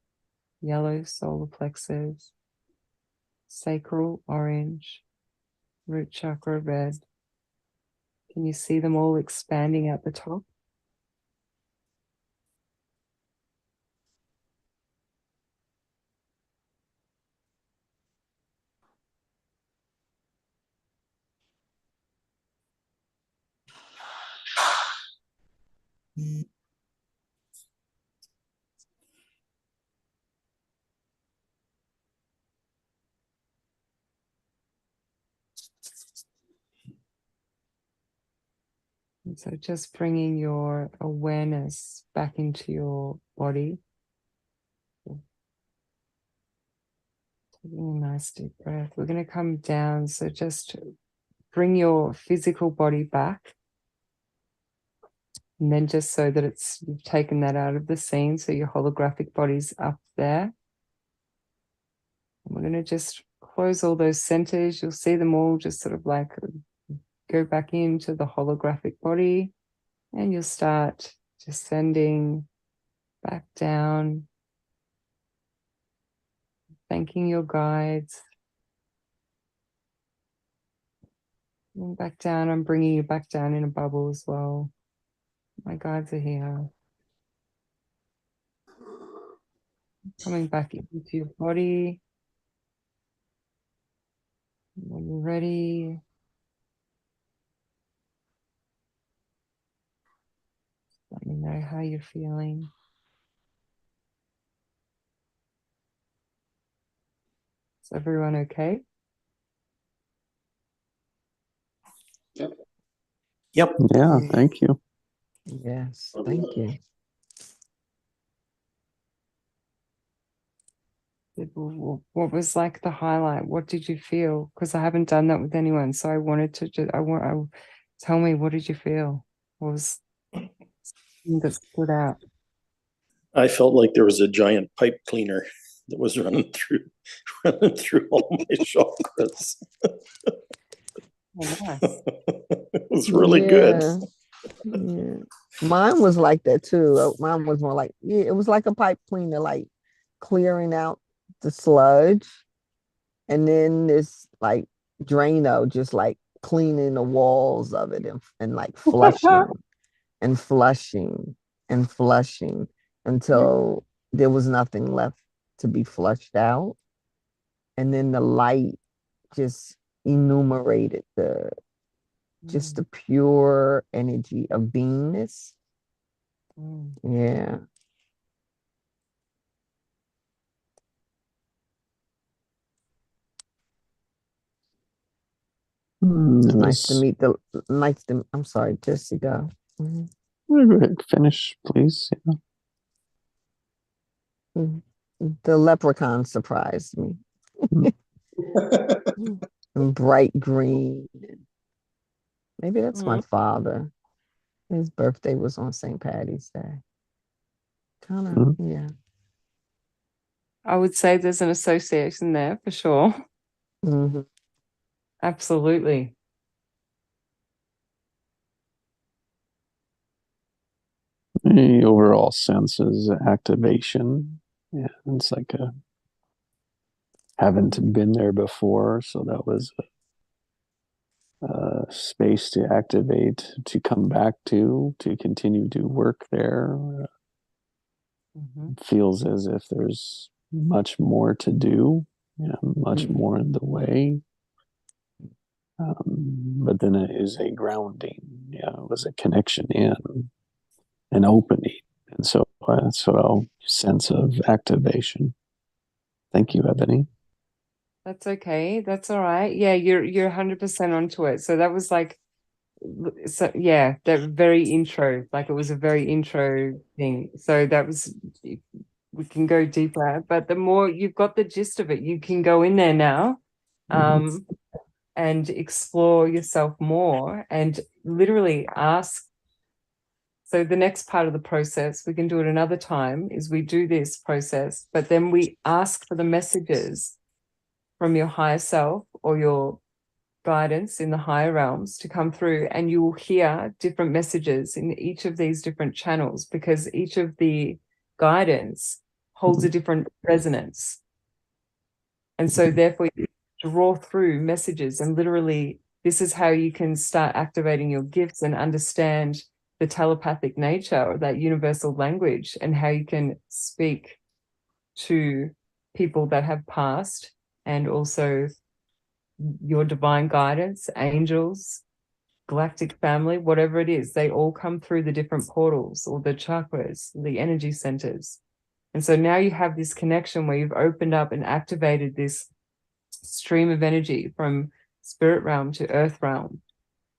yellow solar plexus, sacral orange, root chakra red. Can you see them all expanding at the top? And so just bringing your awareness back into your body. Taking a nice deep breath. We're going to come down. So just bring your physical body back. And then just so that you've taken that out of the scene, so your holographic body's up there. And we're going to just close all those centers. You'll see them all just sort of like go back into the holographic body, and you'll start descending back down, thanking your guides. And back down, I'm bringing you back down in a bubble as well. My guides are here. Coming back into your body. When you're ready, let me know how you're feeling. Is everyone okay? Yep. Yep. Yeah, thank you. Yes, thank you. What was like the highlight? What did you feel? Because I haven't done that with anyone, so I wanted to just, tell me, what did you feel? What was something that stood out? I felt like there was a giant pipe cleaner that was running through all my chakras. Oh, nice. It was really good. Yeah. Mine was like that too. Mine was more like, yeah, it was like a pipe cleaner, like clearing out the sludge. And then this like Drano just like cleaning the walls of it and like flushing and flushing and flushing until there was nothing left to be flushed out. And then the light just enumerated just the pure energy of beingness. Yeah. It's nice to meet I'm sorry, Jessica. Finish, please. Yeah. The leprechaun surprised me. And bright green. Maybe that's my father. His birthday was on St. Patty's Day. Kind of, yeah. I would say there's an association there for sure. Mm-hmm. Absolutely. The overall sense is activation. Yeah, it's like haven't been there before, so that was a space to activate, to come back to continue to work there. Feels as if there's much more to do, much more in the way. But then it is a grounding. Yeah, it was a connection in, an opening, and so sense of activation. Thank you, Ebony. That's okay. That's all right. Yeah, you're 100% onto it. So that was like, so yeah, that very intro. Like it was a very intro thing. So that was, we can go deeper. But the more you've got the gist of it, you can go in there now. And explore yourself more and literally ask. So the next part of the process, we can do it another time, is we do this process, but then we ask for the messages from your higher self or your guidance in the higher realms to come through, and you will hear different messages in each of these different channels because each of the guidance holds a different resonance. And so therefore you draw through messages, and literally this is how you can start activating your gifts and understand the telepathic nature or that universal language, and how you can speak to people that have passed, and also your divine guidance, angels, galactic family, whatever it is, they all come through the different portals or the chakras, the energy centers. And so now you have this connection where you've opened up and activated this stream of energy from spirit realm to earth realm.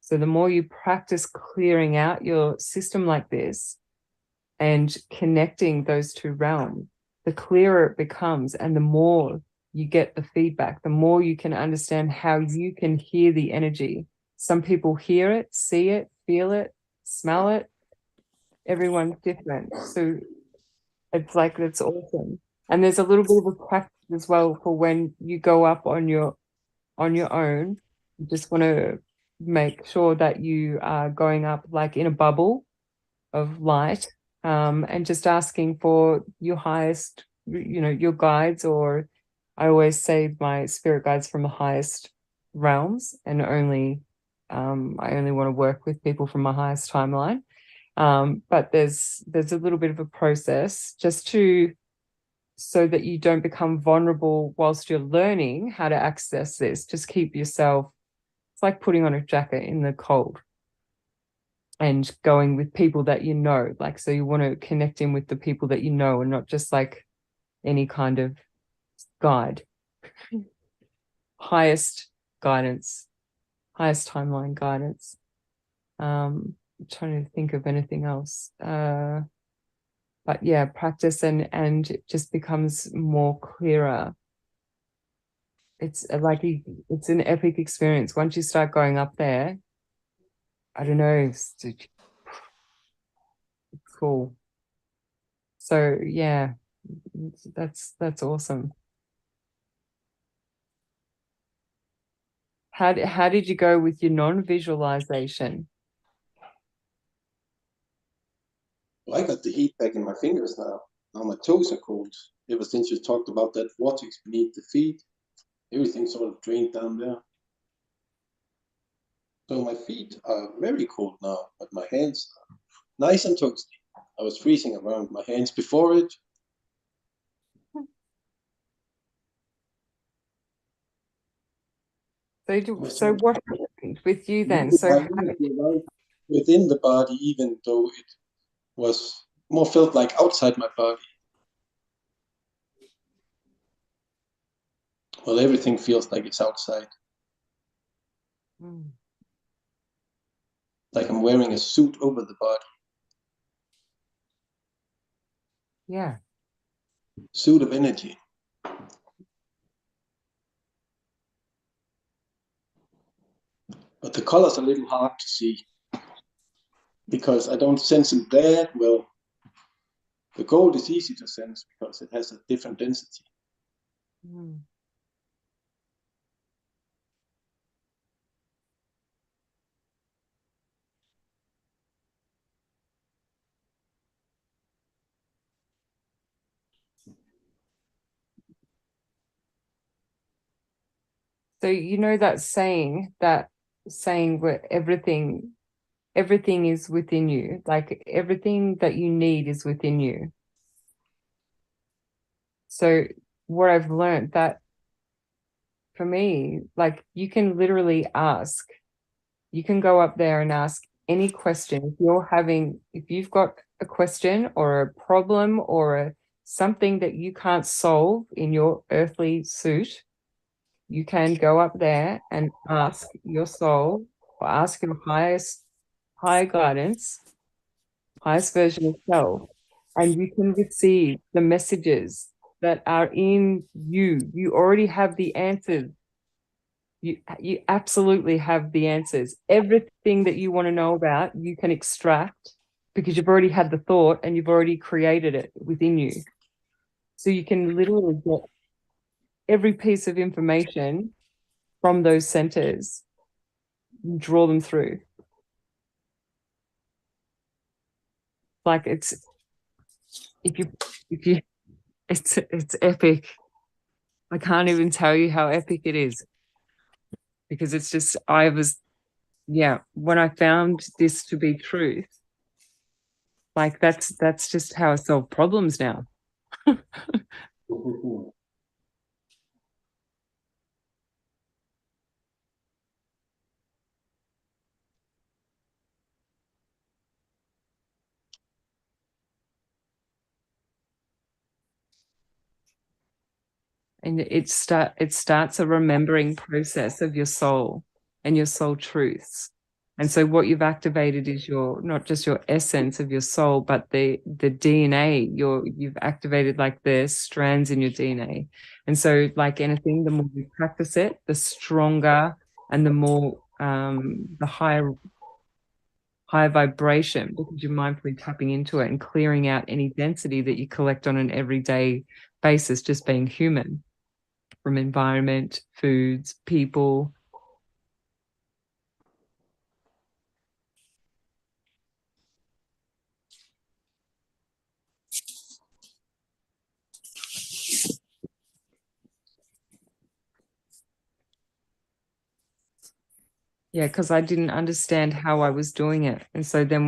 So the more you practice clearing out your system like this and connecting those two realms, the clearer it becomes, and the more you get the feedback, the more you can understand how you can hear the energy. Some people hear it, see it, feel it, smell it. Everyone's different. So it's like, it's awesome. And there's a little bit of a practice as well for when you go up on your own. You just want to make sure that you are going up like in a bubble of light, and just asking for your highest, your guides, or I always say my spirit guides from the highest realms, and only I only want to work with people from my highest timeline. But there's a little bit of a process just so that you don't become vulnerable whilst you're learning how to access this. Just keep yourself, it's like putting on a jacket in the cold and going with people that you know. Like, so you want to connect in with the people that you know, and not just like any kind of guide. Highest guidance, highest timeline guidance. I'm trying to think of anything else. But yeah, practice and it just becomes more clearer. It's like it's an epic experience. Once you start going up there, I don't know, it's cool. So yeah, that's awesome. How did you go with your non-visualization? I got the heat back in my fingers now. Now my toes are cold. Ever since you talked about that vortex beneath the feet, everything sort of drained down there. So my feet are very cold now, but my hands are nice and toasty. I was freezing around my hands before it. So what happened with you then? So within the body, even though it was more felt like outside my body. Well, everything feels like it's outside. Like I'm wearing a suit over the body. Yeah. Suit of energy. But the color's a little hard to see because I don't sense them that well. The gold is easy to sense because it has a different density. So you know that saying where everything is within you, like everything that you need is within you. So what I've learned that for me, like you can literally ask, you can go up there and ask any question. If you've got a question or a problem or something that you can't solve in your earthly suit, you can go up there and ask your soul or ask your high guidance, highest version of self, and you can receive the messages that are in you. You already have the answers. You absolutely have the answers. Everything that you want to know about, you can extract because you've already had the thought and you've already created it within you. So you can literally get every piece of information from those centers, draw them through. Like it's epic. I can't even tell you how epic it is because it's just, when I found this to be truth, like that's just how I solve problems now. And it starts a remembering process of your soul and your soul truths. And so what you've activated is not just your essence of your soul, but the DNA. You've activated like the strands in your DNA. And so like anything, the more you practice it, the stronger and the more the higher vibration, because you're mindfully tapping into it and clearing out any density that you collect on an everyday basis, just being human, from environment, foods, people. Yeah, because I didn't understand how I was doing it. And so then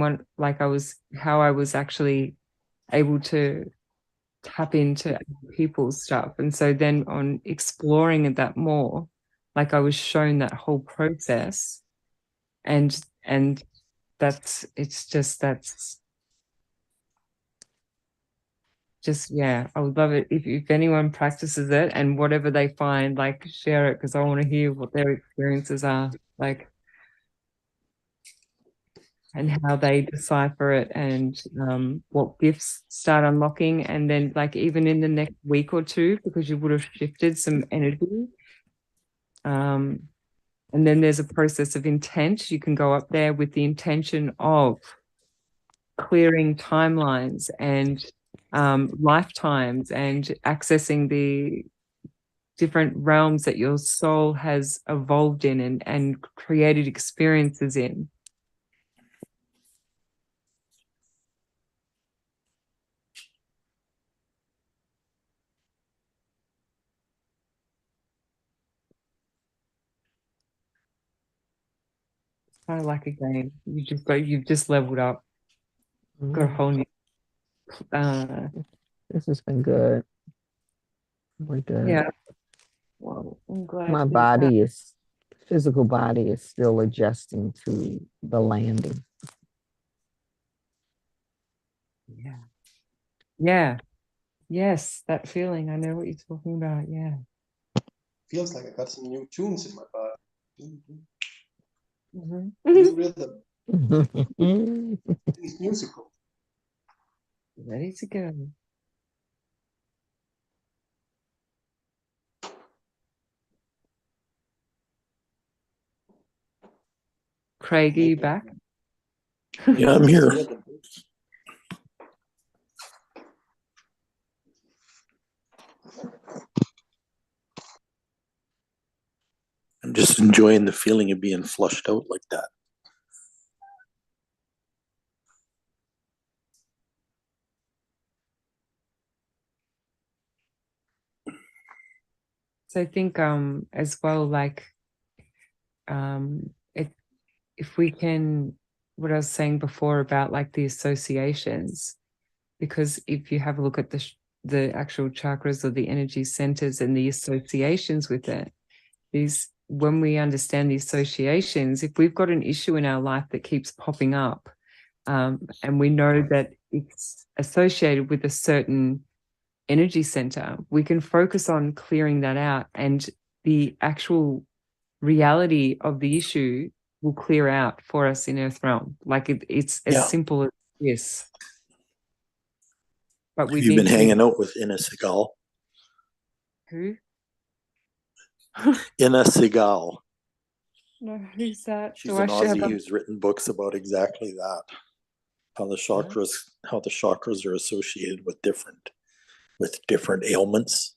how I was actually able to tap into people's stuff. And so then on exploring that more, like I was shown that whole process, and that's yeah, I would love it if anyone practices it and whatever they find, like share it, because I want to hear what their experiences are like and how they decipher it, and what gifts start unlocking. And then like even in the next week or two, because you would have shifted some energy. And then there's a process of intent. You can go up there with the intention of clearing timelines and lifetimes and accessing the different realms that your soul has evolved in and created experiences in. It's kind of like a game. You've just leveled up, got a whole new This has been good. We're good. yeah. Well, I'm glad My physical body is still adjusting to the landing. Yeah. Yeah. Yes, that feeling. I know what you're talking about. Yeah. Feels like I got some new tunes in my body. Mhm. New rhythm. It's musical. Ready to go. Craig, are you back? Yeah, I'm here. I'm just enjoying the feeling of being flushed out like that. So I think as well, like if we can, what I was saying before about like the associations, because if you have a look at the actual chakras or the energy centers and the associations with it, when we understand the associations, if we've got an issue in our life that keeps popping up, and we know that it's associated with a certain energy center, we can focus on clearing that out, and the actual reality of the issue will clear out for us in Earth Realm. Like it's as simple as this. But we You've been need to. hanging out with Ina Segal. Who? Ina Segal. No, who's that? She's an Aussie who's written books about exactly that. How the chakras are associated with different ailments.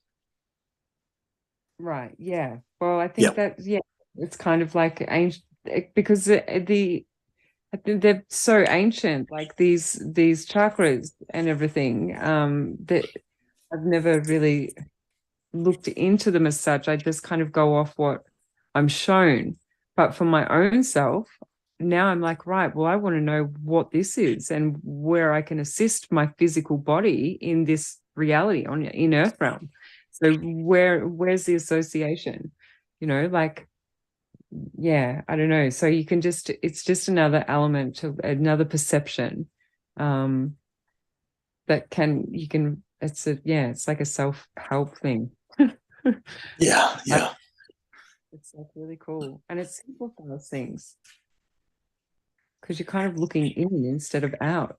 Right. Yeah. Well, I think that it's kind of like ancient, because they're so ancient, like these chakras and everything. That I've never really looked into them as such. I just kind of go off what I'm shown. But for my own self, now I'm like, right, well, I want to know what this is and where I can assist my physical body in this reality in Earth Realm. So where's the association? Like, yeah, I don't know. So you can it's just another element of another perception that it's like a self-help thing. Yeah. It's like really cool. And it simplifies things because you're kind of looking in instead of out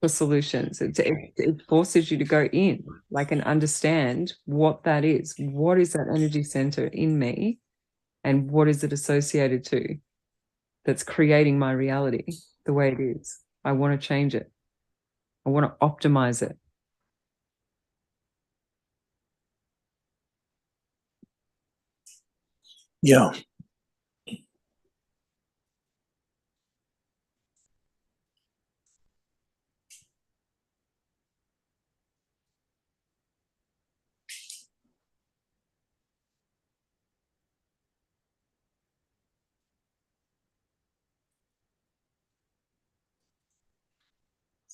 for solutions. It forces you to go in, like, and understand what that is. What is that energy center in me? And what is it associated to that's creating my reality the way it is? I want to change it. I want to optimize it. Yeah.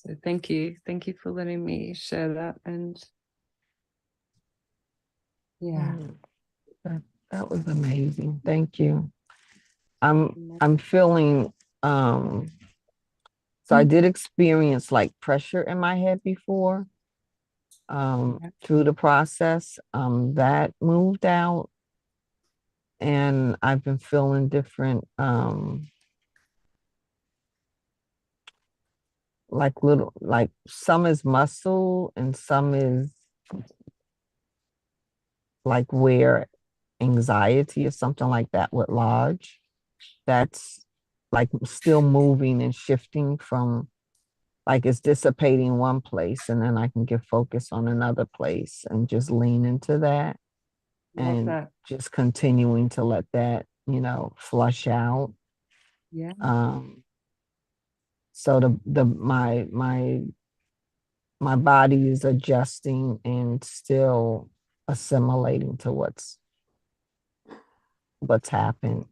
So thank you for letting me share that. And yeah, That was amazing. Thank you. I'm feeling so I did experience like pressure in my head before through the process. That moved out, and I've been feeling different like some is muscle and some is like where anxiety or something like that would lodge. That's like still moving and shifting from like it's dissipating one place and then I can get focused on another place and just lean into that and just continuing to let that, flush out. Yeah. So my body is adjusting and still assimilating to what's happened.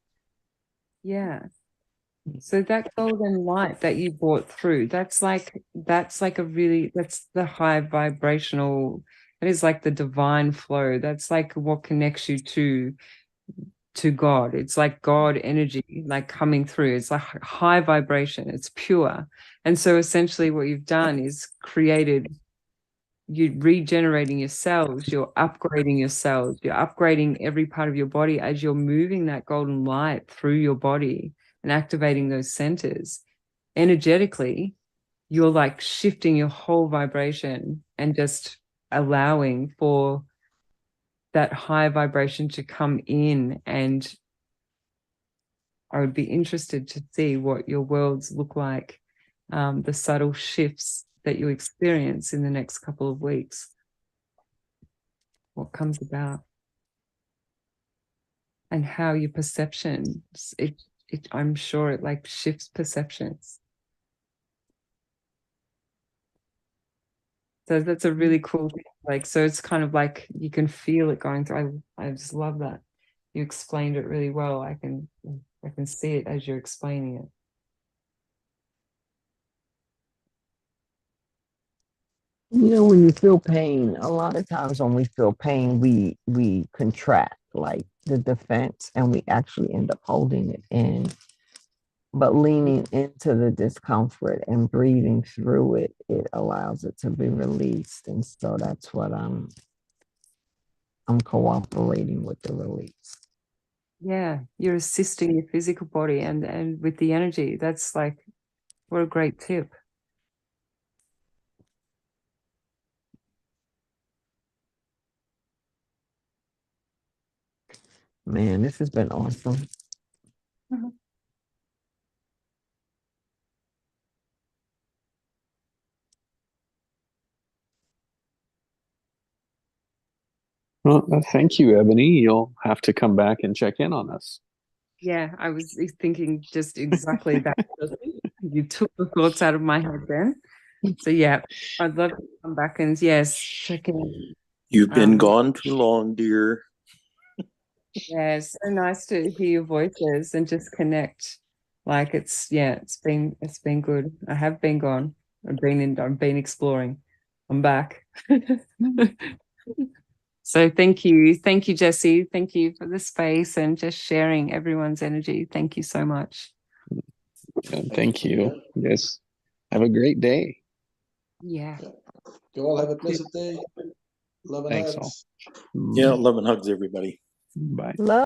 Yeah. So that golden light that you brought through, that's like that's the high vibrational, that is like the divine flow. That's like what connects you to God. It's like God energy, like coming through. It's like high vibration. It's pure. And so essentially what you've done is you're regenerating your cells, you're upgrading your cells, you're upgrading every part of your body as you're moving that golden light through your body and activating those centers. Energetically, you're like shifting your whole vibration and just allowing for that high vibration to come in. And I would be interested to see what your worlds look like, the subtle shifts that you experience in the next couple of weeks, what comes about, and how your perceptions, I'm sure it like shifts perceptions. So that's a really cool thing. Like, so it's kind of like you can feel it going through. I just love that. You explained it really well. I can see it as you're explaining it. When you feel pain, a lot of times when we feel pain, we contract like the defense and we actually end up holding it in. But leaning into the discomfort and breathing through it, it allows it to be released. And so that's what I'm cooperating with the release. Yeah, you're assisting your physical body and with the energy. That's like, what a great tip. Man, this has been awesome. Well, thank you, Ebony. You'll have to come back and check in on us. Yeah, I was thinking just exactly that. You took the thoughts out of my head then. So yeah, I'd love to come back and check in. You've been gone too long, dear. Yeah, it's so nice to hear your voices and just connect. Like it's been good. I have been gone. I've been exploring. I'm back. So thank you, Jesse. Thank you for the space and just sharing everyone's energy. Thank you so much. Thank you. Yes. Have a great day. Yeah. You all have a blessed day. Love and Thanks hugs. all. Yeah, love and hugs, everybody. Bye. Love.